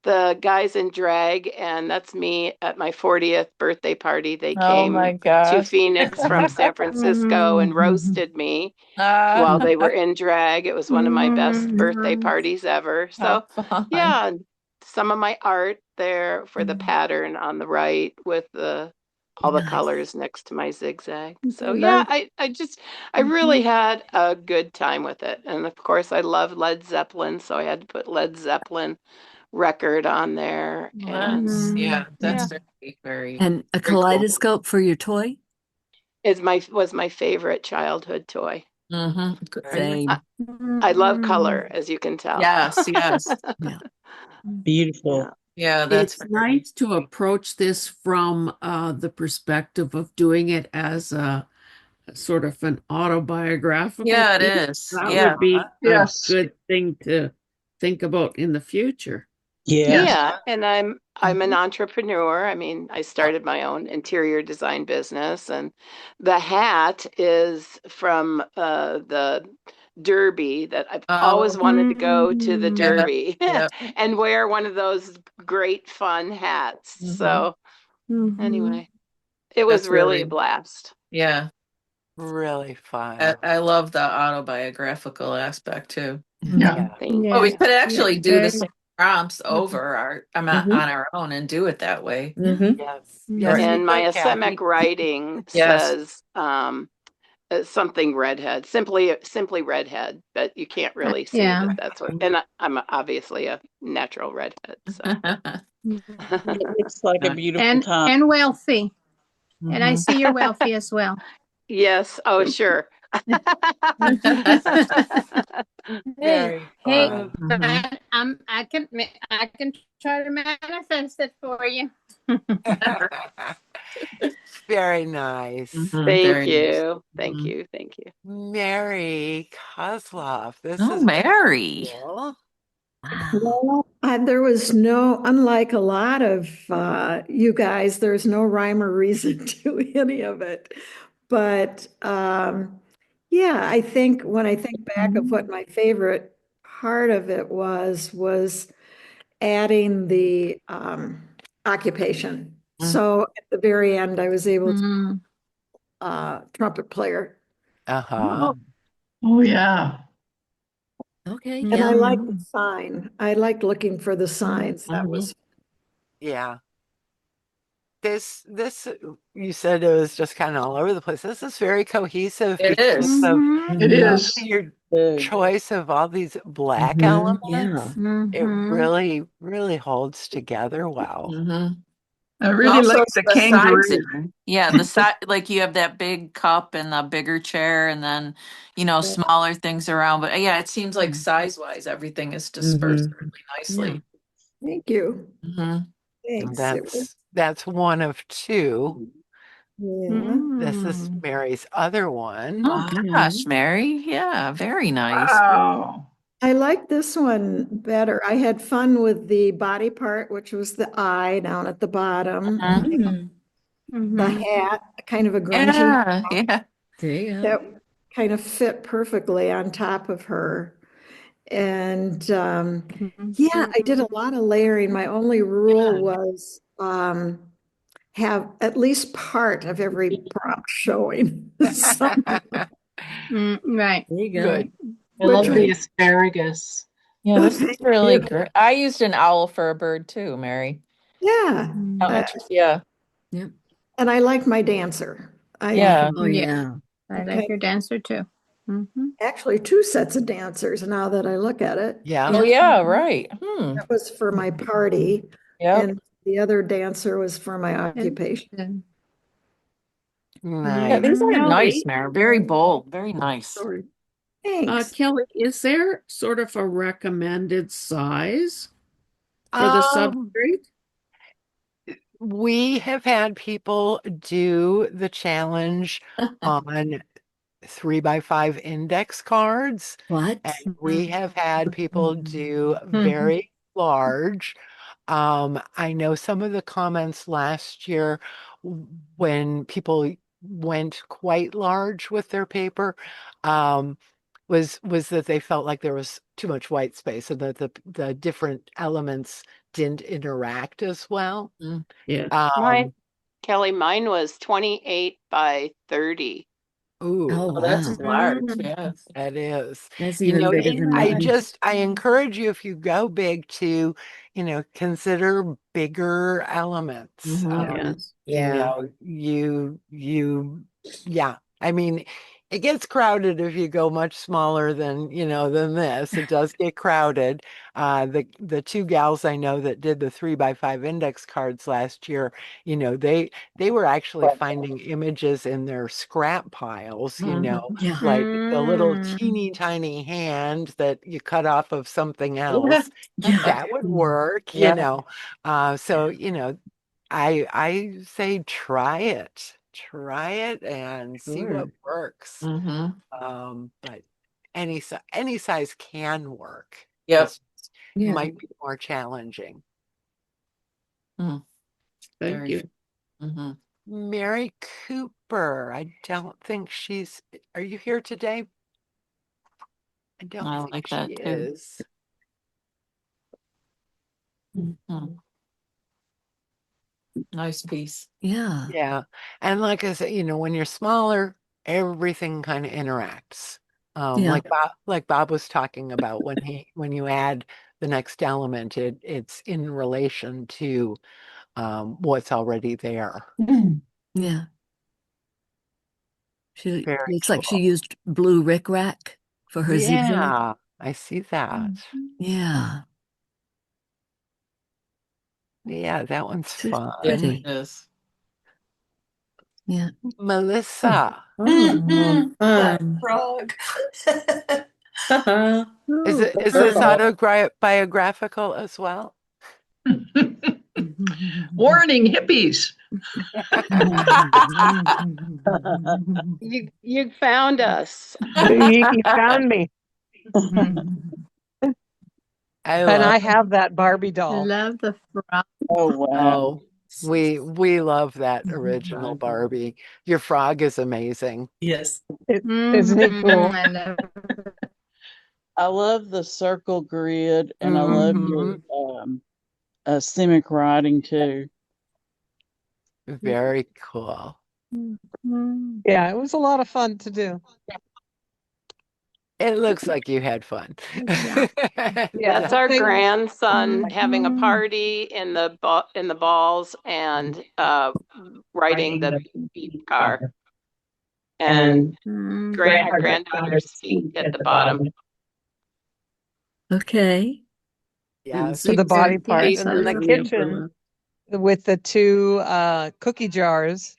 Speaker 8: the guys in drag, and that's me at my 40th birthday party. They
Speaker 5: Oh my
Speaker 8: came to
Speaker 5: gosh.
Speaker 8: Phoenix from San Francisco and roasted me while they were in drag. It was one of my best birthday parties ever.
Speaker 5: How
Speaker 8: So
Speaker 5: fun.
Speaker 8: yeah, and some of my art there for the pattern on the right with all the
Speaker 1: Nice.
Speaker 8: colors next to my zigzag. So yeah, I really had a good time with it. And of course I love Led Zeppelin, so I had to put Led Zeppelin record on there. And
Speaker 5: That's
Speaker 8: yeah,
Speaker 5: very,
Speaker 1: And a
Speaker 5: very cool.
Speaker 1: kaleidoscope for your toy?
Speaker 8: was my favorite childhood toy.
Speaker 1: Same.
Speaker 8: I love color, as you can tell.
Speaker 5: Yes, yes.
Speaker 1: Yeah.
Speaker 16: Beautiful.
Speaker 5: Yeah, that's
Speaker 15: It's nice to approach this from the perspective of doing it as a sort of an autobiographical
Speaker 5: Yeah, it
Speaker 15: piece.
Speaker 5: is.
Speaker 15: That
Speaker 5: Yeah.
Speaker 15: would be a
Speaker 14: Yes.
Speaker 15: good thing to think about in the future.
Speaker 16: Yeah.
Speaker 8: Yeah, and I'm an entrepreneur. I mean, I started my own interior design business, and the hat is from the Derby that I've always
Speaker 5: Oh,
Speaker 8: wanted to go to the
Speaker 5: yeah.
Speaker 8: Derby
Speaker 5: Yeah.
Speaker 8: and wear one of those great fun hats. So anyway, it was
Speaker 5: That's
Speaker 8: really a
Speaker 5: really,
Speaker 8: blast.
Speaker 5: yeah.
Speaker 2: Really fun.
Speaker 5: I love the autobiographical aspect too.
Speaker 14: Yeah.
Speaker 8: Thank
Speaker 5: Well, we
Speaker 8: you.
Speaker 5: could actually do the same prompts
Speaker 17: Mhm.
Speaker 5: over on our own and do it that way.
Speaker 2: Yes. Yes,
Speaker 5: Right.
Speaker 2: we
Speaker 8: And my
Speaker 2: could,
Speaker 8: asemic
Speaker 2: Kathy.
Speaker 8: writing
Speaker 5: Yes.
Speaker 8: says something redhead, simply redhead, but you can't really see
Speaker 11: Yeah.
Speaker 8: that that's what. And I'm obviously a natural redhead, so.
Speaker 16: It looks like a beautiful
Speaker 11: And
Speaker 16: time.
Speaker 11: wealthy. And I see you're wealthy as well.
Speaker 8: Yes. Oh, sure. Very
Speaker 11: Hey,
Speaker 8: fun.
Speaker 11: but I can try to manifest it for you.
Speaker 2: Very nice.
Speaker 8: Thank
Speaker 5: Very nice.
Speaker 8: you. Thank you. Thank you.
Speaker 2: Mary Kozlov. This
Speaker 5: Oh,
Speaker 2: is
Speaker 5: Mary.
Speaker 2: cool.
Speaker 20: Well, there was no, unlike a lot of you guys, there's no rhyme or reason to any of it. But yeah, I think when I think back of what my favorite part of it was adding the occupation. So at the very end, I was able to trumpet player.
Speaker 2: Uh-huh.
Speaker 14: Oh, yeah.
Speaker 1: Okay.
Speaker 20: And
Speaker 1: Yeah.
Speaker 20: I liked the sign. I liked looking for the signs. That was
Speaker 2: Yeah. This you said it was just kind of all over the place. This is very cohesive
Speaker 5: It
Speaker 2: because
Speaker 5: is.
Speaker 2: of
Speaker 14: It is.
Speaker 2: your choice of all these black
Speaker 1: Yeah.
Speaker 2: elements. It really, really holds together well.
Speaker 14: I really
Speaker 5: Also,
Speaker 14: like the
Speaker 5: the
Speaker 14: kangaroo.
Speaker 5: sizing. Yeah, the size, like you have that big cup and the bigger chair, and then, smaller things around. But yeah, it seems like size-wise, everything is dispersed really nicely.
Speaker 20: Thank you.
Speaker 2: And
Speaker 20: Thanks. It was,
Speaker 2: that's one of two.
Speaker 20: yeah.
Speaker 2: This is Mary's other one.
Speaker 5: Oh gosh, Mary. Yeah, very nice.
Speaker 14: Wow.
Speaker 20: I like this one better. I had fun with the body part, which was the eye down at the bottom. The hat, kind of a grungy
Speaker 5: Yeah, yeah.
Speaker 1: There you go.
Speaker 20: that kind of fit perfectly on top of her. And yeah, I did a lot of layering. My only rule was have at least part of every prop showing.
Speaker 11: Right.
Speaker 1: There you go.
Speaker 2: Good.
Speaker 3: I love the asparagus.
Speaker 5: Yeah, this is
Speaker 20: Thank
Speaker 5: really
Speaker 20: you.
Speaker 5: great. I used an owl for a bird too, Mary.
Speaker 20: Yeah.
Speaker 5: How interesting. Yeah.
Speaker 1: Yep.
Speaker 20: And I like my dancer.
Speaker 5: Yeah.
Speaker 1: Oh, yeah.
Speaker 11: I like your dancer too.
Speaker 20: Actually, 2 sets of dancers now that I look at it.
Speaker 2: Yeah.
Speaker 6: Oh yeah, right.
Speaker 20: That was for my party.
Speaker 6: Yep.
Speaker 20: And the other dancer was for my occupation.
Speaker 6: Yeah, these are nice, Mary. Very bold. Very nice.
Speaker 20: Thanks.
Speaker 15: Kelly, is there sort of a recommended size for the substrate?
Speaker 2: We have had people do the challenge on 3x5 index cards.
Speaker 1: What?
Speaker 2: And we have had people do very large. I know some of the comments last year when people went quite large with their paper, was that they felt like there was too much white space and that the different elements didn't interact as well.
Speaker 15: Yeah.
Speaker 8: Kelly, mine was 28 by 30.
Speaker 2: Ooh,
Speaker 1: Oh,
Speaker 6: that's
Speaker 1: wow.
Speaker 6: large. Yes.
Speaker 2: that is.
Speaker 1: That's
Speaker 2: You
Speaker 1: even
Speaker 2: know,
Speaker 1: bigger than mine.
Speaker 2: I encourage you if you go big to, consider bigger elements.
Speaker 15: Yes.
Speaker 2: Yeah. Yeah. I mean, it gets crowded if you go much smaller than this. It does get crowded. The 2 gals I know that did the 3x5 index cards last year, they were actually finding images in their scrap piles,
Speaker 1: Yeah.
Speaker 2: like the little teeny tiny hand that you cut off of something else.
Speaker 1: Yeah.
Speaker 2: That would work, so, I say try it and see what works. But any size can work.
Speaker 6: Yep.
Speaker 2: It might be more challenging.
Speaker 15: Thank you.
Speaker 2: Mary Cooper, I don't think are you here today? I don't think
Speaker 6: like
Speaker 2: she
Speaker 6: that too.
Speaker 2: is.
Speaker 6: Nice piece.
Speaker 1: Yeah.
Speaker 2: Yeah. And like I said, when you're smaller, everything kind of interacts.
Speaker 1: Yeah.
Speaker 2: Like Bob was talking about when you add the next element, it's in relation to what's already there.
Speaker 1: Yeah. She
Speaker 2: Very
Speaker 1: looks like she
Speaker 2: cool.
Speaker 1: used blue rickrack for her zigzag.
Speaker 2: Yeah, I see that.
Speaker 1: Yeah.
Speaker 2: Yeah, that one's fun.
Speaker 1: Pretty.
Speaker 6: It is.
Speaker 1: Yeah.
Speaker 2: Melissa.
Speaker 23: That frog.
Speaker 2: Is this autobiographical as well?
Speaker 14: Warning, hippies.
Speaker 8: You found us.
Speaker 13: You found me. I have that Barbie doll.
Speaker 11: Love the frog.
Speaker 13: Oh wow.
Speaker 2: Oh, we love that original Barbie. Your frog is amazing.
Speaker 23: Yes.
Speaker 13: Isn't it cool?
Speaker 11: I love
Speaker 4: I love the circle grid and I love your semic writing too.
Speaker 2: Very cool.
Speaker 13: Yeah, it was a lot of fun to do.
Speaker 2: It looks like you had fun.
Speaker 8: That's our grandson having a party in the balls and riding the beep car. And our granddaughter's seat at the bottom.
Speaker 1: Okay.
Speaker 2: Yeah.
Speaker 13: To the body part.
Speaker 11: Yes,
Speaker 13: And in
Speaker 11: I
Speaker 13: the
Speaker 11: love
Speaker 13: kitchen with the 2 cookie jars.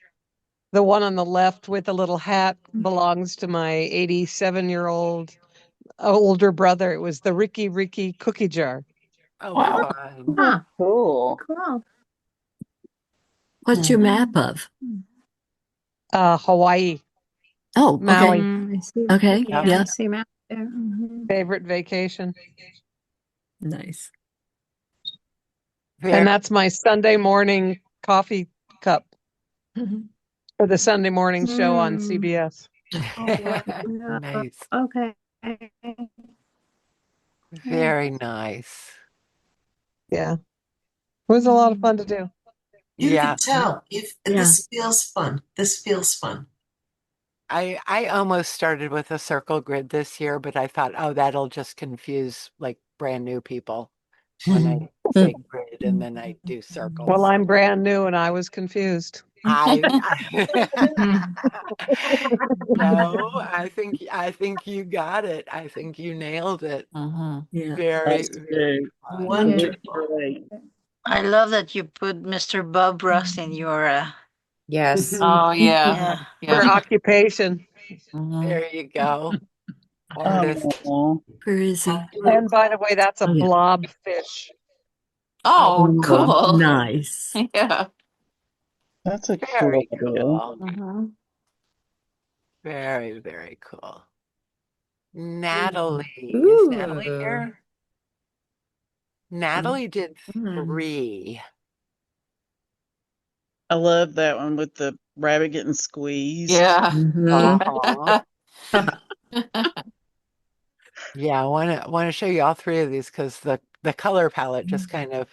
Speaker 13: The one on the left with the little hat belongs to my 87-year-old older brother. It was the Ricky cookie jar.
Speaker 2: Oh, fun.
Speaker 11: Huh.
Speaker 13: Cool.
Speaker 11: Cool.
Speaker 1: What's your map of?
Speaker 13: Hawaii.
Speaker 1: Oh, okay.
Speaker 13: Maui.
Speaker 11: I see.
Speaker 1: Okay.
Speaker 11: Yeah,
Speaker 1: Yeah.
Speaker 11: I see map there.
Speaker 13: Favorite vacation.
Speaker 1: Nice.
Speaker 13: And that's my Sunday morning coffee cup for the Sunday morning show on CBS.
Speaker 2: Nice.
Speaker 11: Okay.
Speaker 2: Very nice.
Speaker 13: Yeah. It was a lot of fun to do.
Speaker 23: You
Speaker 2: Yeah.
Speaker 23: can tell if this feels fun. This feels fun.
Speaker 2: I almost started with a circle grid this year, but I thought, oh, that'll just confuse like brand new people when I say grid and then I do circles.
Speaker 13: Well, I'm brand new and I was confused.
Speaker 2: No, I think you got it. I think you nailed it.
Speaker 1: Yeah.
Speaker 2: Very,
Speaker 16: That's
Speaker 2: very
Speaker 16: good.
Speaker 2: fun.
Speaker 16: Wonderful.
Speaker 19: I love that you put Mr. Bob Ross in your
Speaker 7: Yes.
Speaker 5: Oh
Speaker 19: yeah.
Speaker 13: For occupation.
Speaker 2: There you go. Artist.
Speaker 16: Oh,
Speaker 1: Where is he?
Speaker 13: And by the way, that's a
Speaker 1: Oh, yeah.
Speaker 13: blob fish.
Speaker 5: Oh,
Speaker 1: Oh,
Speaker 5: cool.
Speaker 1: nice.
Speaker 5: Yeah.
Speaker 16: that's a
Speaker 2: Very
Speaker 16: cool.
Speaker 2: cool. Very, very cool. Natalie. Is Natalie here? Natalie did 3.
Speaker 4: I love that one with the rabbit getting squeezed.
Speaker 5: Yeah.
Speaker 2: Uh-huh. Yeah, I want to show you all 3 of these because the color palette just kind of,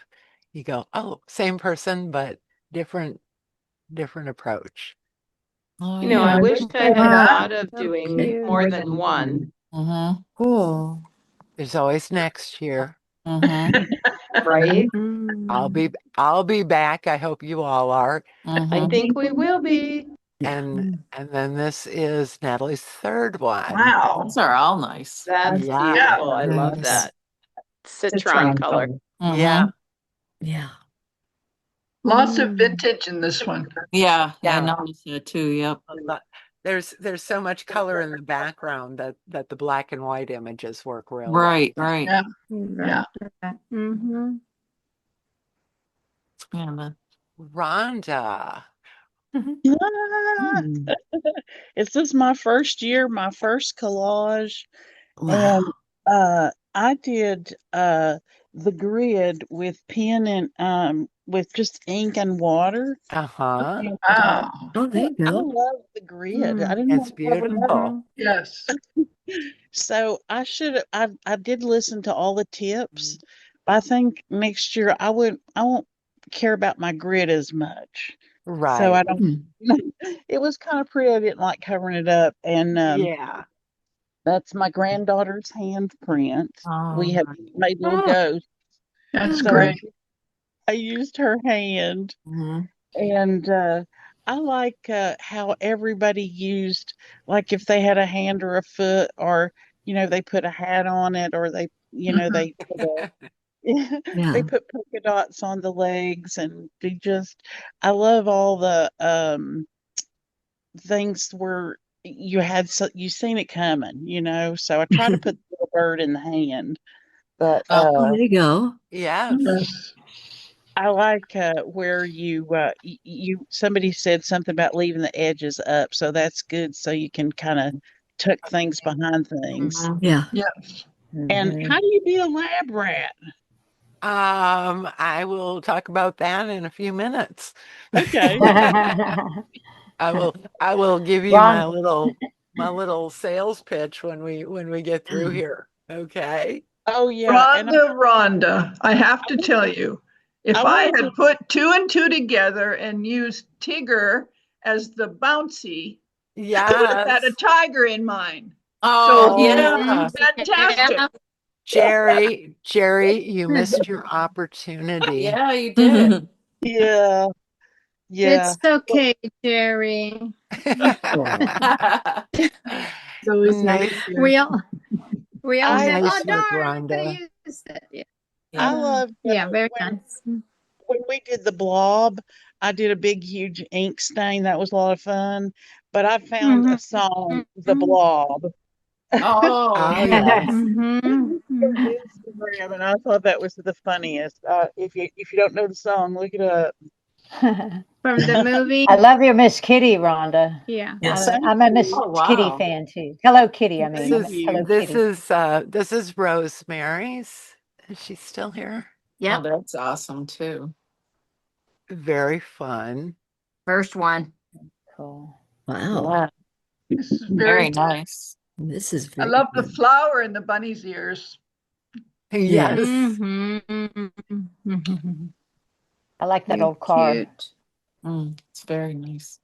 Speaker 2: you go, oh, same person, but different approach.
Speaker 5: Oh,
Speaker 8: You know, I
Speaker 5: yeah.
Speaker 8: wished I had thought of doing more
Speaker 17: Cute.
Speaker 8: than one.
Speaker 17: Cool.
Speaker 2: There's always next year.
Speaker 8: Right?
Speaker 2: I'll be back. I hope you all are.
Speaker 8: I think we will be.
Speaker 2: And then this is Natalie's 3rd one.
Speaker 14: Wow.
Speaker 5: Those are all nice.
Speaker 8: That's
Speaker 2: Yeah.
Speaker 8: beautiful. I love
Speaker 1: Nice.
Speaker 8: that. Citron color.
Speaker 2: Yeah.
Speaker 1: Yeah.
Speaker 14: Lots of vintage in this one.
Speaker 5: Yeah, I
Speaker 2: Yeah.
Speaker 5: noticed that too. Yep.
Speaker 2: There's so much color in the background that the black and white images work real well.
Speaker 5: Right, right.
Speaker 14: Yeah.
Speaker 11: Yeah.
Speaker 5: Yeah,
Speaker 2: Rhonda.
Speaker 4: It's just my first year, my first collage.
Speaker 1: Wow.
Speaker 4: And I did the grid with pen and with just ink and water.
Speaker 2: Uh-huh.
Speaker 4: And,
Speaker 14: Wow.
Speaker 1: Oh, there you
Speaker 4: I
Speaker 1: go.
Speaker 4: love the grid. I didn't
Speaker 2: It's
Speaker 4: want to cover it up.
Speaker 2: beautiful.
Speaker 14: Yes.
Speaker 4: So I did listen to all the tips. I think next year I won't care about my grid as much. So I
Speaker 2: Right.
Speaker 4: don't it was kind of pretty. I didn't like covering it up. And
Speaker 2: Yeah.
Speaker 4: that's my granddaughter's handprint. We have made little
Speaker 1: Oh.
Speaker 4: ghosts.
Speaker 14: That's
Speaker 4: So
Speaker 14: great.
Speaker 4: I used her hand. And I like how everybody used, like if they had a hand or a foot, or they put a hat on it, or they they put
Speaker 1: Yeah.
Speaker 4: they put polka dots on the legs, and I love all the things where you seen it coming. So I try to put the little bird in the hand, but
Speaker 1: Oh, there you go.
Speaker 2: Yes.
Speaker 4: I like where somebody said something about leaving the edges up, so that's good. So you can kind of tuck things behind things.
Speaker 1: Yeah.
Speaker 14: Yes.
Speaker 4: And how do you be a lab rat?
Speaker 2: I will talk about that in a few minutes.
Speaker 4: Okay.
Speaker 2: I will give you my little sales pitch when we get through here. Okay.
Speaker 4: Oh yeah.
Speaker 14: Rhonda, I have to tell you, if I had put 2 and 2 together and used Tigger as the bouncy, I would have had a tiger in mine.
Speaker 5: Oh,
Speaker 14: So
Speaker 5: yeah.
Speaker 14: fantastic.
Speaker 2: Jerry, you missed your opportunity.
Speaker 5: Yeah, you did.
Speaker 4: Yeah. Yeah.
Speaker 11: It's okay, Jerry.
Speaker 1: It's always nice.
Speaker 11: We all said,
Speaker 2: Nice
Speaker 11: oh darn,
Speaker 2: work,
Speaker 11: could have
Speaker 2: Rhonda.
Speaker 11: used it. Yeah.
Speaker 4: I love
Speaker 11: very nice.
Speaker 4: when we did the blob. I did a big, huge ink stain. That was a lot of fun. But I found a song, The Blob.
Speaker 5: Oh,
Speaker 2: yes.
Speaker 4: Instagram, and I thought that was the funniest. If you don't know the song, look it up.
Speaker 11: From the movie.
Speaker 17: I love your Miss Kitty, Rhonda.
Speaker 11: Yeah.
Speaker 17: I'm a Miss Kitty fan too. Hello Kitty, I mean. Hello
Speaker 2: This
Speaker 17: Kitty.
Speaker 2: this is Rosemary's. Is she still here?
Speaker 5: Yeah. Oh, that's awesome too.
Speaker 2: Very fun.
Speaker 11: First one.
Speaker 17: Cool.
Speaker 1: Wow.
Speaker 5: Yeah.
Speaker 14: This is
Speaker 5: Very nice.
Speaker 1: This is
Speaker 14: I
Speaker 1: very
Speaker 14: love the
Speaker 1: good.
Speaker 14: flower in the bunny's ears.
Speaker 2: Yes.
Speaker 17: I like that old car.
Speaker 5: It's very nice.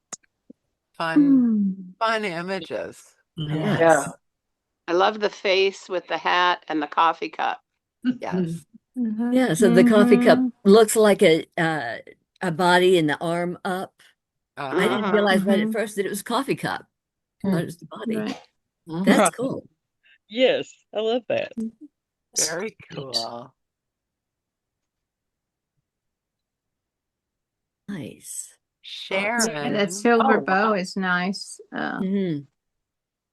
Speaker 2: Fun images.
Speaker 1: Yes.
Speaker 8: Yeah. I love the face with the hat and the coffee cup.
Speaker 2: Yes.
Speaker 1: Yeah, so the coffee cup looks like a body and the arm up. I didn't realize right at
Speaker 11: Mhm.
Speaker 1: first that it was a coffee cup. I thought it was the body.
Speaker 11: Right.
Speaker 1: That's cool.
Speaker 4: Yes, I love that.
Speaker 2: Very cool.
Speaker 1: Nice.
Speaker 11: Yeah,
Speaker 2: Sharon.
Speaker 11: that silver
Speaker 4: Oh,
Speaker 11: bow
Speaker 4: wow.
Speaker 11: is nice.
Speaker 1: Mhm.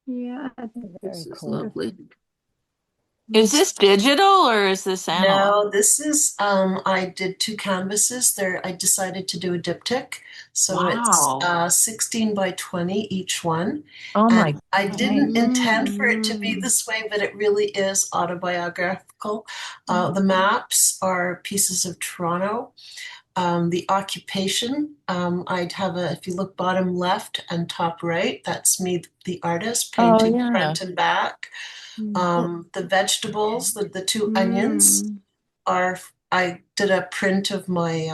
Speaker 11: Yeah, I think
Speaker 1: Very
Speaker 11: this is
Speaker 1: cool.
Speaker 15: Lovely.
Speaker 5: Is this digital or is this analog?
Speaker 23: No, this is I did 2 canvases there. I decided to do a diptych. So it's
Speaker 5: Wow.
Speaker 23: 16 by 20 each one.
Speaker 5: Oh
Speaker 23: And
Speaker 5: my
Speaker 23: I
Speaker 5: God.
Speaker 23: didn't intend for it to be
Speaker 11: Mm.
Speaker 23: this way, but it really is autobiographical. The maps are pieces of Toronto. The occupation, I'd have if you look bottom left and top right, that's me, the artist,
Speaker 5: Oh
Speaker 23: painting
Speaker 5: yeah.
Speaker 23: front and back. The vegetables, the 2 onions are, I did a print of my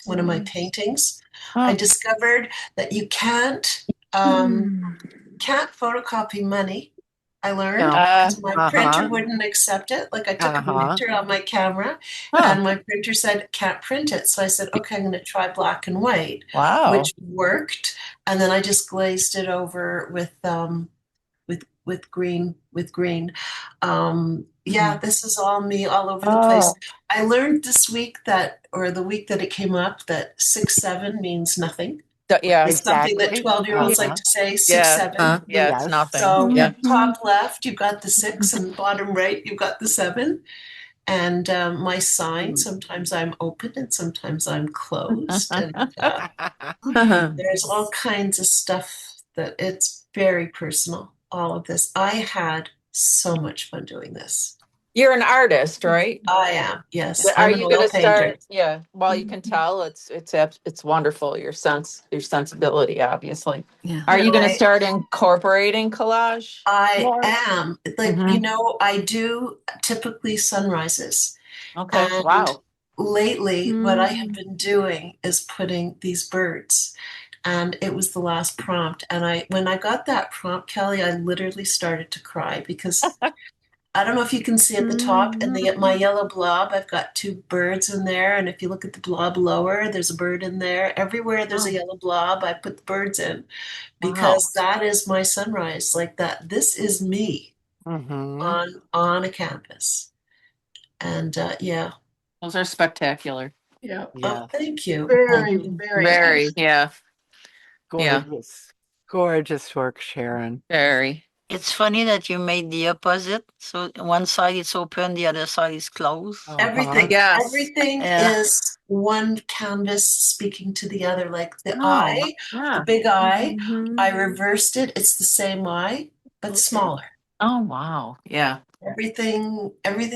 Speaker 23: one of my paintings. I
Speaker 5: Oh.
Speaker 23: discovered that you can't photocopy money. I learned
Speaker 5: No.
Speaker 23: because my printer wouldn't accept it. Like I took a picture on my camera and my printer said can't print it. So I said, okay, I'm going to try black and white,
Speaker 5: Wow.
Speaker 23: which worked. And then I just glazed it over with green. Yeah, this is all me all over the place. I learned this week or the week that it came up that 6-7 means nothing.
Speaker 5: Yeah.
Speaker 23: It's something that
Speaker 2: Exactly.
Speaker 23: 12-year-olds like to say,
Speaker 5: Yeah.
Speaker 23: 6-7.
Speaker 5: Yeah, it's
Speaker 2: Yes.
Speaker 5: nothing.
Speaker 23: So
Speaker 5: Yeah.
Speaker 23: top left, you've got the 6, and bottom right, you've got the 7. And my sign, sometimes I'm open and sometimes I'm closed. And there's all kinds of stuff that it's very personal, all of this. I had so much fun doing this.
Speaker 5: You're an artist, right?
Speaker 23: I am, yes.
Speaker 5: Are
Speaker 23: I'm an
Speaker 5: you
Speaker 23: oil
Speaker 5: going to
Speaker 23: painter.
Speaker 5: start? Yeah. Well, you can tell it's wonderful. Your sensibility, obviously.
Speaker 1: Yeah.
Speaker 5: Are you going to
Speaker 23: I
Speaker 5: start incorporating collage?
Speaker 23: I
Speaker 5: more?
Speaker 23: am. Like, I do typically sunrises.
Speaker 5: Okay.
Speaker 23: And
Speaker 5: Wow.
Speaker 23: lately, what I have been doing is putting these birds. And it was the last prompt. And when I got that prompt, Kelly, I literally started to cry because I don't know if you can see at the top in my yellow blob, I've got 2 birds in there. And if you look at the blob lower, there's a bird in there. Everywhere there's a yellow blob, I put the birds in
Speaker 5: Wow.
Speaker 23: because that is my sunrise. Like that, this is me on a canvas. And yeah.
Speaker 5: Those are spectacular.
Speaker 14: Yeah.
Speaker 23: Oh, thank you.
Speaker 14: Very, very
Speaker 5: Very.
Speaker 14: nice.
Speaker 5: Yeah. Yeah.
Speaker 2: Gorgeous. Gorgeous work, Sharon.
Speaker 5: Very.
Speaker 19: It's funny that you made the opposite. So one side is open, the other side is closed.
Speaker 23: Everything,
Speaker 5: Yes.
Speaker 23: everything
Speaker 19: Yeah.
Speaker 23: is one canvas speaking to the other. Like the
Speaker 5: Oh,
Speaker 23: eye,
Speaker 5: yeah.
Speaker 23: the big eye, I reversed it. It's the same eye, but smaller.
Speaker 5: Oh, wow. Yeah.
Speaker 23: Everything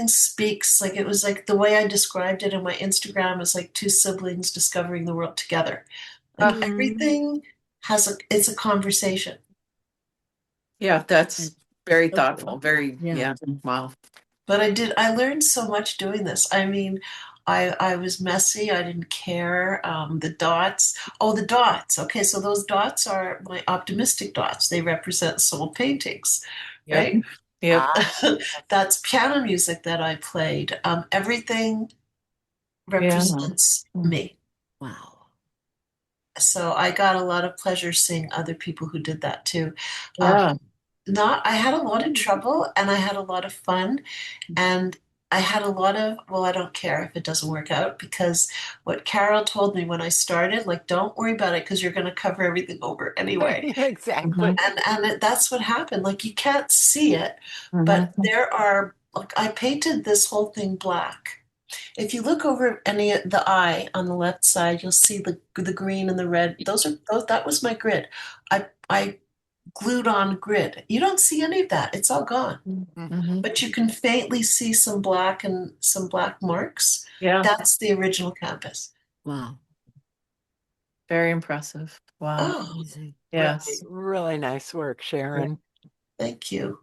Speaker 23: speaks. Like it was like the way I described it in my Instagram is like 2 siblings discovering the world together. Like everything it's a conversation.
Speaker 5: Yeah, that's very thoughtful. Very, yeah. Wow.
Speaker 23: But I learned so much doing this. I mean, I was messy. I didn't care. The dots. Oh, the dots. Okay, so those dots are my optimistic dots. They represent soul paintings, right?
Speaker 5: Yep.
Speaker 23: That's piano music that I played. Everything represents me.
Speaker 1: Wow.
Speaker 23: So I got a lot of pleasure seeing other people who did that too.
Speaker 5: Yeah.
Speaker 23: I had a lot of trouble and I had a lot of fun and I had a lot of, well, I don't care if it doesn't work out because what Carol told me when I started, like, don't worry about it because you're going to cover everything over anyway.
Speaker 2: Exactly.
Speaker 23: And that's what happened. Like, you can't see it, but there are, like, I painted this whole thing black. If you look over the eye on the left side, you'll see the green and the red. That was my grid. I glued on grid. You don't see any of that. It's all gone. But you can faintly see some black and some black marks.
Speaker 5: Yeah.
Speaker 23: That's the original canvas.
Speaker 1: Wow.
Speaker 5: Very impressive. Wow.
Speaker 23: Oh,
Speaker 1: amazing.
Speaker 5: Yes.
Speaker 2: Really, really nice work, Sharon.
Speaker 23: Thank you.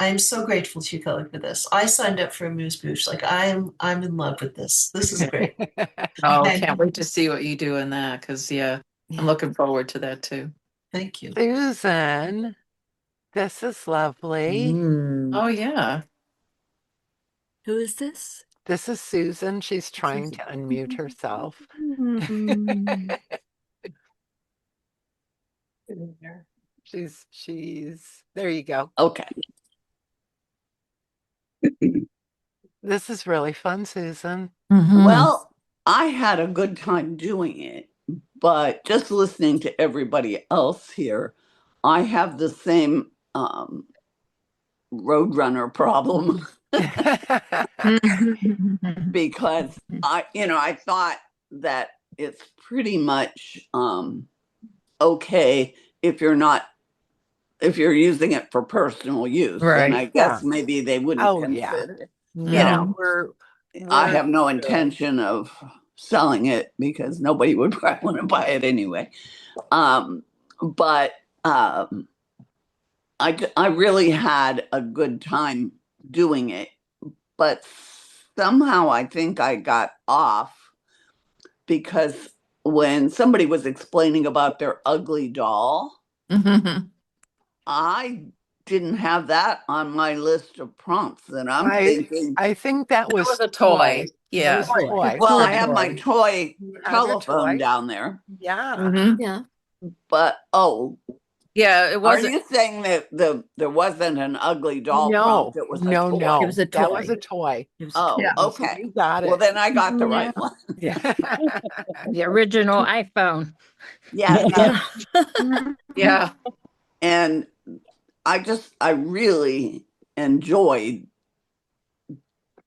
Speaker 23: I'm so grateful to you, Kelly, for this. I signed up for AMUSE BOUCHE. Like I'm in love with this. This is great.
Speaker 5: Oh, can't wait to see what you do in that because I'm looking forward to that too.
Speaker 23: Thank you.
Speaker 2: Susan, this is lovely.
Speaker 5: Oh yeah.
Speaker 1: Who is this?
Speaker 2: This is Susan. She's trying to unmute herself. She's there you go.
Speaker 12: Okay.
Speaker 2: This is really fun, Susan.
Speaker 12: Well, I had a good time doing it, but just listening to everybody else here, I have the same roadrunner problem because I thought that it's pretty much okay if you're using it for personal use, and I guess maybe they wouldn't consider it.
Speaker 2: No,
Speaker 12: I have no intention of selling it because nobody would probably want to buy it anyway. But I really had a good time doing it, but somehow I think I got off because when somebody was explaining about their ugly doll, I didn't have that on my list of prompts, and I'm thinking
Speaker 2: I think that was
Speaker 6: a toy. Yeah.
Speaker 2: That was toy.
Speaker 12: Well, I have my toy telephone down there.
Speaker 2: Yeah.
Speaker 1: Yeah.
Speaker 12: But
Speaker 6: yeah, it wasn't.
Speaker 12: Are you saying that there wasn't an ugly doll
Speaker 2: No,
Speaker 12: prompt? It was a
Speaker 2: no,
Speaker 12: toy.
Speaker 2: no.
Speaker 1: It was a toy.
Speaker 2: That was a toy.
Speaker 12: Okay.
Speaker 2: You got it.
Speaker 12: Well, then I got the right one.
Speaker 11: The original iPhone.
Speaker 12: Yeah.
Speaker 6: Yeah.
Speaker 12: And I really enjoyed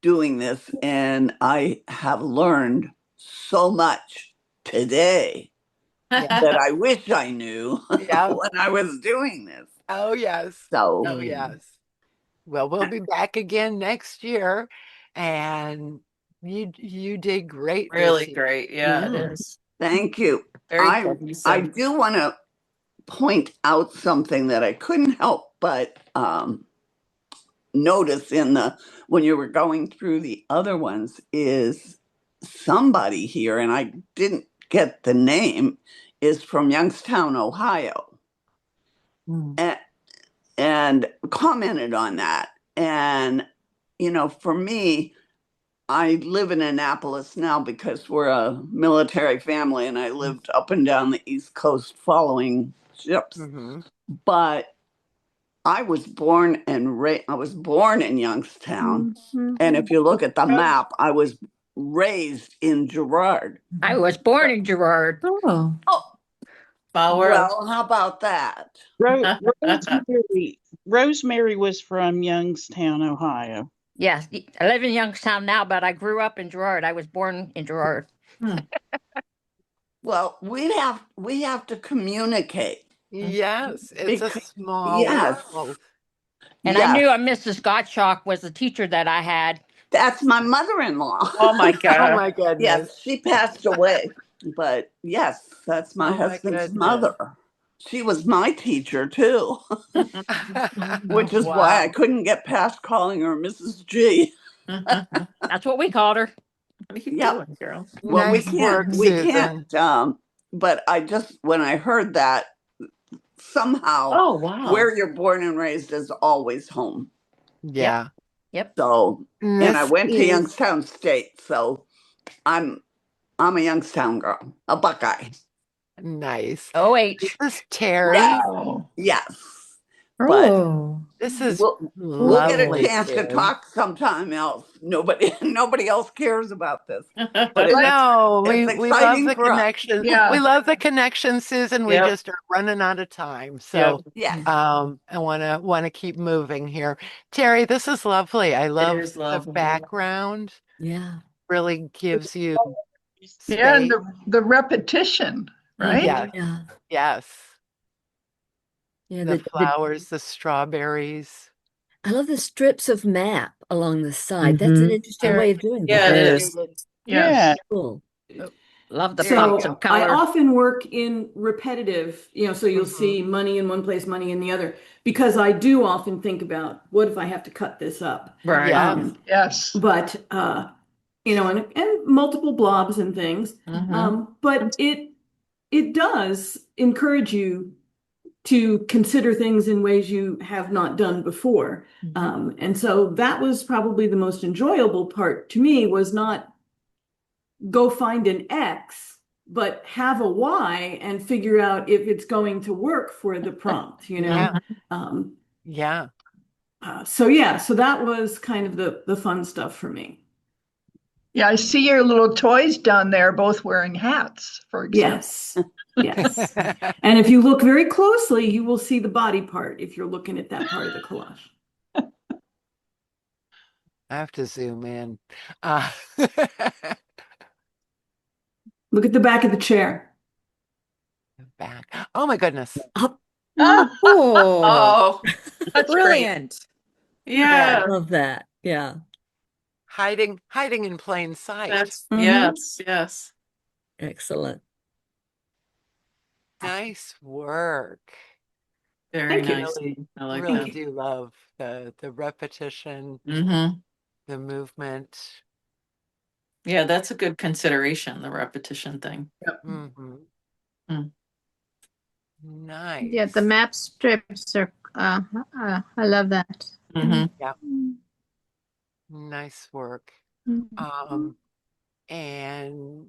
Speaker 12: doing this, and I have learned so much today that I wish I knew when I was doing this.
Speaker 2: Oh, yes.
Speaker 12: So,
Speaker 2: Oh, yes. Well, we'll be back again next year, and you did great.
Speaker 6: Really great. Yeah, it is.
Speaker 12: Thank you.
Speaker 6: Very
Speaker 12: I
Speaker 6: cohesive.
Speaker 12: do want to point out something that I couldn't help but notice when you were going through the other ones is somebody here, and I didn't get the name, is from Youngstown, Ohio, and commented on that. And for me, I live in Annapolis now because we're a military family, and I lived up and down the East Coast following ships. But I was born in Youngstown, and if you look at the map, I was raised in Girard.
Speaker 11: I was born in Girard.
Speaker 1: Oh.
Speaker 12: Well, how about that?
Speaker 4: Rosemary was from Youngstown, Ohio.
Speaker 11: Yes, I live in Youngstown now, but I grew up in Girard. I was born in Girard.
Speaker 12: Well, we have to communicate.
Speaker 2: Yes, it's a small world.
Speaker 11: And I knew Mrs. Gottschalk was the teacher that I had.
Speaker 12: That's my mother-in-law.
Speaker 6: Oh my God.
Speaker 2: Oh my goodness.
Speaker 12: Yes, she passed away. But yes, that's my husband's mother. She was my teacher too, which is why I couldn't get past calling her Mrs. G.
Speaker 11: That's what we called her.
Speaker 6: What are you doing, girl?
Speaker 12: Well,
Speaker 2: Nice
Speaker 12: we can't. But when I heard that, somehow, where you're born and raised is always home.
Speaker 2: Yeah.
Speaker 11: Yep.
Speaker 12: So, and I went to Youngstown State, so I'm a Youngstown girl, a Buckeye.
Speaker 2: Nice.
Speaker 11: OH.
Speaker 2: This is Terry.
Speaker 12: Wow. Yes. But
Speaker 2: this is
Speaker 12: we'll get a chance to talk sometime else. Nobody else cares about this. But
Speaker 2: no, we love the
Speaker 12: connection.
Speaker 2: Yeah. We love the connection, Susan. We just are running out of time. So I wanna keep moving here. Terry, this is lovely. I love the background.
Speaker 1: Yeah.
Speaker 2: Really gives you
Speaker 14: and the repetition, right?
Speaker 2: Yes. Yes.
Speaker 1: Yeah,
Speaker 2: the flowers, the strawberries.
Speaker 1: I love the strips of map along the side. That's an interesting way of doing that.
Speaker 6: Yeah, it is.
Speaker 2: Yeah.
Speaker 1: Cool.
Speaker 11: Love the
Speaker 9: So
Speaker 11: pops of color.
Speaker 9: I often work in repetitive, so you'll see money in one place, money in the other, because I do often think about what if I have to cut this up?
Speaker 6: Right.
Speaker 14: Yes.
Speaker 9: But and multiple blobs and things. But it does encourage you to consider things in ways you have not done before. And so that was probably the most enjoyable part to me, was not go find an X, but have a Y and figure out if it's going to work for the prompt, you know?
Speaker 2: Yeah.
Speaker 9: So yeah, so that was kind of the fun stuff for me.
Speaker 14: Yeah, I see your little toys down there, both wearing hats, for example.
Speaker 9: Yes. Yes. And if you look very closely, you will see the body part if you're looking at that part of the collage.
Speaker 2: I have to zoom in.
Speaker 9: Look at the back of the chair.
Speaker 2: Back. Oh my goodness.
Speaker 7: Oh,
Speaker 14: That's
Speaker 7: brilliant.
Speaker 5: Yeah.
Speaker 1: Love that. Yeah.
Speaker 2: Hiding in plain sight.
Speaker 5: That's yes, yes.
Speaker 1: Excellent.
Speaker 2: Nice work.
Speaker 5: Very
Speaker 9: Thank you.
Speaker 5: nice.
Speaker 2: Really,
Speaker 5: I like
Speaker 2: really
Speaker 5: that.
Speaker 2: do love the repetition,
Speaker 5: Mm-hmm.
Speaker 2: the movement.
Speaker 5: Yeah, that's a good consideration, the repetition thing.
Speaker 2: Mm-hmm.
Speaker 5: Mm.
Speaker 2: Nice.
Speaker 11: Yeah, the map strips are, I love that.
Speaker 5: Mm-hmm.
Speaker 2: Yeah. Nice work.
Speaker 11: Mhm.
Speaker 2: And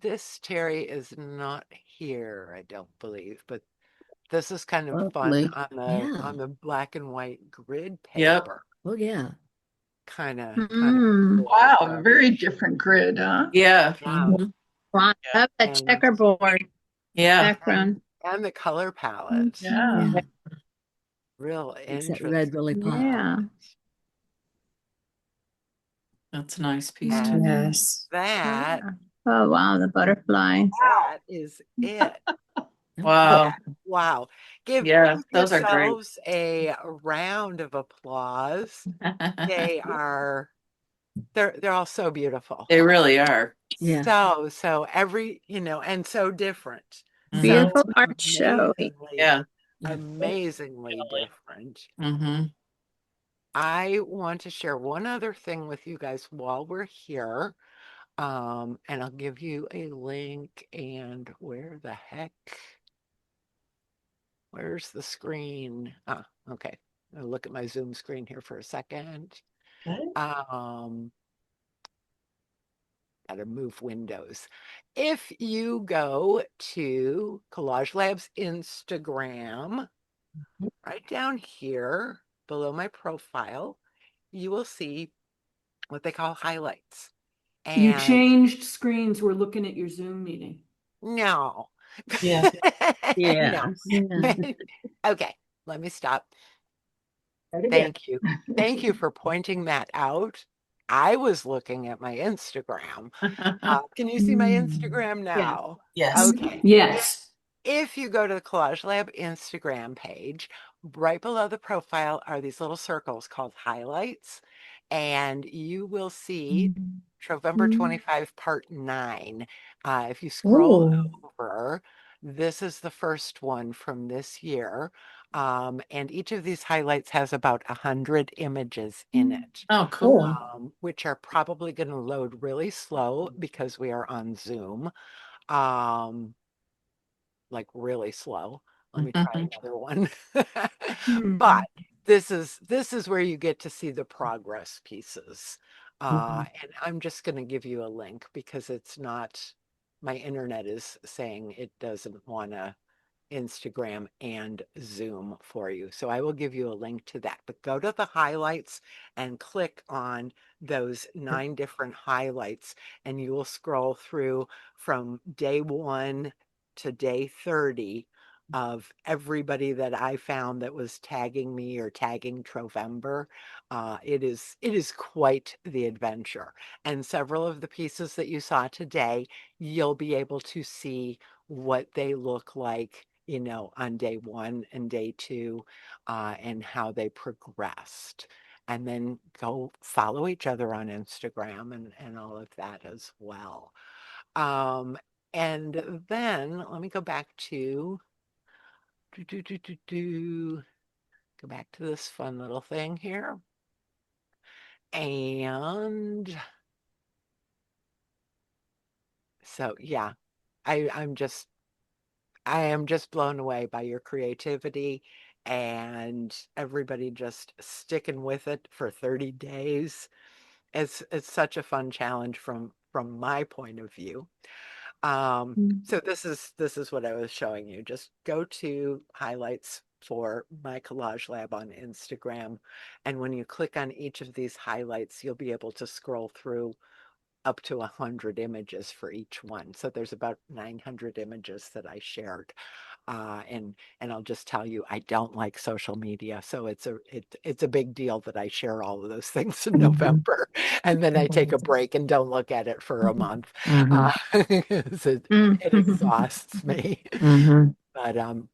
Speaker 2: this Terry is not here, I don't believe, but this is kind of fun
Speaker 15: Lovely.
Speaker 2: on the black and white grid
Speaker 5: Yep.
Speaker 2: paper.
Speaker 1: Oh yeah.
Speaker 2: Kind of
Speaker 11: Mm.
Speaker 14: Wow, a very different grid, huh?
Speaker 5: Yeah.
Speaker 2: Wow.
Speaker 5: Mhm.
Speaker 11: Wow, I love that
Speaker 2: And
Speaker 11: checkerboard
Speaker 5: Yeah.
Speaker 11: background.
Speaker 2: and the color palette.
Speaker 14: Yeah.
Speaker 1: Yeah.
Speaker 2: Real
Speaker 1: Makes that
Speaker 2: interesting.
Speaker 1: red really pop.
Speaker 11: Yeah.
Speaker 5: That's a nice piece too.
Speaker 2: And
Speaker 7: Yes.
Speaker 2: that
Speaker 11: Oh, wow, the butterfly.
Speaker 2: is it.
Speaker 5: Wow.
Speaker 2: Wow. Give
Speaker 5: Yeah, those are great.
Speaker 2: yourselves a round of applause. They are they're all so beautiful.
Speaker 5: They really are.
Speaker 1: Yeah.
Speaker 2: So every, and so different.
Speaker 11: Beautiful
Speaker 2: So
Speaker 11: art show.
Speaker 5: Yeah.
Speaker 2: amazingly different.
Speaker 5: Mm-hmm.
Speaker 2: I want to share one other thing with you guys while we're here. And I'll give you a link. And where the heck? Where's the screen? Okay. I'll look at my Zoom screen here for a second. Gotta move windows. If you go to Collage-Lab's Instagram, right down here below my profile, you will see what they call highlights.
Speaker 9: You
Speaker 2: And
Speaker 9: changed screens. We're looking at your Zoom meeting.
Speaker 2: no.
Speaker 15: Yeah.
Speaker 2: No.
Speaker 1: Yeah.
Speaker 2: Okay, let me stop. Thank you. Thank you for pointing that out. I was looking at my Instagram. Can you see my Instagram now?
Speaker 23: Yes.
Speaker 2: Okay.
Speaker 9: Yes.
Speaker 2: If you go to the Collage-Lab Instagram page, right below the profile are these little circles called highlights, and you will see Trovember 25 Part 9. If you scroll over, this is the first one from this year. And each of these highlights has about 100 images in it,
Speaker 5: Oh, cool.
Speaker 2: which are probably going to load really slow because we are on Zoom. Like really slow. Let me try another one. But this is where you get to see the progress pieces. And I'm just going to give you a link because it's not, my internet is saying it doesn't want to Instagram and Zoom for you. So I will give you a link to that. But go to the highlights and click on those 9 different highlights, and you will scroll through from day 1 to day 30 of everybody that I found that was tagging me or tagging Trovember. It is quite the adventure. And several of the pieces that you saw today, you'll be able to see what they look like, on day 1 and day 2, and how they progressed. And then go follow each other on Instagram and all of that as well. And then let me go back to go back to this fun little thing here. And so yeah, I'm just I am just blown away by your creativity and everybody just sticking with it for 30 days. It's such a fun challenge from my point of view. So this is what I was showing you. Just go to highlights for my Collage-Lab on Instagram. And when you click on each of these highlights, you'll be able to scroll through up to 100 images for each one. So there's about 900 images that I shared. And I'll just tell you, I don't like social media, so it's a big deal that I share all of those things in November, and then I take a break and don't look at it for a month. 'Cause it exhausts me.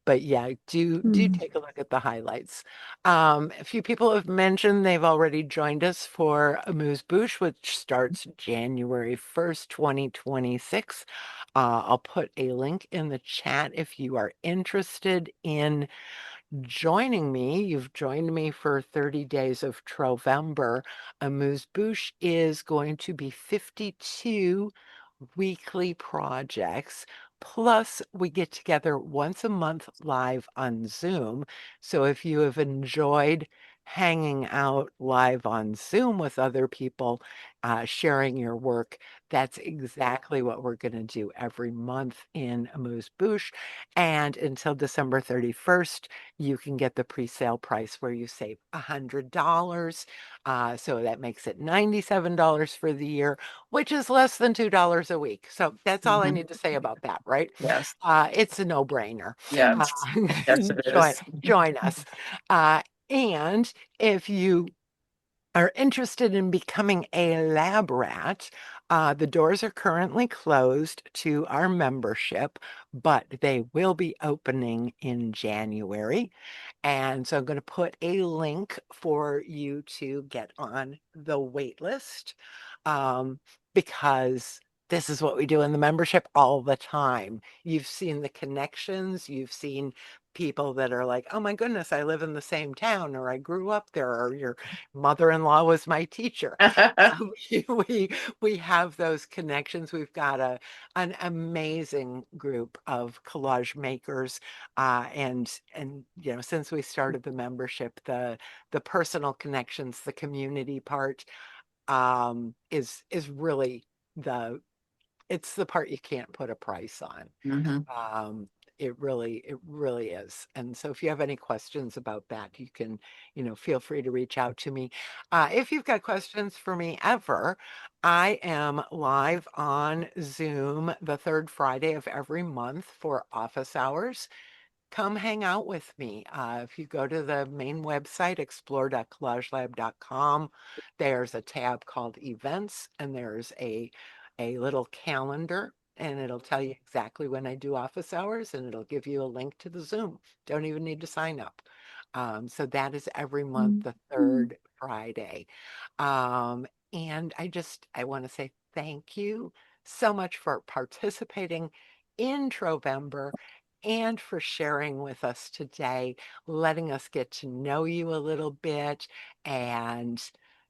Speaker 2: But yeah, do take a look at the highlights. A few people have mentioned they've already joined us for AMUSE BOUCHE, which starts January 1st, 2026. I'll put a link in the chat if you are interested in joining me. You've joined me for 30 days of Trovember. AMUSE BOUCHE is going to be 52 weekly projects. Plus, we get together once a month live on Zoom. So if you have enjoyed hanging out live on Zoom with other people, sharing your work, that's exactly what we're going to do every month in AMUSE BOUCHE. And until December 31st, you can get the pre-sale price where you save $100. So that makes it $97 for the year, which is less than $2 a week. So that's all I need to say about that, right?
Speaker 6: Yes.
Speaker 2: It's a no-brainer.
Speaker 6: Yes. Yes, it is.
Speaker 2: Join us. And if you are interested in becoming a lab rat, the doors are currently closed to our membership, but they will be opening in January. And so I'm going to put a link for you to get on the wait list, because this is what we do in the membership all the time. You've seen the connections, you've seen people that are like, oh my goodness, I live in the same town, or I grew up there, or your mother-in-law was my teacher. We have those connections. We've got an amazing group of collage makers, and since we started the membership, the personal connections, the community part, is really it's the part you can't put a price on. It really is. And so if you have any questions about that, you can, feel free to reach out to me. If you've got questions for me ever, I am live on Zoom the third Friday of every month for office hours. Come hang out with me. If you go to the main website, explore.collagelab.com, there's a tab called events, and there's a little calendar, and it'll tell you exactly when I do office hours, and it'll give you a link to the Zoom. Don't even need to sign up. So that is every month, the third Friday. And I want to say thank you so much for participating in Trovember and for sharing with us today, letting us get to know you a little bit. And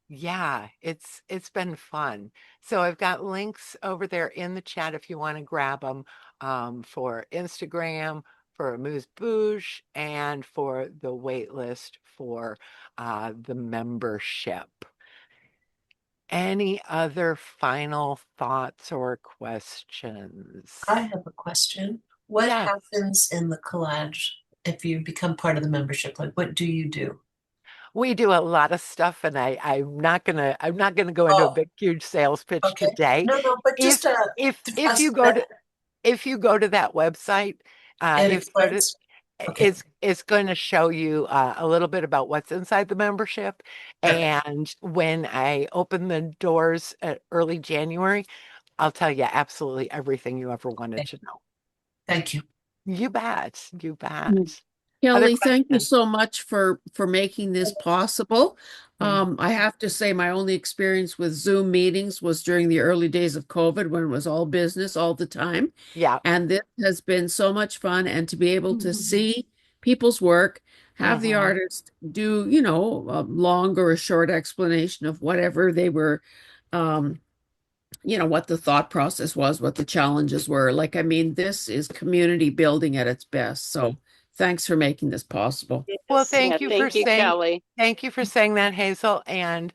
Speaker 2: yeah, it's been fun. So I've got links over there in the chat if you want to grab them, for Instagram, for AMUSE BOUCHE, and for the wait list for the membership. Any other final thoughts or questions?
Speaker 23: I have a question. What
Speaker 2: Yes.
Speaker 23: happens in the collage if you become part of the membership? Like, what do you do?
Speaker 2: We do a lot of stuff, and I'm not gonna go into a big, huge sales pitch today.
Speaker 23: No, but just
Speaker 2: If you go to that website, if you go to, it's going to show you a little bit about what's inside the membership. And when I open the doors at early January, I'll tell you absolutely everything you ever wanted to know.
Speaker 23: Thank you.
Speaker 2: You bet. You bet.
Speaker 15: Kelly, thank you so much for making this possible. I have to say my only experience with Zoom meetings was during the early days of COVID when it was all business all the time.
Speaker 2: Yeah.
Speaker 15: And this has been so much fun, and to be able to see people's work, have the artist do, a long or a short explanation of whatever they were what the thought process was, what the challenges were. Like, I mean, this is community building at its best. So thanks for making this possible.
Speaker 2: Well,
Speaker 8: Yeah, thank you, Kelly.
Speaker 2: thank you for saying that, Hazel. And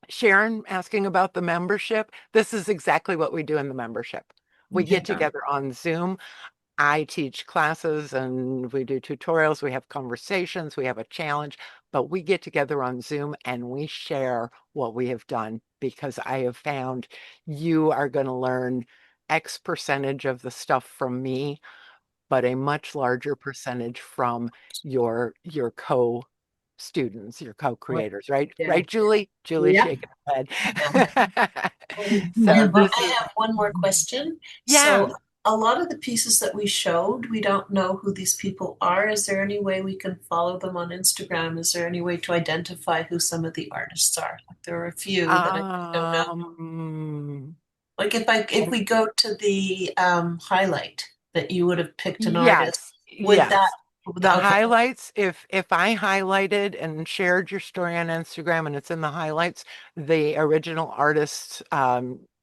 Speaker 2: Sharon asking about the membership. This is exactly what we do in the membership. We get together on Zoom. I teach classes and we do tutorials, we have conversations, we have a challenge, but we get together on Zoom and we share what we have done, because I have found you are going to learn X percentage of the stuff from me, but a much larger percentage from your co-students, your co-creators, right?
Speaker 23: Yeah.
Speaker 2: Right, Julie? Julie's
Speaker 23: Yeah.
Speaker 2: shaking her head.
Speaker 23: I have one more question.
Speaker 2: Yeah.
Speaker 23: So a lot of the pieces that we showed, we don't know who these people are. Is there any way we can follow them on Instagram? Is there any way to identify who some of the artists are? Like, there are a few that I don't know. Like if we go to the highlight that you would have picked an artist, would that
Speaker 2: the highlights, if I highlighted and shared your story on Instagram and it's in the highlights, the original artist's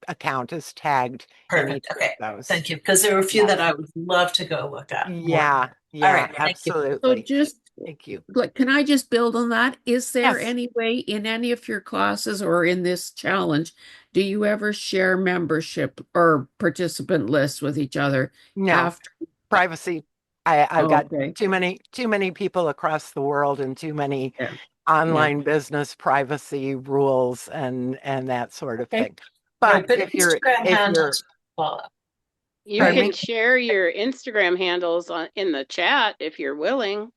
Speaker 2: account is tagged in each of those.
Speaker 23: Thank you, because there were a few that I would love to go look at.
Speaker 2: Yeah,
Speaker 23: All right,
Speaker 2: absolutely.
Speaker 15: So
Speaker 2: thank you.
Speaker 15: Like, can I just build on that? Is there any way in any of your classes or in this challenge, do you ever share membership or participant lists with each other?
Speaker 2: No.
Speaker 15: After
Speaker 2: privacy. I've got too many people across the world and too many online business privacy rules and that sort of thing. But if you're
Speaker 8: you can share your Instagram handles in the chat if you're willing.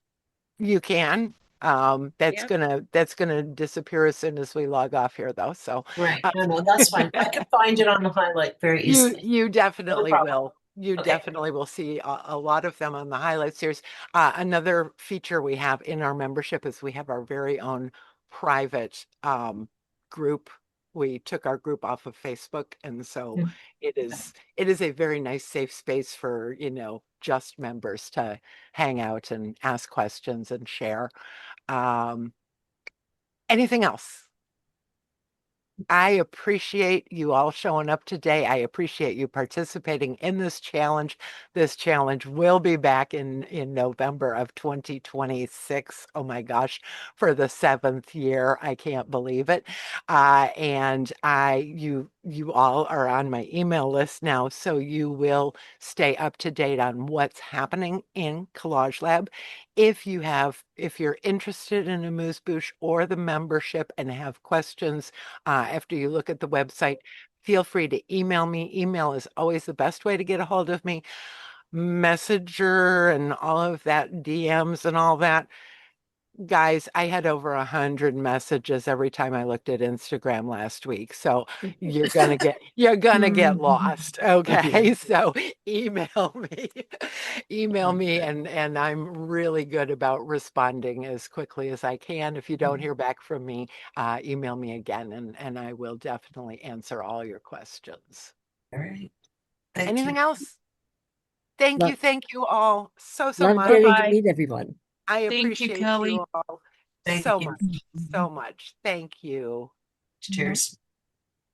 Speaker 2: You can. That's gonna disappear as soon as we log off here, though. So
Speaker 23: no, that's fine. I can find it on the highlight very easily.
Speaker 2: You definitely will. You definitely will see a lot of them on the highlights. There's another feature we have in our membership is we have our very own private group. We took our group off of Facebook, and so it is a very nice safe space for just members to hang out and ask questions and share. Anything else? I appreciate you all showing up today. I appreciate you participating in this challenge. This challenge will be back in November of 2026. Oh my gosh, for the 7th year. I can't believe it. And you all are on my email list now, so you will stay up to date on what's happening in Collage-Lab. If you're interested in AMUSE BOUCHE or the membership and have questions after you look at the website, feel free to email me. Email is always the best way to get a hold of me. Messenger and all of that, DMs and all that. Guys, I had over 100 messages every time I looked at Instagram last week. So you're gonna get lost. Okay. So email me and I'm really good about responding as quickly as I can. If you don't hear back from me, email me again and I will definitely answer all your questions.
Speaker 23: All right.
Speaker 2: Anything else? Thank you all so much.
Speaker 1: Love getting to meet everyone.
Speaker 2: I appreciate you all so much. Thank you.
Speaker 23: Cheers.